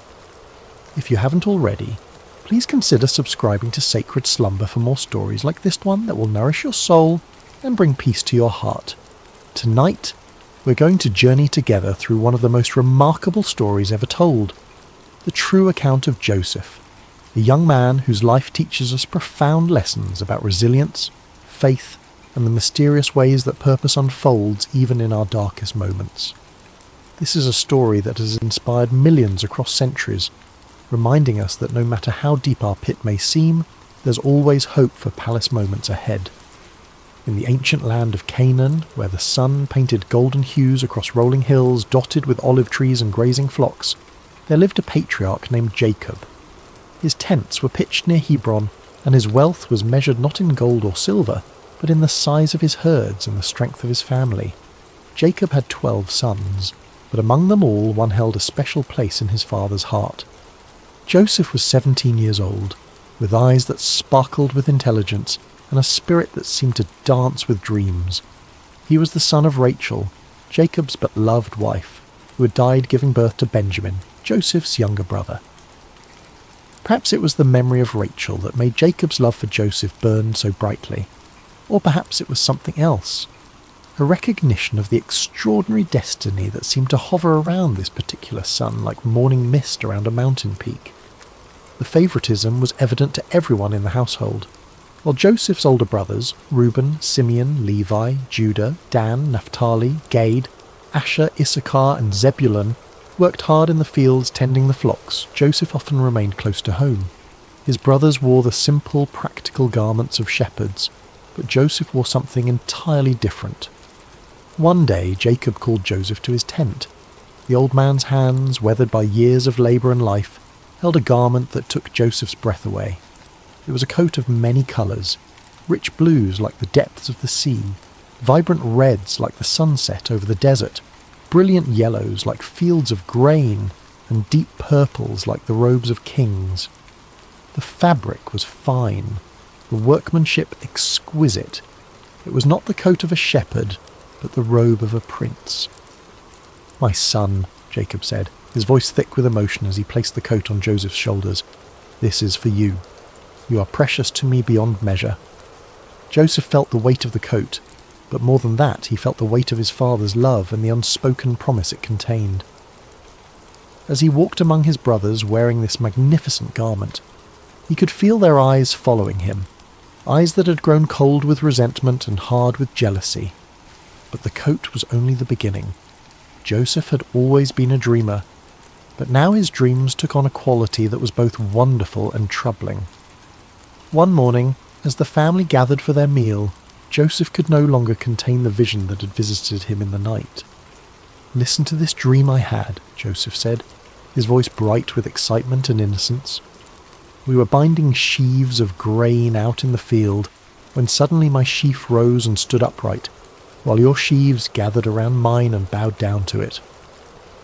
S1: If you haven't already, please consider subscribing to Sacred Slumber for more stories like this one that will nourish your soul and bring peace to your heart. Tonight, we're going to journey together through one of the most remarkable stories ever told, the true account of Joseph, a young man whose life teaches us profound lessons about resilience, faith, and the mysterious ways that purpose unfolds even in our darkest moments. This is a story that has inspired millions across centuries, reminding us that no matter how deep our pit may seem, there's always hope for palace moments ahead. In the ancient land of Canaan, where the sun painted golden hues across rolling hills dotted with olive trees and grazing flocks, there lived a patriarch named Jacob. His tents were pitched near Hebron, and his wealth was measured not in gold or silver, but in the size of his herds and the strength of his family. Jacob had 12 sons, but among them all one held a special place in his father's heart. Joseph was 17 years old, with eyes that sparkled with intelligence and a spirit that seemed to dance with dreams. He was the son of Rachel, Jacob's beloved wife, who had died giving birth to Benjamin, Joseph's younger brother. Perhaps it was the memory of Rachel that made Jacob's love for Joseph burn so brightly. Or perhaps it was something else. A recognition of the extraordinary destiny that seemed to hover around this particular son like morning mist around a mountain peak. The favouritism was evident to everyone in the household. While Joseph's older brothers, Reuben, Simeon, Levi, Judah, Dan, Naphtali, Gad, Asher, Issachar and Zebulun, worked hard in the fields tending the flocks, Joseph often remained close to home. His brothers wore the simple, practical garments of shepherds, but Joseph wore something entirely different. One day Jacob called Joseph to his tent. The old man's hands, weathered by years of labour and life, held a garment that took Joseph's breath away. It was a coat of many colours, rich blues like the depths of the sea, vibrant reds like the sunset over the desert, brilliant yellows like fields of grain, and deep purples like the robes of kings. The fabric was fine, the workmanship exquisite. It was not the coat of a shepherd, but the robe of a prince. "My son," Jacob said, his voice thick with emotion as he placed the coat on Joseph's shoulders, "this is for you. You are precious to me beyond measure." Joseph felt the weight of the coat, but more than that, he felt the weight of his father's love and the unspoken promise it contained. As he walked among his brothers wearing this magnificent garment, he could feel their eyes following him, eyes that had grown cold with resentment and hard with jealousy. But the coat was only the beginning. Joseph had always been a dreamer, but now his dreams took on a quality that was both wonderful and troubling. One morning, as the family gathered for their meal, Joseph could no longer contain the vision that had visited him in the night. "Listen to this dream I had," Joseph said, his voice bright with excitement and innocence. "We were binding sheaves of grain out in the field, when suddenly my sheaf rose and stood upright, while your sheaves gathered around mine and bowed down to it."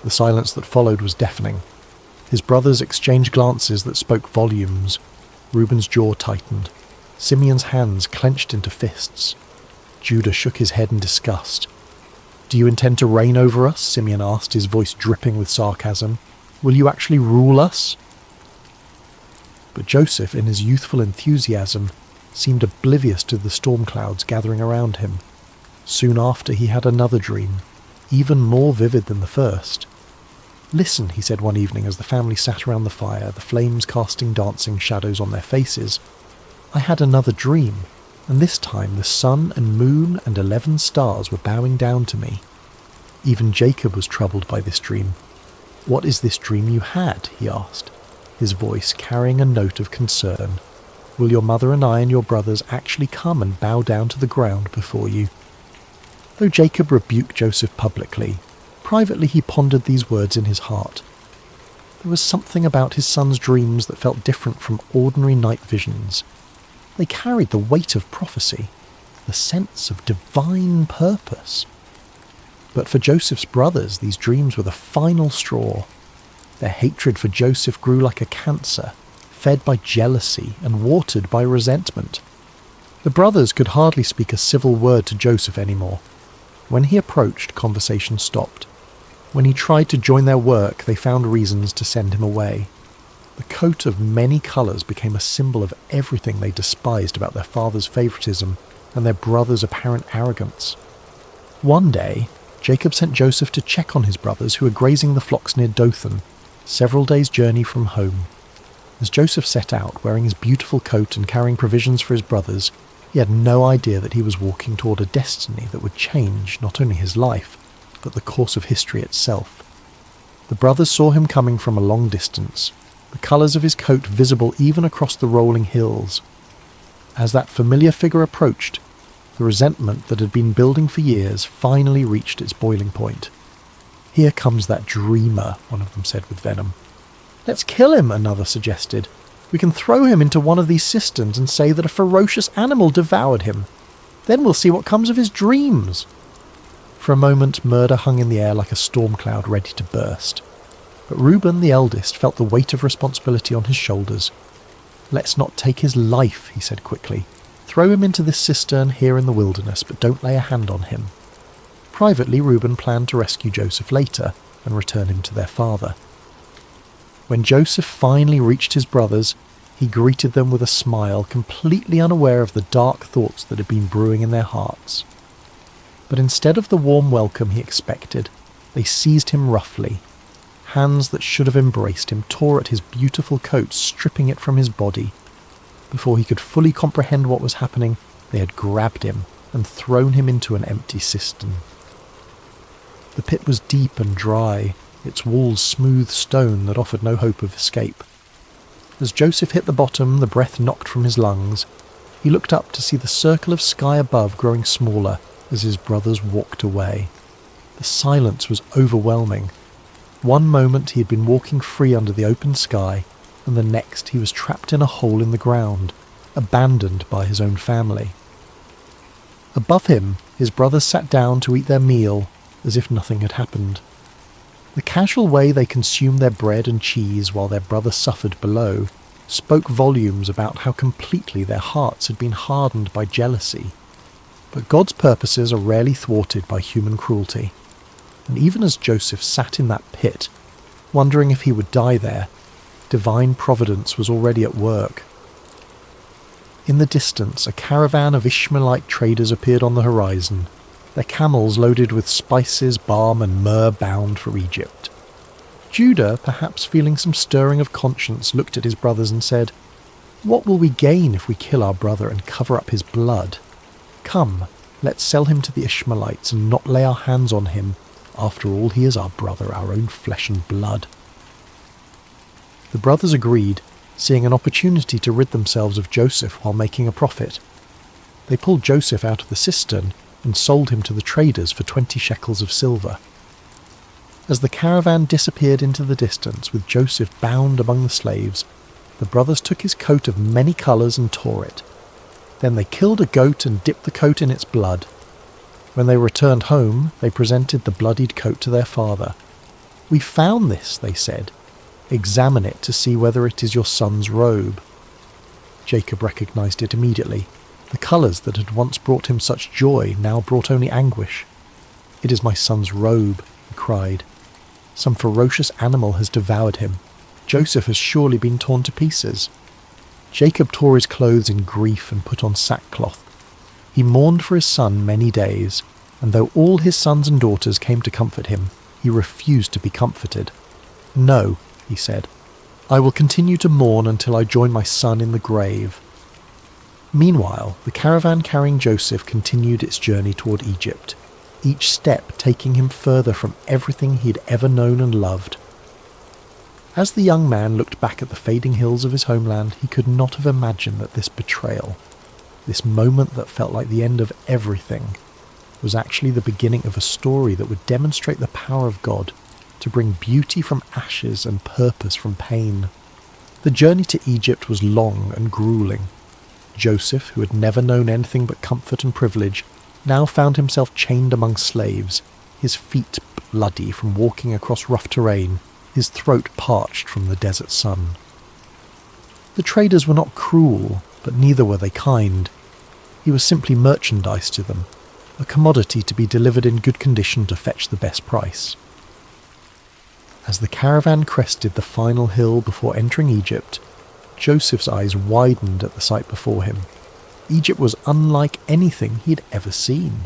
S1: The silence that followed was deafening. His brothers exchanged glances that spoke volumes. Reuben's jaw tightened. Simeon's hands clenched into fists. Judah shook his head in disgust. "Do you intend to reign over us?" Simeon asked, his voice dripping with sarcasm. "Will you actually rule us?" But Joseph, in his youthful enthusiasm, seemed oblivious to the storm clouds gathering around him. Soon after he had another dream, even more vivid than the first. "Listen," he said one evening as the family sat around the fire, the flames casting dancing shadows on their faces. "I had another dream, and this time the sun and moon and 11 stars were bowing down to me." Even Jacob was troubled by this dream. "What is this dream you had?" he asked, his voice carrying a note of concern. "Will your mother and I and your brothers actually come and bow down to the ground before you?" Though Jacob rebuked Joseph publicly, privately he pondered these words in his heart. There was something about his son's dreams that felt different from ordinary night visions. They carried the weight of prophecy, the sense of divine purpose. But for Joseph's brothers, these dreams were the final straw. Their hatred for Joseph grew like a cancer, fed by jealousy and watered by resentment. The brothers could hardly speak a civil word to Joseph anymore. When he approached, conversation stopped. When he tried to join their work, they found reasons to send him away. The coat of many colours became a symbol of everything they despised about their father's favouritism and their brother's apparent arrogance. One day, Jacob sent Joseph to check on his brothers who were grazing the flocks near Dothan, several days' journey from home. As Joseph set out, wearing his beautiful coat and carrying provisions for his brothers, he had no idea that he was walking toward a destiny that would change not only his life, but the course of history itself. The brothers saw him coming from a long distance, the colours of his coat visible even across the rolling hills. As that familiar figure approached, the resentment that had been building for years finally reached its boiling point. "Here comes that dreamer," one of them said with venom. "Let's kill him," another suggested. "We can throw him into one of these cisterns and say that a ferocious animal devoured him. Then we'll see what comes of his dreams." For a moment, murder hung in the air like a storm cloud ready to burst. But Reuben, the eldest, felt the weight of responsibility on his shoulders. "Let's not take his life," he said quickly. "Throw him into this cistern here in the wilderness, but don't lay a hand on him. Privately, Reuben planned to rescue Joseph later and return him to their father. When Joseph finally reached his brothers, he greeted them with a smile, completely unaware of the dark thoughts that had been brewing in their hearts. But instead of the warm welcome he expected, they seized him roughly. Hands that should have embraced him tore at his beautiful coat, stripping it from his body. Before he could fully comprehend what was happening, they had grabbed him and thrown him into an empty cistern. The pit was deep and dry, its walls smooth stone that offered no hope of escape. As Joseph hit the bottom, the breath knocked from his lungs. He looked up to see the circle of sky above growing smaller as his brothers walked away. The silence was overwhelming. One moment he had been walking free under the open sky, and the next he was trapped in a hole in the ground, abandoned by his own family. Above him, his brothers sat down to eat their meal, as if nothing had happened. The casual way they consumed their bread and cheese while their brother suffered below spoke volumes about how completely their hearts had been hardened by jealousy. But God's purposes are rarely thwarted by human cruelty, and even as Joseph sat in that pit, wondering if he would die there, divine providence was already at work. In the distance, a caravan of Ishmaelite traders appeared on the horizon, their camels loaded with spices, balm and myrrh bound for Egypt. Judah, perhaps feeling some stirring of conscience, looked at his brothers and said, "What will we gain if we kill our brother and cover up his blood? Come, let's sell him to the Ishmaelites and not lay our hands on him. After all, he is our brother, our own flesh and blood." The brothers agreed, seeing an opportunity to rid themselves of Joseph while making a profit. They pulled Joseph out of the cistern and sold him to the traders for 20 shekels of silver. As the caravan disappeared into the distance with Joseph bound among the slaves, the brothers took his coat of many colours and tore it. Then they killed a goat and dipped the coat in its blood. When they returned home, they presented the bloodied coat to their father. "We found this," they said. "Examine it to see whether it is your son's robe." Jacob recognized it immediately. The colours that had once brought him such joy now brought only anguish. "It is my son's robe," he cried. "Some ferocious animal has devoured him. Joseph has surely been torn to pieces." Jacob tore his clothes in grief and put on sackcloth. He mourned for his son many days, and though all his sons and daughters came to comfort him, he refused to be comforted. "No," he said, "I will continue to mourn until I join my son in the grave." Meanwhile, the caravan carrying Joseph continued its journey toward Egypt, each step taking him further from everything he had ever known and loved. As the young man looked back at the fading hills of his homeland, he could not have imagined that this betrayal, this moment that felt like the end of everything, was actually the beginning of a story that would demonstrate the power of God to bring beauty from ashes and purpose from pain. The journey to Egypt was long and grueling. Joseph, who had never known anything but comfort and privilege, now found himself chained among slaves, his feet bloody from walking across rough terrain, his throat parched from the desert sun. The traders were not cruel, but neither were they kind. He was simply merchandise to them, a commodity to be delivered in good condition to fetch the best price. As the caravan crested the final hill before entering Egypt, Joseph's eyes widened at the sight before him. Egypt was unlike anything he had ever seen.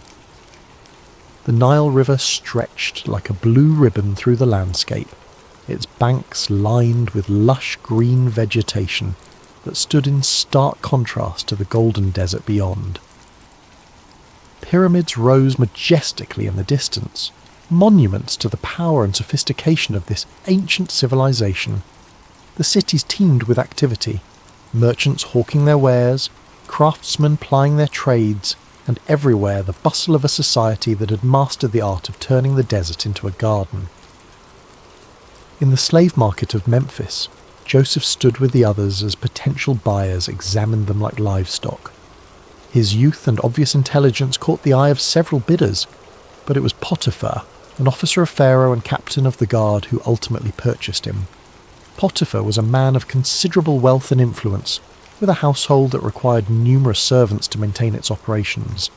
S1: The Nile River stretched like a blue ribbon through the landscape, its banks lined with lush green vegetation that stood in stark contrast to the golden desert beyond. Pyramids rose majestically in the distance, monuments to the power and sophistication of this ancient civilization. The cities teemed with activity, merchants hawking their wares, craftsmen plying their trades, and everywhere the bustle of a society that had mastered the art of turning the desert into a garden. In the slave market of Memphis, Joseph stood with the others as potential buyers examined them like livestock. His youth and obvious intelligence caught the eye of several bidders, but it was Potiphar, an officer of Pharaoh and captain of the guard, who ultimately purchased him. Potiphar was a man of considerable wealth and influence, with a household that required numerous servants to maintain its operations.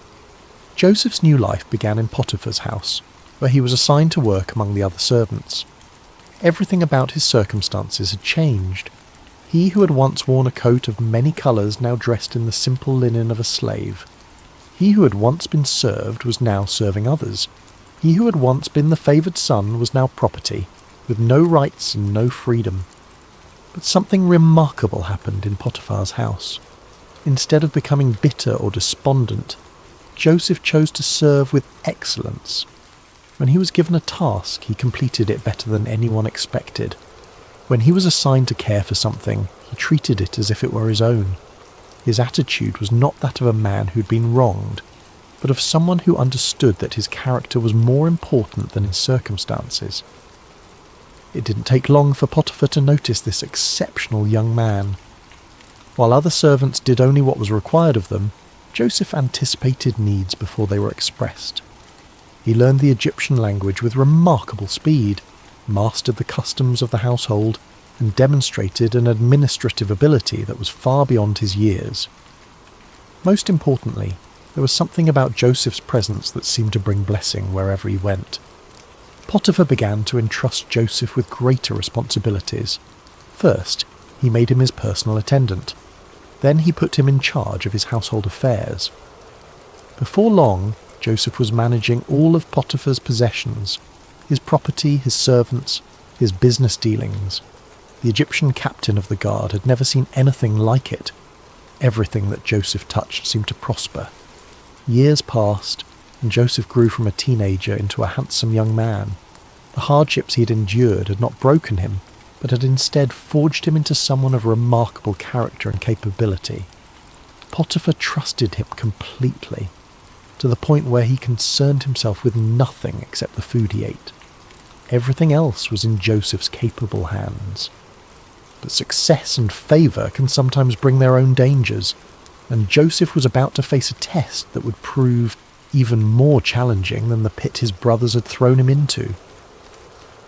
S1: Joseph's new life began in Potiphar's house, where he was assigned to work among the other servants. Everything about his circumstances had changed. He who had once worn a coat of many colours now dressed in the simple linen of a slave. He who had once been served was now serving others. He who had once been the favoured son was now property, with no rights and no freedom. But something remarkable happened in Potiphar's house. Instead of becoming bitter or despondent, Joseph chose to serve with excellence. When he was given a task, he completed it better than anyone expected. When he was assigned to care for something, he treated it as if it were his own. His attitude was not that of a man who'd been wronged, but of someone who understood that his character was more important than his circumstances. It didn't take long for Potiphar to notice this exceptional young man. While other servants did only what was required of them, Joseph anticipated needs before they were expressed. He learned the Egyptian language with remarkable speed, mastered the customs of the household, and demonstrated an administrative ability that was far beyond his years. Most importantly, there was something about Joseph's presence that seemed to bring blessing wherever he went. Potiphar began to entrust Joseph with greater responsibilities. First, he made him his personal attendant. Then he put him in charge of his household affairs. Before long, Joseph was managing all of Potiphar's possessions, his property, his servants, his business dealings. The Egyptian captain of the guard had never seen anything like it. Everything that Joseph touched seemed to prosper. Years passed, and Joseph grew from a teenager into a handsome young man. The hardships he had endured had not broken him, but had instead forged him into someone of remarkable character and capability. Potiphar trusted him completely, to the point where he concerned himself with nothing except the food he ate. Everything else was in Joseph's capable hands. But success and favour can sometimes bring their own dangers, and Joseph was about to face a test that would prove even more challenging than the pit his brothers had thrown him into.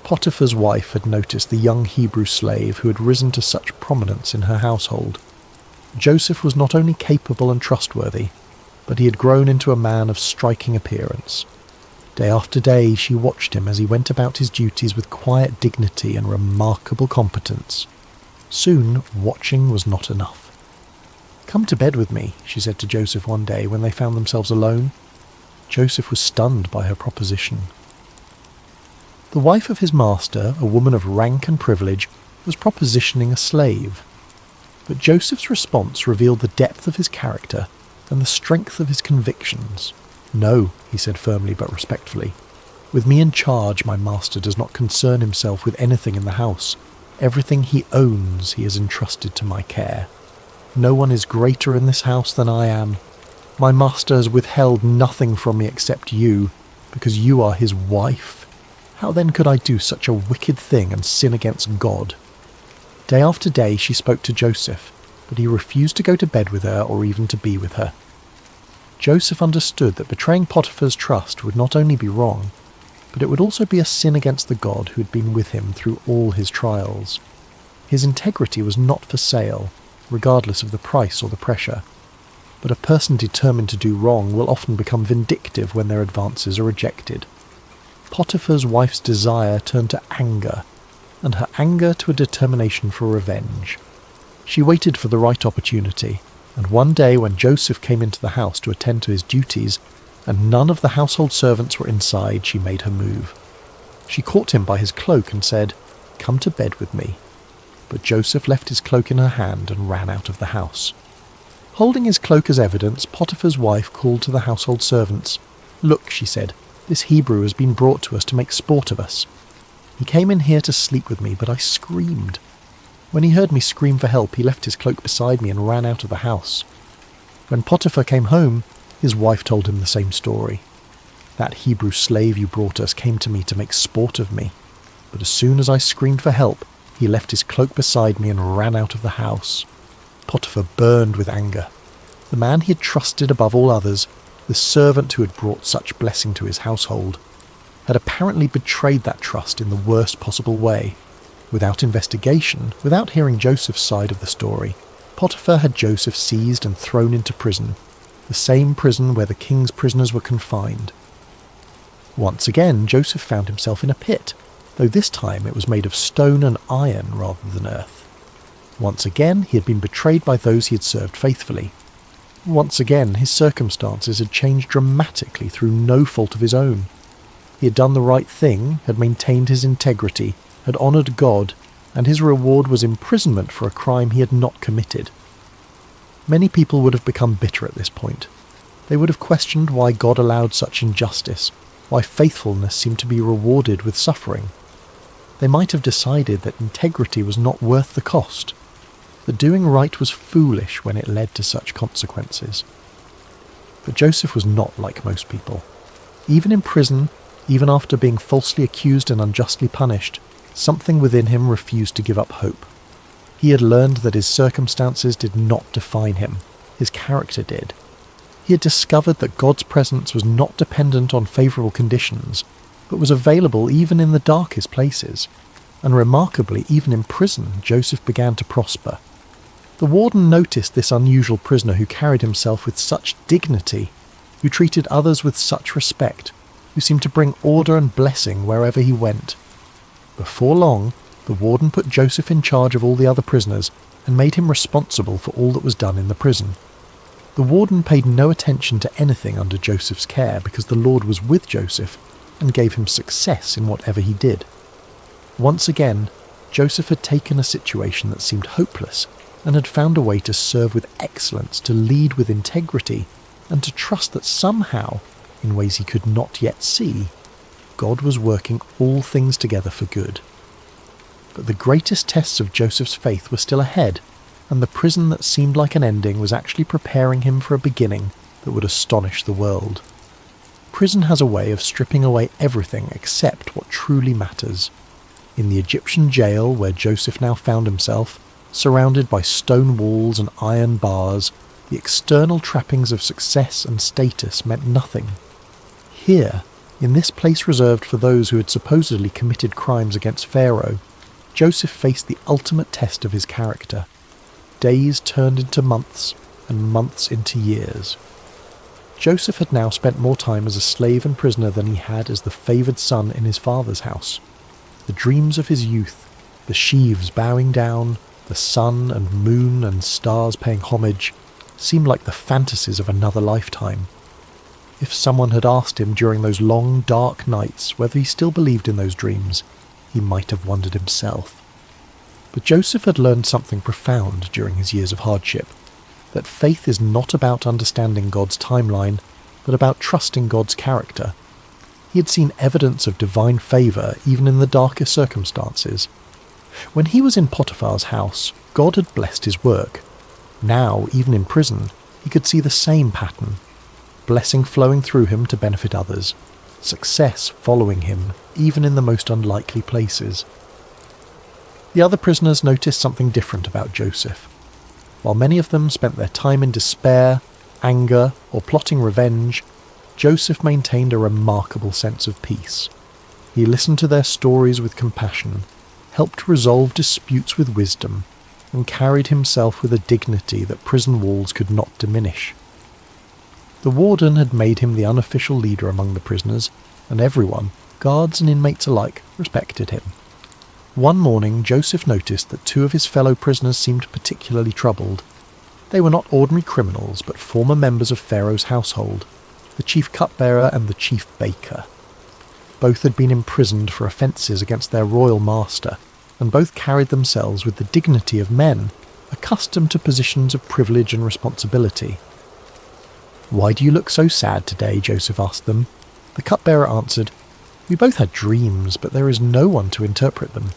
S1: Potiphar's wife had noticed the young Hebrew slave who had risen to such prominence in her household. Joseph was not only capable and trustworthy, but he had grown into a man of striking appearance. Day after day she watched him as he went about his duties with quiet dignity and remarkable competence. Soon, watching was not enough. "Come to bed with me," she said to Joseph one day when they found themselves alone. Joseph was stunned by her proposition. The wife of his master, a woman of rank and privilege, was propositioning a slave. But Joseph's response revealed the depth of his character and the strength of his convictions. "No," he said firmly but respectfully. "With me in charge, my master does not concern himself with anything in the house. Everything he owns he has entrusted to my care. No one is greater in this house than I am. My master has withheld nothing from me except you, because you are his wife. How then could I do such a wicked thing and sin against God?" Day after day she spoke to Joseph, but he refused to go to bed with her or even to be with her. Joseph understood that betraying Potiphar's trust would not only be wrong, but it would also be a sin against the God who had been with him through all his trials. His integrity was not for sale, regardless of the price or the pressure. But a person determined to do wrong will often become vindictive when their advances are rejected. Potiphar's wife's desire turned to anger, and her anger to a determination for revenge. She waited for the right opportunity, and one day when Joseph came into the house to attend to his duties, and none of the household servants were inside, she made her move. She caught him by his cloak and said, "Come to bed with me." But Joseph left his cloak in her hand and ran out of the house. Holding his cloak as evidence, Potiphar's wife called to the household servants. "Look," she said, "this Hebrew has been brought to us to make sport of us. He came in here to sleep with me, but I screamed. When he heard me scream for help, he left his cloak beside me and ran out of the house. When Potiphar came home, his wife told him the same story. That Hebrew slave you brought us came to me to make sport of me, but as soon as I screamed for help, he left his cloak beside me and ran out of the house." Potiphar burned with anger. The man he had trusted above all others, the servant who had brought such blessing to his household, had apparently betrayed that trust in the worst possible way. Without investigation, without hearing Joseph's side of the story, Potiphar had Joseph seized and thrown into prison. the same prison where the king's prisoners were confined. Once again, Joseph found himself in a pit, though this time it was made of stone and iron rather than earth. Once again, he had been betrayed by those he had served faithfully. Once again, his circumstances had changed dramatically through no fault of his own. He had done the right thing, had maintained his integrity, had honoured God, and his reward was imprisonment for a crime he had not committed. Many people would have become bitter at this point. They would have questioned why God allowed such injustice, why faithfulness seemed to be rewarded with suffering. They might have decided that integrity was not worth the cost, that doing right was foolish when it led to such consequences. But Joseph was not like most people. Even in prison, even after being falsely accused and unjustly punished, something within him refused to give up hope. He had learned that his circumstances did not define him, his character did. He had discovered that God's presence was not dependent on favourable conditions, but was available even in the darkest places. And remarkably, even in prison, Joseph began to prosper. The warden noticed this unusual prisoner who carried himself with such dignity, who treated others with such respect, who seemed to bring order and blessing wherever he went. Before long, the warden put Joseph in charge of all the other prisoners and made him responsible for all that was done in the prison. The warden paid no attention to anything under Joseph's care because the Lord was with Joseph and gave him success in whatever he did. Once again, Joseph had taken a situation that seemed hopeless and had found a way to serve with excellence, to lead with integrity, and to trust that somehow, in ways he could not yet see, God was working all things together for good. But the greatest tests of Joseph's faith were still ahead, and the prison that seemed like an ending was actually preparing him for a beginning that would astonish the world. Prison has a way of stripping away everything except what truly matters. In the Egyptian jail where Joseph now found himself, surrounded by stone walls and iron bars, the external trappings of success and status meant nothing. Here, in this place reserved for those who had supposedly committed crimes against Pharaoh, Joseph faced the ultimate test of his character. Days turned into months, and months into years. Joseph had now spent more time as a slave and prisoner than he had as the favoured son in his father's house. The dreams of his youth, the sheaves bowing down, the sun and moon and stars paying homage, seemed like the fantasies of another lifetime. If someone had asked him during those long, dark nights whether he still believed in those dreams, he might have wondered himself. But Joseph had learned something profound during his years of hardship, that faith is not about understanding God's timeline, but about trusting God's character. He had seen evidence of divine favour even in the darkest circumstances. When he was in Potiphar's house, God had blessed his work. Now, even in prison, he could see the same pattern. Blessing flowing through him to benefit others. Success following him, even in the most unlikely places. The other prisoners noticed something different about Joseph. While many of them spent their time in despair, anger, or plotting revenge, Joseph maintained a remarkable sense of peace. He listened to their stories with compassion, helped resolve disputes with wisdom, and carried himself with a dignity that prison walls could not diminish. The warden had made him the unofficial leader among the prisoners, and everyone, guards and inmates alike, respected him. One morning, Joseph noticed that two of his fellow prisoners seemed particularly troubled. They were not ordinary criminals, but former members of Pharaoh's household, the chief cupbearer and the chief baker. Both had been imprisoned for offences against their royal master, and both carried themselves with the dignity of men, accustomed to positions of privilege and responsibility. "Why do you look so sad today?" Joseph asked them. The cupbearer answered, "We both had dreams, but there is no one to interpret them."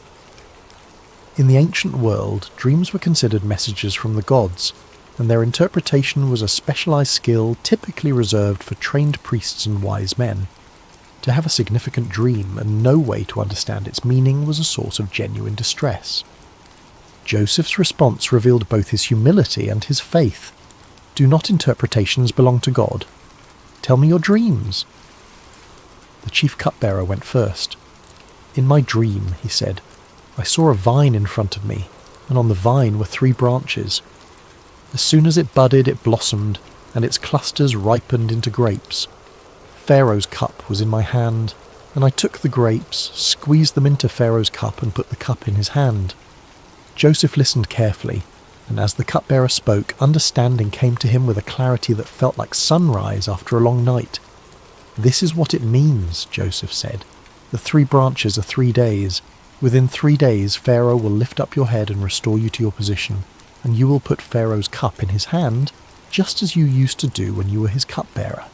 S1: In the ancient world, dreams were considered messages from the gods, and their interpretation was a specialized skill typically reserved for trained priests and wise men. To have a significant dream and no way to understand its meaning was a source of genuine distress. Joseph's response revealed both his humility and his faith. "Do not interpretations belong to God? Tell me your dreams." The chief cupbearer went first. "In my dream," he said, "I saw a vine in front of me, and on the vine were 3 branches. As soon as it budded, it blossomed, and its clusters ripened into grapes. Pharaoh's cup was in my hand, and I took the grapes, squeezed them into Pharaoh's cup, and put the cup in his hand. Joseph listened carefully, and as the cupbearer spoke, understanding came to him with a clarity that felt like sunrise after a long night. "This is what it means," Joseph said. "The 3 branches are 3 days. Within 3 days Pharaoh will lift up your head and restore you to your position, and you will put Pharaoh's cup in his hand, just as you used to do when you were his cupbearer."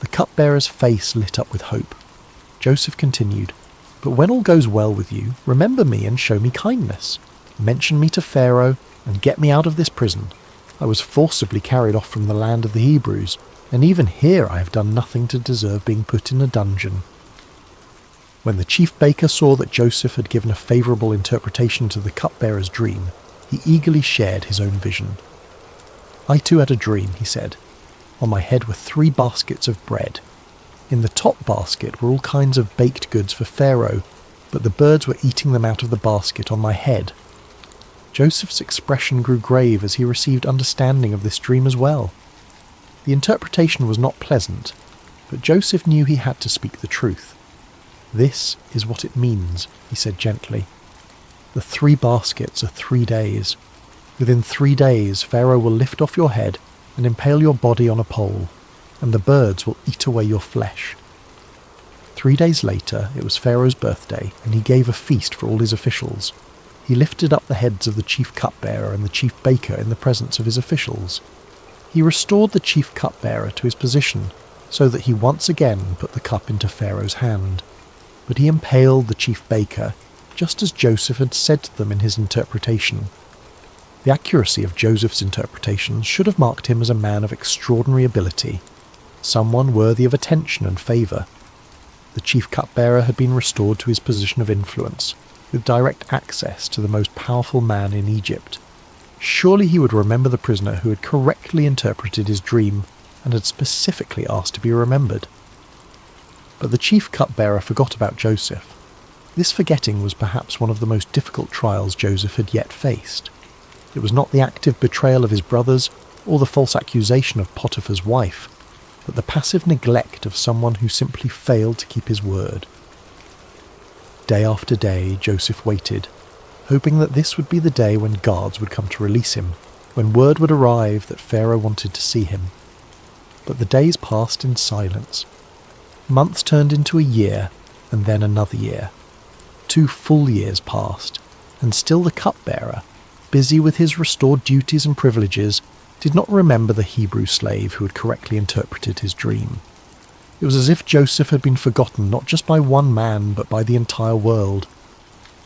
S1: The cupbearer's face lit up with hope. Joseph continued, "But when all goes well with you, remember me and show me kindness. Mention me to Pharaoh and get me out of this prison. I was forcibly carried off from the land of the Hebrews, and even here I have done nothing to deserve being put in a dungeon." When the chief baker saw that Joseph had given a favourable interpretation to the cupbearer's dream, he eagerly shared his own vision. "I too had a dream," he said. "On my head were 3 baskets of bread. In the top basket were all kinds of baked goods for Pharaoh, but the birds were eating them out of the basket on my head." Joseph's expression grew grave as he received understanding of this dream as well. The interpretation was not pleasant, but Joseph knew he had to speak the truth. "This is what it means," he said gently. "The 3 baskets are 3 days. Within 3 days Pharaoh will lift off your head and impale your body on a pole, and the birds will eat away your flesh." 3 days later it was Pharaoh's birthday, and he gave a feast for all his officials. He lifted up the heads of the chief cupbearer and the chief baker in the presence of his officials. He restored the chief cupbearer to his position, so that he once again put the cup into Pharaoh's hand. But he impaled the chief baker, just as Joseph had said to them in his interpretation. The accuracy of Joseph's interpretation should have marked him as a man of extraordinary ability, someone worthy of attention and favour. The chief cupbearer had been restored to his position of influence, with direct access to the most powerful man in Egypt. Surely he would remember the prisoner who had correctly interpreted his dream and had specifically asked to be remembered. But the chief cupbearer forgot about Joseph. This forgetting was perhaps one of the most difficult trials Joseph had yet faced. It was not the active betrayal of his brothers or the false accusation of Potiphar's wife, but the passive neglect of someone who simply failed to keep his word. Day after day Joseph waited, hoping that this would be the day when guards would come to release him, when word would arrive that Pharaoh wanted to see him. But the days passed in silence. Months turned into a year, and then another year. 2 full years passed, and still the cupbearer, busy with his restored duties and privileges, did not remember the Hebrew slave who had correctly interpreted his dream. It was as if Joseph had been forgotten not just by one man, but by the entire world.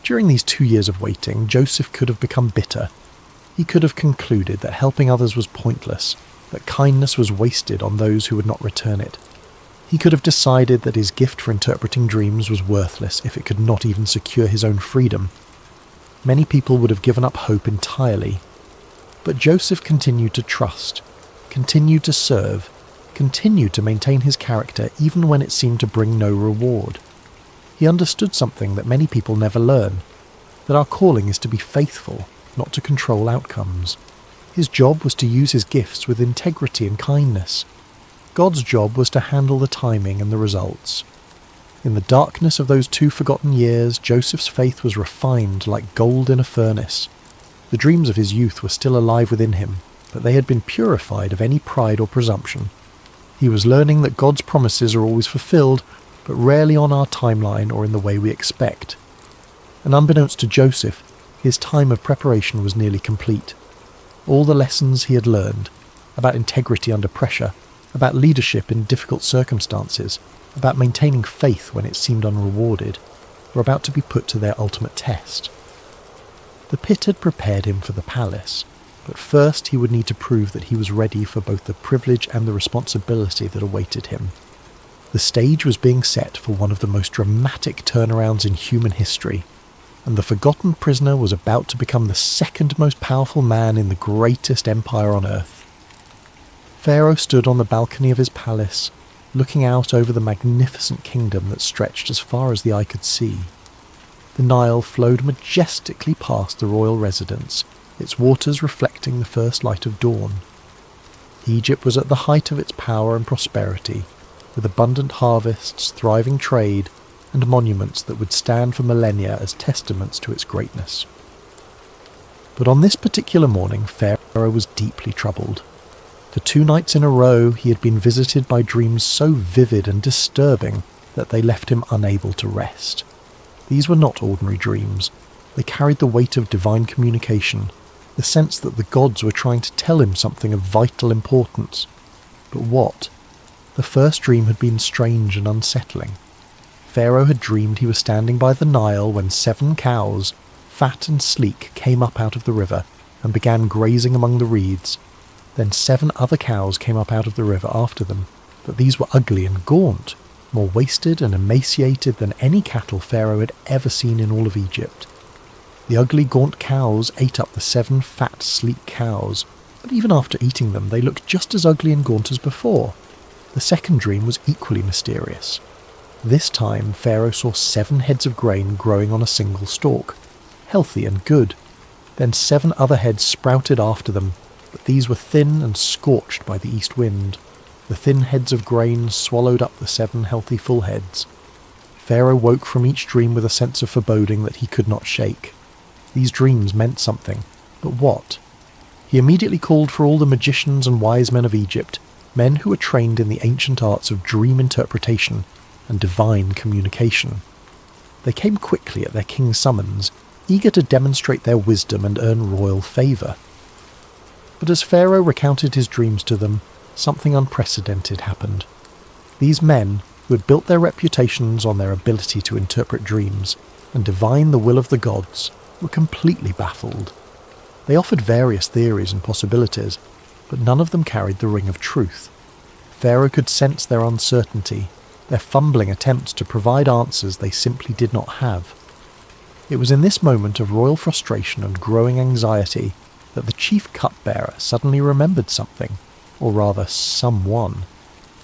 S1: During these 2 years of waiting, Joseph could have become bitter. He could have concluded that helping others was pointless, that kindness was wasted on those who would not return it. He could have decided that his gift for interpreting dreams was worthless if it could not even secure his own freedom. Many people would have given up hope entirely. But Joseph continued to trust, continued to serve, continued to maintain his character even when it seemed to bring no reward. He understood something that many people never learn, that our calling is to be faithful, not to control outcomes. His job was to use his gifts with integrity and kindness. God's job was to handle the timing and the results. In the darkness of those 2 forgotten years, Joseph's faith was refined like gold in a furnace. The dreams of his youth were still alive within him, but they had been purified of any pride or presumption. He was learning that God's promises are always fulfilled, but rarely on our timeline or in the way we expect. And unbeknownst to Joseph, his time of preparation was nearly complete. All the lessons he had learned, about integrity under pressure, about leadership in difficult circumstances, about maintaining faith when it seemed unrewarded, were about to be put to their ultimate test. The pit had prepared him for the palace, but first he would need to prove that he was ready for both the privilege and the responsibility that awaited him. The stage was being set for one of the most dramatic turnarounds in human history, and the forgotten prisoner was about to become the second most powerful man in the greatest empire on earth. Pharaoh stood on the balcony of his palace, looking out over the magnificent kingdom that stretched as far as the eye could see. The Nile flowed majestically past the royal residence, its waters reflecting the first light of dawn. Egypt was at the height of its power and prosperity, with abundant harvests, thriving trade, and monuments that would stand for millennia as testaments to its greatness. But on this particular morning, Pharaoh was deeply troubled. For 2 nights in a row he had been visited by dreams so vivid and disturbing that they left him unable to rest. These were not ordinary dreams. They carried the weight of divine communication, the sense that the gods were trying to tell him something of vital importance. But what? The first dream had been strange and unsettling. Pharaoh had dreamed he was standing by the Nile when 7 cows, fat and sleek, came up out of the river and began grazing among the reeds. Then 7 other cows came up out of the river after them, but these were ugly and gaunt, more wasted and emaciated than any cattle Pharaoh had ever seen in all of Egypt. The ugly, gaunt cows ate up the 7 fat, sleek cows, but even after eating them they looked just as ugly and gaunt as before. The second dream was equally mysterious. This time Pharaoh saw 7 heads of grain growing on a single stalk, healthy and good. Then 7 other heads sprouted after them, but these were thin and scorched by the east wind. The thin heads of grain swallowed up the 7 healthy full heads. Pharaoh woke from each dream with a sense of foreboding that he could not shake. These dreams meant something, but what? He immediately called for all the magicians and wise men of Egypt, men who were trained in the ancient arts of dream interpretation and divine communication. They came quickly at their king's summons, eager to demonstrate their wisdom and earn royal favour. But as Pharaoh recounted his dreams to them, something unprecedented happened. These men, who had built their reputations on their ability to interpret dreams and divine the will of the gods, were completely baffled. They offered various theories and possibilities, but none of them carried the ring of truth. Pharaoh could sense their uncertainty, their fumbling attempts to provide answers they simply did not have. It was in this moment of royal frustration and growing anxiety that the chief cupbearer suddenly remembered something, or rather someone,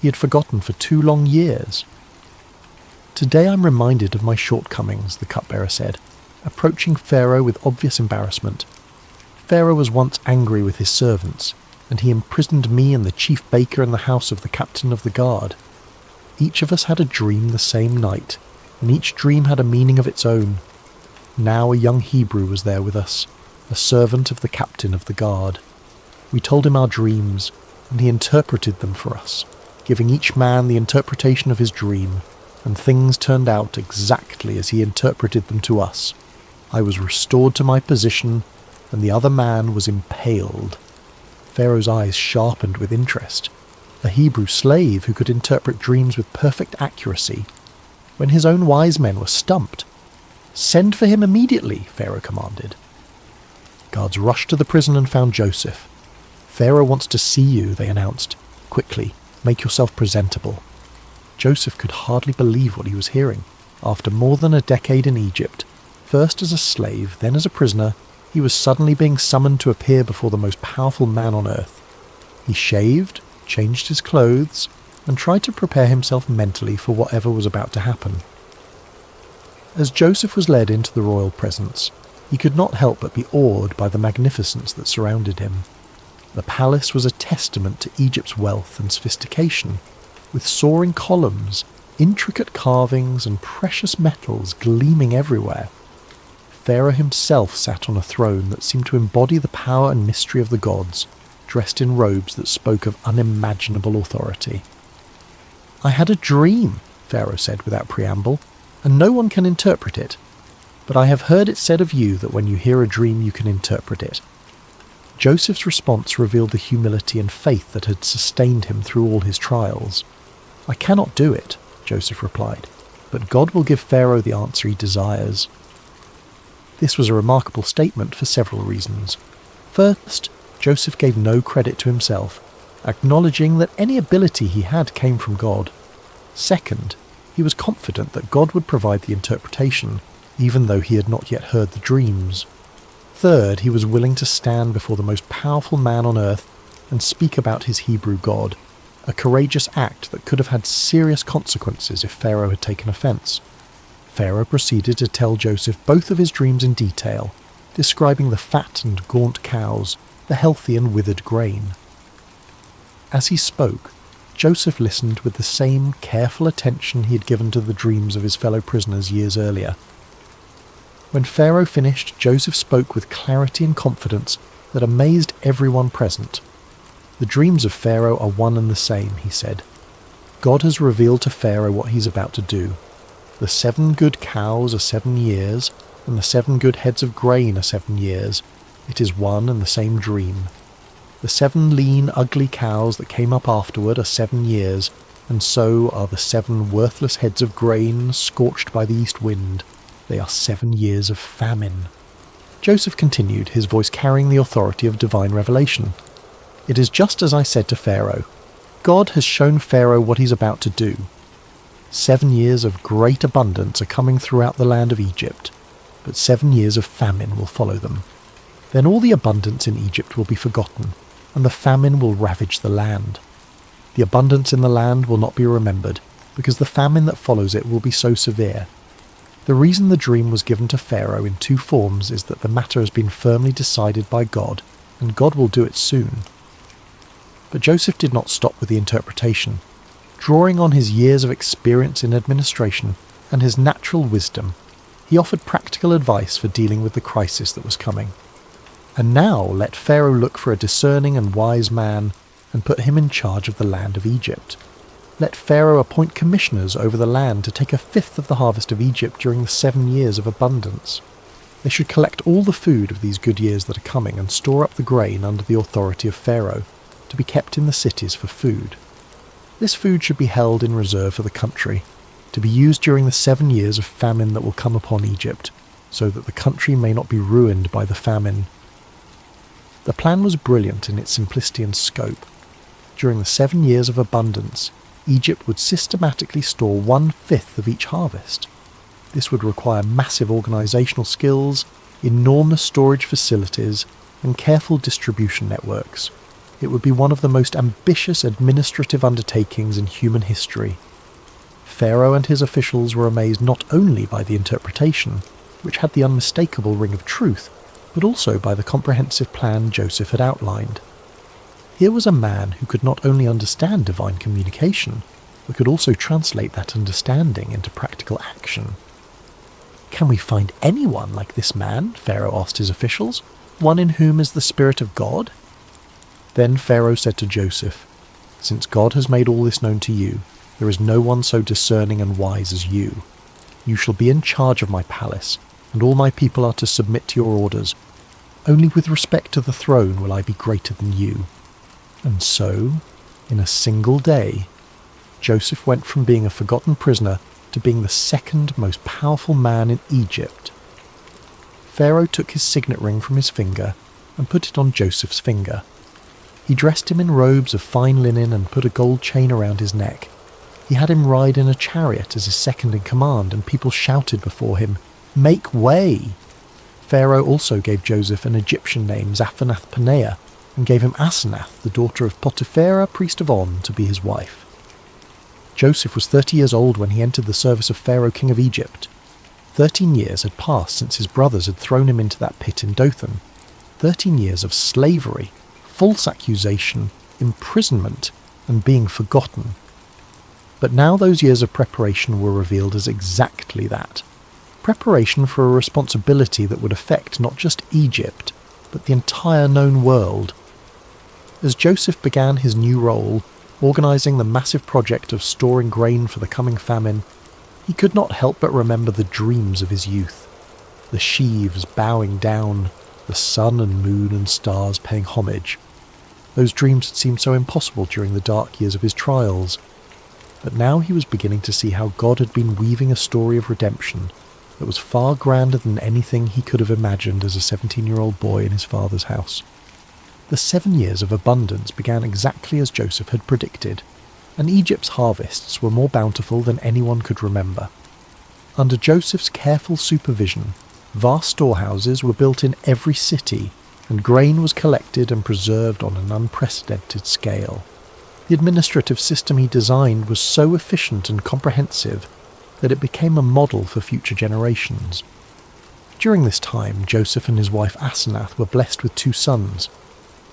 S1: he had forgotten for 2 long years. "Today I'm reminded of my shortcomings," the cupbearer said, approaching Pharaoh with obvious embarrassment. "Pharaoh was once angry with his servants, and he imprisoned me and the chief baker in the house of the captain of the guard. Each of us had a dream the same night, and each dream had a meaning of its own. Now a young Hebrew was there with us, a servant of the captain of the guard. We told him our dreams, and he interpreted them for us, giving each man the interpretation of his dream, and things turned out exactly as he interpreted them to us. I was restored to my position, and the other man was impaled." Pharaoh's eyes sharpened with interest. A Hebrew slave who could interpret dreams with perfect accuracy, when his own wise men were stumped. "Send for him immediately," Pharaoh commanded. Guards rushed to the prison and found Joseph. "Pharaoh wants to see you," they announced. "Quickly, make yourself presentable." Joseph could hardly believe what he was hearing. After more than a decade in Egypt, first as a slave, then as a prisoner, he was suddenly being summoned to appear before the most powerful man on earth. He shaved, changed his clothes, and tried to prepare himself mentally for whatever was about to happen. As Joseph was led into the royal presence, he could not help but be awed by the magnificence that surrounded him. The palace was a testament to Egypt's wealth and sophistication, with soaring columns, intricate carvings, and precious metals gleaming everywhere. Pharaoh himself sat on a throne that seemed to embody the power and mystery of the gods, dressed in robes that spoke of unimaginable authority. "I had a dream," Pharaoh said without preamble, "and no one can interpret it. But I have heard it said of you that when you hear a dream you can interpret it." Joseph's response revealed the humility and faith that had sustained him through all his trials. "I cannot do it," Joseph replied, "but God will give Pharaoh the answer he desires." This was a remarkable statement for several reasons. First, Joseph gave no credit to himself, acknowledging that any ability he had came from God. Second, he was confident that God would provide the interpretation, even though he had not yet heard the dreams. Third, he was willing to stand before the most powerful man on earth and speak about his Hebrew God, a courageous act that could have had serious consequences if Pharaoh had taken offense. Pharaoh proceeded to tell Joseph both of his dreams in detail, describing the fat and gaunt cows, the healthy and withered grain. As he spoke, Joseph listened with the same careful attention he had given to the dreams of his fellow prisoners years earlier. When Pharaoh finished, Joseph spoke with clarity and confidence that amazed everyone present. "The dreams of Pharaoh are one and the same," he said. "God has revealed to Pharaoh what he's about to do. The 7 good cows are 7 years, and the 7 good heads of grain are 7 years. It is one and the same dream. The 7 lean, ugly cows that came up afterward are 7 years, and so are the 7 worthless heads of grain scorched by the east wind. They are 7 years of famine." Joseph continued, his voice carrying the authority of divine revelation. "It is just as I said to Pharaoh. God has shown Pharaoh what he's about to do. 7 years of great abundance are coming throughout the land of Egypt, but 7 years of famine will follow them. Then all the abundance in Egypt will be forgotten, and the famine will ravage the land. The abundance in the land will not be remembered, because the famine that follows it will be so severe. The reason the dream was given to Pharaoh in 2 forms is that the matter has been firmly decided by God, and God will do it soon." But Joseph did not stop with the interpretation. Drawing on his years of experience in administration and his natural wisdom, he offered practical advice for dealing with the crisis that was coming. "And now let Pharaoh look for a discerning and wise man and put him in charge of the land of Egypt. Let Pharaoh appoint commissioners over the land to take 1/5 of the harvest of Egypt during the 7 years of abundance. They should collect all the food of these good years that are coming and store up the grain under the authority of Pharaoh, to be kept in the cities for food. This food should be held in reserve for the country, to be used during the 7 years of famine that will come upon Egypt, so that the country may not be ruined by the famine." The plan was brilliant in its simplicity and scope. During the 7 years of abundance, Egypt would systematically store 1/5 of each harvest. This would require massive organisational skills, enormous storage facilities, and careful distribution networks. It would be one of the most ambitious administrative undertakings in human history. Pharaoh and his officials were amazed not only by the interpretation, which had the unmistakable ring of truth, but also by the comprehensive plan Joseph had outlined. Here was a man who could not only understand divine communication, but could also translate that understanding into practical action. "Can we find anyone like this man?" Pharaoh asked his officials. "One in whom is the Spirit of God?" Then Pharaoh said to Joseph, "Since God has made all this known to you, there is no one so discerning and wise as you. You shall be in charge of my palace, and all my people are to submit to your orders. Only with respect to the throne will I be greater than you." And so, in a single day, Joseph went from being a forgotten prisoner to being the 2nd most powerful man in Egypt. Pharaoh took his signet ring from his finger and put it on Joseph's finger. He dressed him in robes of fine linen and put a gold chain around his neck. He had him ride in a chariot as his second in command, and people shouted before him, "Make way!" Pharaoh also gave Joseph an Egyptian name, Zaphenath-Paneah, and gave him Asenath, the daughter of Potiphera, priest of On, to be his wife. Joseph was 30 years old when he entered the service of Pharaoh, king of Egypt. 13 years had passed since his brothers had thrown him into that pit in Dothan. 13 years of slavery, false accusation, imprisonment, and being forgotten. But now those years of preparation were revealed as exactly that. Preparation for a responsibility that would affect not just Egypt, but the entire known world. As Joseph began his new role, organising the massive project of storing grain for the coming famine, he could not help but remember the dreams of his youth. The sheaves bowing down, the sun and moon and stars paying homage. Those dreams had seemed so impossible during the dark years of his trials. But now he was beginning to see how God had been weaving a story of redemption that was far grander than anything he could have imagined as a 17-year-old boy in his father's house. The 7 years of abundance began exactly as Joseph had predicted, and Egypt's harvests were more bountiful than anyone could remember. Under Joseph's careful supervision, vast storehouses were built in every city, and grain was collected and preserved on an unprecedented scale. The administrative system he designed was so efficient and comprehensive that it became a model for future generations. During this time, Joseph and his wife Asenath were blessed with 2 sons.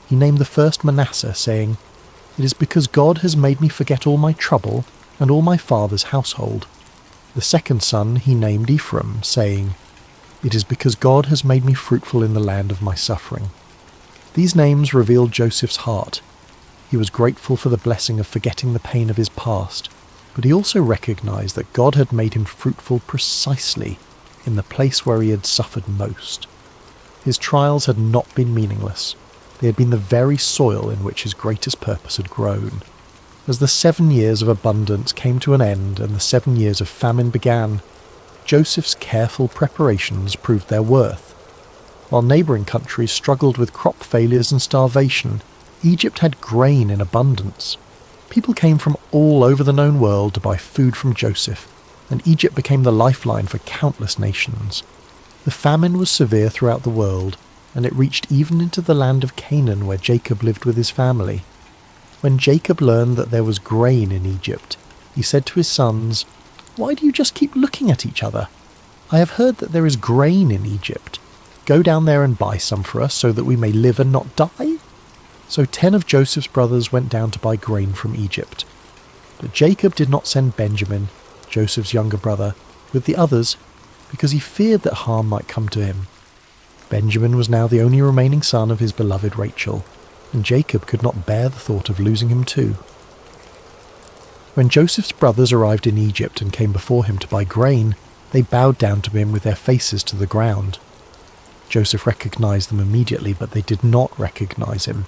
S1: He named the first Manasseh, saying, It is because God has made me forget all my trouble and all my father's household. The second son he named Ephraim, saying, It is because God has made me fruitful in the land of my suffering. These names revealed Joseph's heart. He was grateful for the blessing of forgetting the pain of his past, but he also recognized that God had made him fruitful precisely in the place where he had suffered most. His trials had not been meaningless. They had been the very soil in which his greatest purpose had grown. As the 7 years of abundance came to an end and the 7 years of famine began, Joseph's careful preparations proved their worth. While neighbouring countries struggled with crop failures and starvation, Egypt had grain in abundance. People came from all over the known world to buy food from Joseph, and Egypt became the lifeline for countless nations. The famine was severe throughout the world, and it reached even into the land of Canaan where Jacob lived with his family. When Jacob learned that there was grain in Egypt, he said to his sons, Why do you just keep looking at each other? I have heard that there is grain in Egypt. Go down there and buy some for us so that we may live and not die. So 10 of Joseph's brothers went down to buy grain from Egypt. But Jacob did not send Benjamin, Joseph's younger brother, with the others, because he feared that harm might come to him. Benjamin was now the only remaining son of his beloved Rachel, and Jacob could not bear the thought of losing him too. When Joseph's brothers arrived in Egypt and came before him to buy grain, they bowed down to him with their faces to the ground. Joseph recognized them immediately, but they did not recognize him.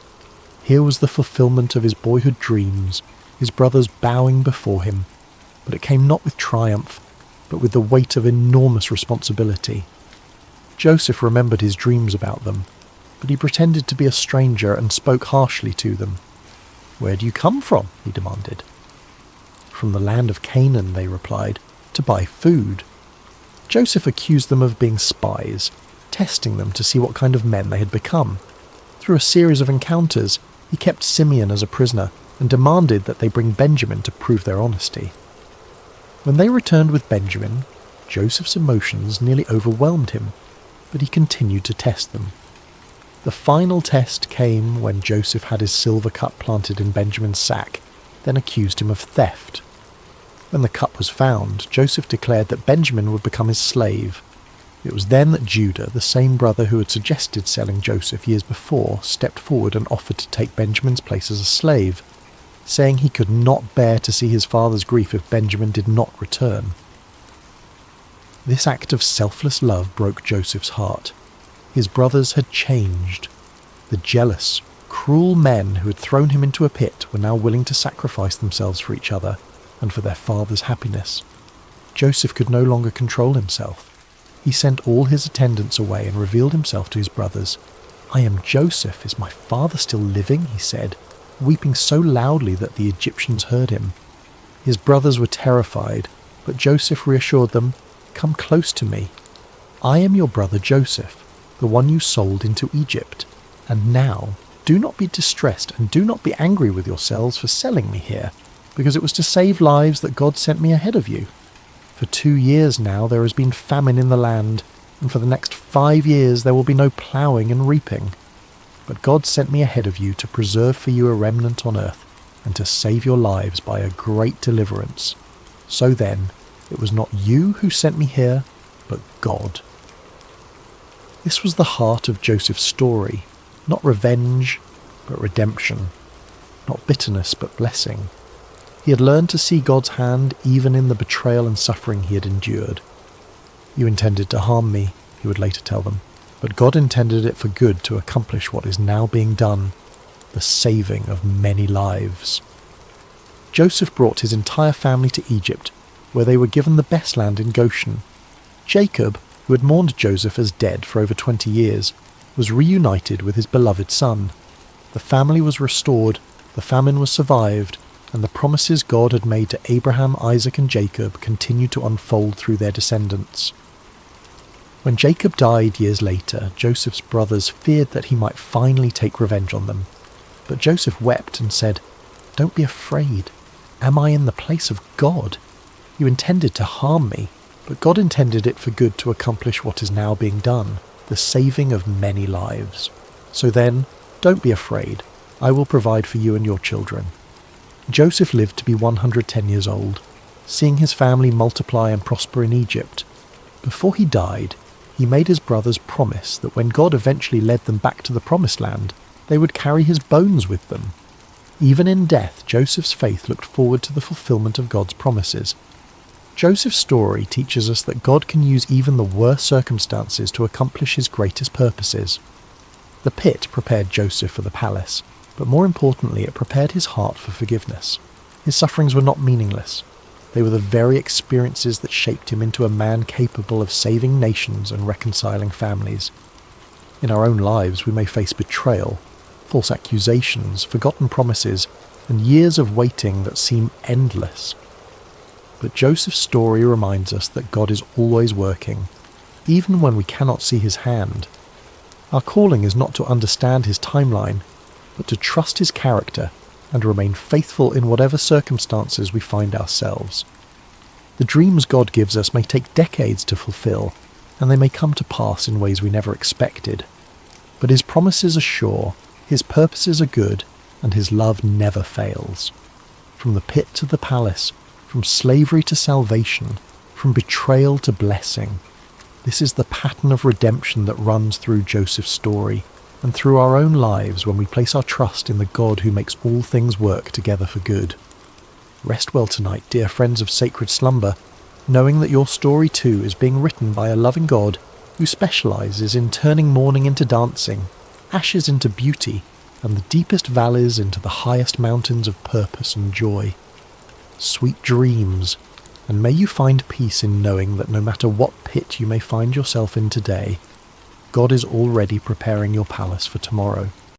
S1: Here was the fulfillment of his boyhood dreams, his brothers bowing before him, but it came not with triumph, but with the weight of enormous responsibility. Joseph remembered his dreams about them, but he pretended to be a stranger and spoke harshly to them. Where do you come from? He demanded. From the land of Canaan, they replied, to buy food. Joseph accused them of being spies, testing them to see what kind of men they had become. Through a series of encounters, he kept Simeon as a prisoner and demanded that they bring Benjamin to prove their honesty. When they returned with Benjamin, Joseph's emotions nearly overwhelmed him, but he continued to test them. The final test came when Joseph had his silver cup planted in Benjamin's sack, then accused him of theft. When the cup was found, Joseph declared that Benjamin would become his slave. It was then that Judah, the same brother who had suggested selling Joseph years before, stepped forward and offered to take Benjamin's place as a slave, saying he could not bear to see his father's grief if Benjamin did not return. This act of selfless love broke Joseph's heart. His brothers had changed. The jealous, cruel men who had thrown him into a pit were now willing to sacrifice themselves for each other and for their father's happiness. Joseph could no longer control himself. He sent all his attendants away and revealed himself to his brothers. I am Joseph. Is my father still living? He said, weeping so loudly that the Egyptians heard him. His brothers were terrified, but Joseph reassured them, Come close to me. I am your brother Joseph, the one you sold into Egypt. And now, do not be distressed and do not be angry with yourselves for selling me here, because it was to save lives that God sent me ahead of you. For 2 years now there has been famine in the land, and for the next 5 years there will be no ploughing and reaping. But God sent me ahead of you to preserve for you a remnant on earth, and to save your lives by a great deliverance. So then, it was not you who sent me here, but God. This was the heart of Joseph's story, not revenge, but redemption, not bitterness, but blessing. He had learned to see God's hand even in the betrayal and suffering he had endured. You intended to harm me, he would later tell them, but God intended it for good to accomplish what is now being done, the saving of many lives. Joseph brought his entire family to Egypt, where they were given the best land in Goshen. Jacob, who had mourned Joseph as dead for over 20 years, was reunited with his beloved son. The family was restored, the famine was survived, and the promises God had made to Abraham, Isaac, and Jacob continued to unfold through their descendants. When Jacob died years later, Joseph's brothers feared that he might finally take revenge on them. But Joseph wept and said, Don't be afraid. Am I in the place of God? You intended to harm me, but God intended it for good to accomplish what is now being done, the saving of many lives. So then, don't be afraid. I will provide for you and your children. Joseph lived to be 110 years old, seeing his family multiply and prosper in Egypt. Before he died, he made his brothers promise that when God eventually led them back to the Promised Land, they would carry his bones with them. Even in death, Joseph's faith looked forward to the fulfillment of God's promises. Joseph's story teaches us that God can use even the worst circumstances to accomplish his greatest purposes. The pit prepared Joseph for the palace, but more importantly, it prepared his heart for forgiveness. His sufferings were not meaningless. They were the very experiences that shaped him into a man capable of saving nations and reconciling families. In our own lives, we may face betrayal, false accusations, forgotten promises, and years of waiting that seem endless. But Joseph's story reminds us that God is always working, even when we cannot see his hand. Our calling is not to understand his timeline, but to trust his character and remain faithful in whatever circumstances we find ourselves. The dreams God gives us may take decades to fulfill, and they may come to pass in ways we never expected. But his promises are sure, his purposes are good, and his love never fails. From the pit to the palace, from slavery to salvation, from betrayal to blessing. This is the pattern of redemption that runs through Joseph's story, and through our own lives when we place our trust in the God who makes all things work together for good. Rest well tonight, dear friends of Sacred Slumber, knowing that your story too is being written by a loving God who specialises in turning mourning into dancing, ashes into beauty, and the deepest valleys into the highest mountains of purpose and joy. Sweet dreams, and may you find peace in knowing that no matter what pit you may find yourself in today, God is already preparing your palace for tomorrow.